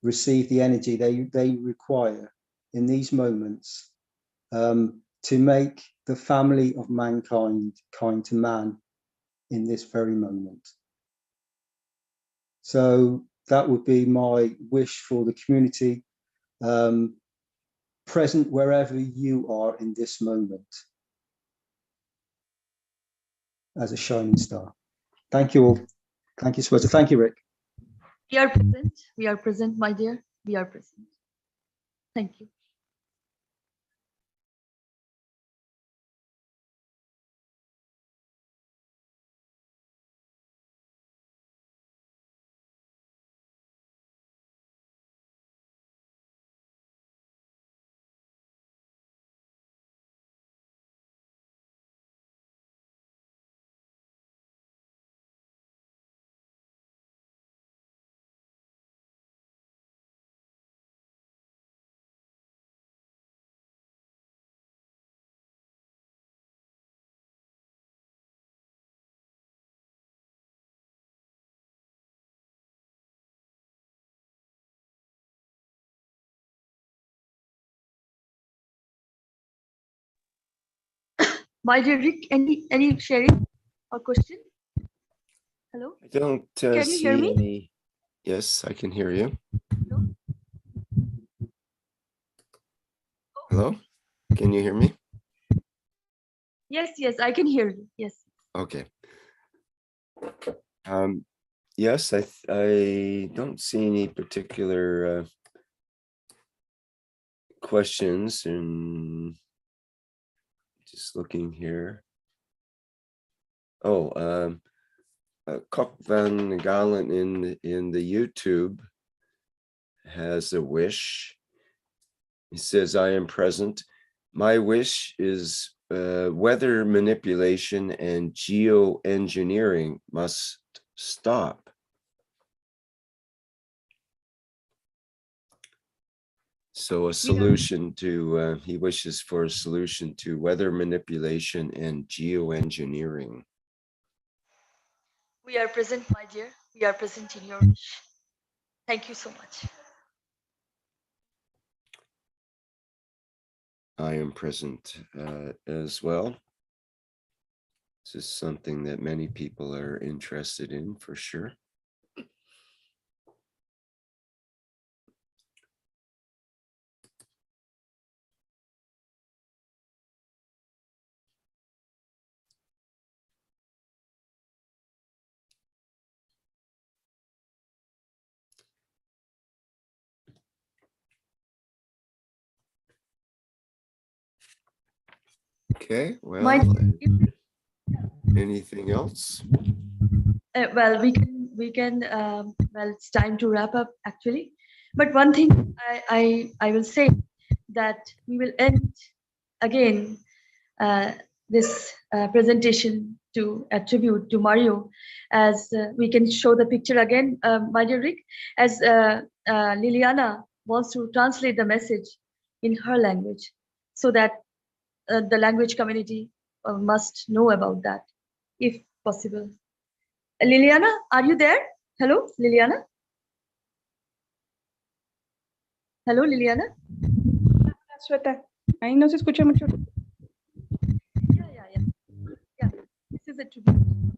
Speaker 13: receive the energy they require in these moments to make the family of mankind kind to man in this very moment. So that would be my wish for the community present wherever you are in this moment as a shining star. Thank you all. Thank you, Sweta. Thank you, Rick.
Speaker 5: We are present. We are present, my dear. We are present. Thank you. My dear Rick, any sharing or question? Hello?
Speaker 3: I don't
Speaker 5: Can you
Speaker 3: see
Speaker 5: hear me?
Speaker 3: any. Yes, I can hear you.
Speaker 5: No?
Speaker 3: Hello? Can you hear me?
Speaker 5: Yes, yes, I can hear you. Yes.
Speaker 3: Okay. Yes, I don't see any particular questions, and just looking here. Oh, Kok van Galen in the YouTube has a wish. He says, I am present. My wish is weather manipulation and geoengineering must stop. So a solution to, he wishes for a solution to weather manipulation and geoengineering.
Speaker 5: We are present, my dear. We are present in your wish. Thank you so much.
Speaker 3: I am present as well. This is something that many people are interested in for sure. Okay, well, anything else?
Speaker 5: Well, we can well, it's time to wrap up actually, but one thing I will say that we will end again this presentation to attribute to Mario, as we can show the picture again, my dear Rick, as Liliana wants to translate the message in her language, so that the language community must know about that, if possible. Liliana, are you there? Hello, Liliana? Hello, Liliana?
Speaker 11: Sueta, ahí no se escucha mucho.
Speaker 5: Yeah, this is a tribute.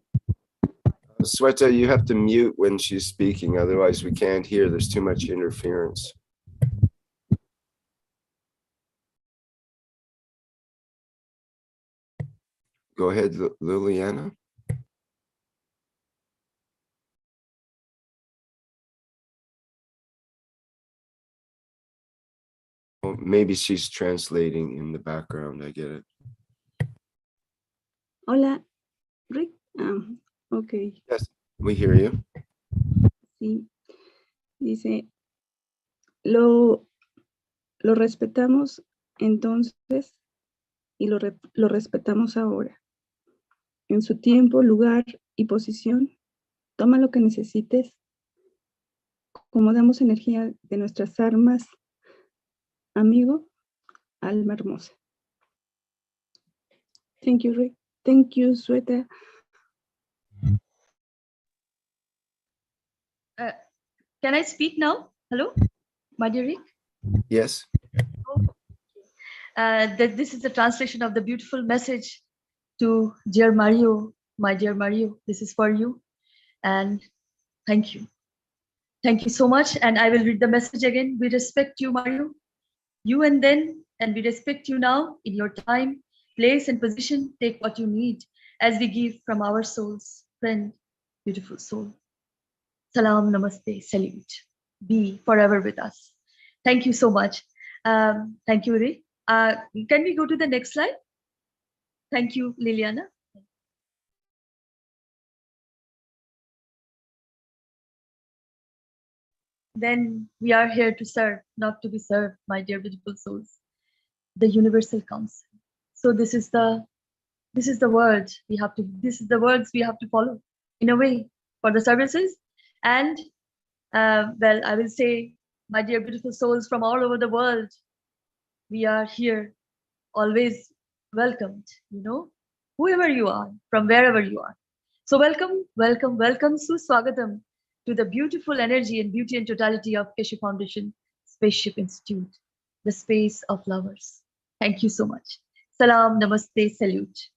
Speaker 3: Sweta, you have to mute when she's speaking, otherwise we can't hear. There's too much interference. Go ahead, Liliana. Oh, maybe she's translating in the background. I get it.
Speaker 11: Hola, Rick. Ok.
Speaker 3: Yes, we hear you.
Speaker 11: Sí. Dice, lo respetamos entonces y lo respetamos ahora. En su tiempo, lugar y posición, toma lo que necesites. Como damos energía de nuestras armas, amigo, alma hermosa. Thank you, Rick. Thank you, Sweta.
Speaker 5: Can I speak now? Hello, my dear Rick?
Speaker 3: Yes.
Speaker 5: That this is the translation of the beautiful message to dear Mario, my dear Mario. This is for you, and thank you. Thank you so much. And I will read the message again. We respect you, Mario. You and then, and we respect you now in your time, place, and position. Take what you need as we give from our souls. Friend, beautiful soul. Salam, namaste, salute. Be forever with us. Thank you so much. Thank you, Uri. Can we go to the next slide? Thank you, Liliana. Then we are here to serve, not to be served, my dear beautiful souls. The Universal Council. So this is the word we have to. This is the words we have to follow in a way for the services. And well, I will say, my dear beautiful souls from all over the world, we are here, always welcomed. You know, whoever you are, from wherever you are. So welcome, welcome, welcome, Swagatam, to the beautiful energy and beauty and totality of Keshe Foundation Spaceship Institute, the space of lovers. Thank you so much. Salam, namaste, salute.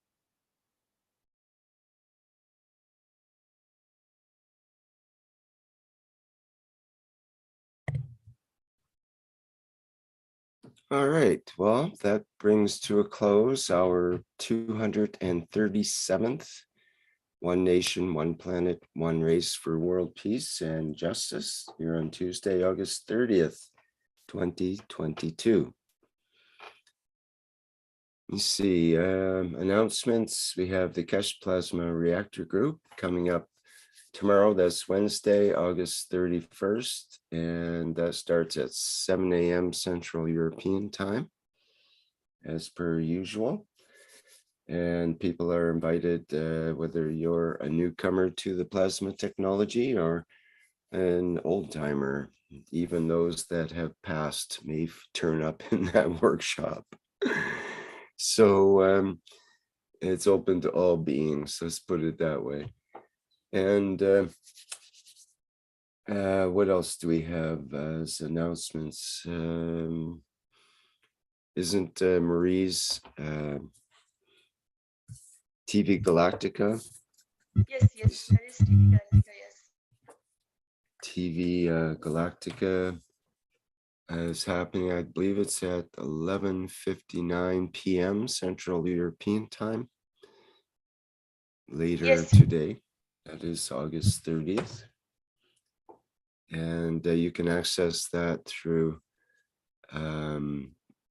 Speaker 3: All right, well, that brings to a close our 237th One Nation, One Planet, One Race for World Peace and Justice here on Tuesday, August 30th, 2022. Let me see, announcements. We have the Keshe Plasma Reactor Group coming up tomorrow. That's Wednesday, August 31st, and that starts at 7 a.m. Central European time, as per usual. And people are invited, whether you're a newcomer to the plasma technology or an old timer. Even those that have passed may turn up in that workshop. So it's open to all beings, let's put it that way. And what else do we have as announcements? Isn't Marie's TV Galactica?
Speaker 5: Yes, yes, that is TV Galactica, yes.
Speaker 3: TV Galactica is happening. I believe it's at 11:59 p.m. Central European Time later
Speaker 5: Yes.
Speaker 3: today. That is August 30th. And you can access that through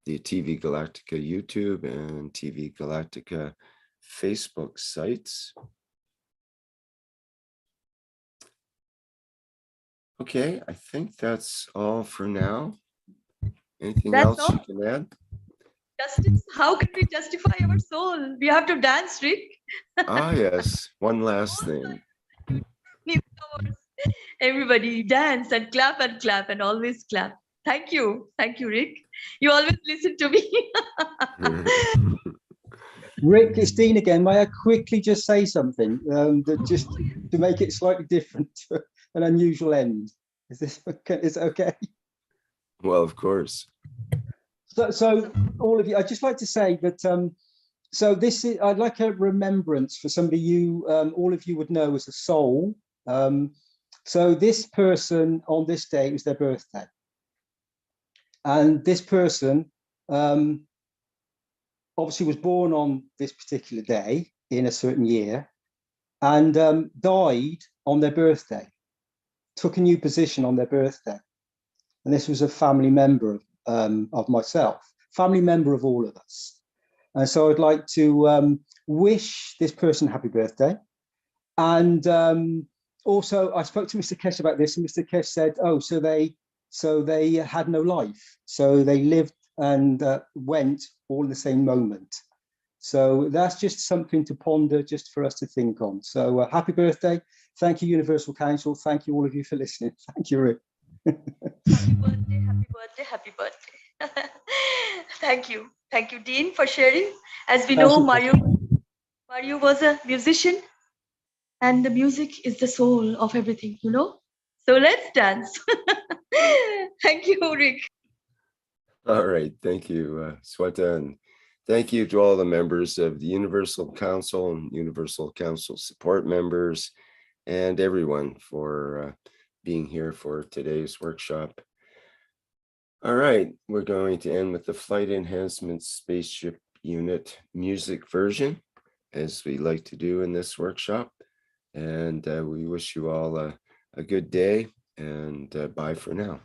Speaker 3: the TV Galactica YouTube and TV Galactica Facebook sites. Okay, I think that's all for now. Anything
Speaker 5: That's
Speaker 3: else
Speaker 5: all?
Speaker 3: you can add?
Speaker 5: Justice, how can we justify our soul? We have to dance, Rick.
Speaker 3: Ah, yes. One last thing.
Speaker 5: Newcomers, everybody dance and clap and always clap. Thank you, Rick. You always listen to me.
Speaker 13: Rick, it's Dean again. May I quickly just say something that just to make it slightly different to an unusual end? Is this okay? Is it okay?
Speaker 3: Well, of course.
Speaker 13: So all of you, I'd just like to say that. So this is, I'd like a remembrance for somebody you, all of you would know as a soul. So this person on this day, it was their birthday, and this person obviously was born on this particular day in a certain year, and died on their birthday, took a new position on their birthday. And this was a family member of myself, family member of all of us. And so I'd like to wish this person happy birthday. And also I spoke to Mr. Keshe about this, and Mr. Keshe said, oh, so they had no life. So they lived and went all in the same moment. So that's just something to ponder, just for us to think on. So happy birthday. Thank you, Universal Council. Thank you, all of you, for listening. Thank you, Rick.
Speaker 5: Happy birthday, happy birthday. Thank you, Dean, for sharing. As we know, Mario was a musician, and the music is the soul of everything, you know. So let's dance. Thank you, Rick.
Speaker 3: All right. Thank you, Sweta. And thank you to all the members of the Universal Council and Universal Council support members and everyone for being here for today's workshop. All right. We're going to end with the Flight Enhancement Spaceship Unit music version, as we like to do in this workshop. And we wish you all a good day, and bye for now.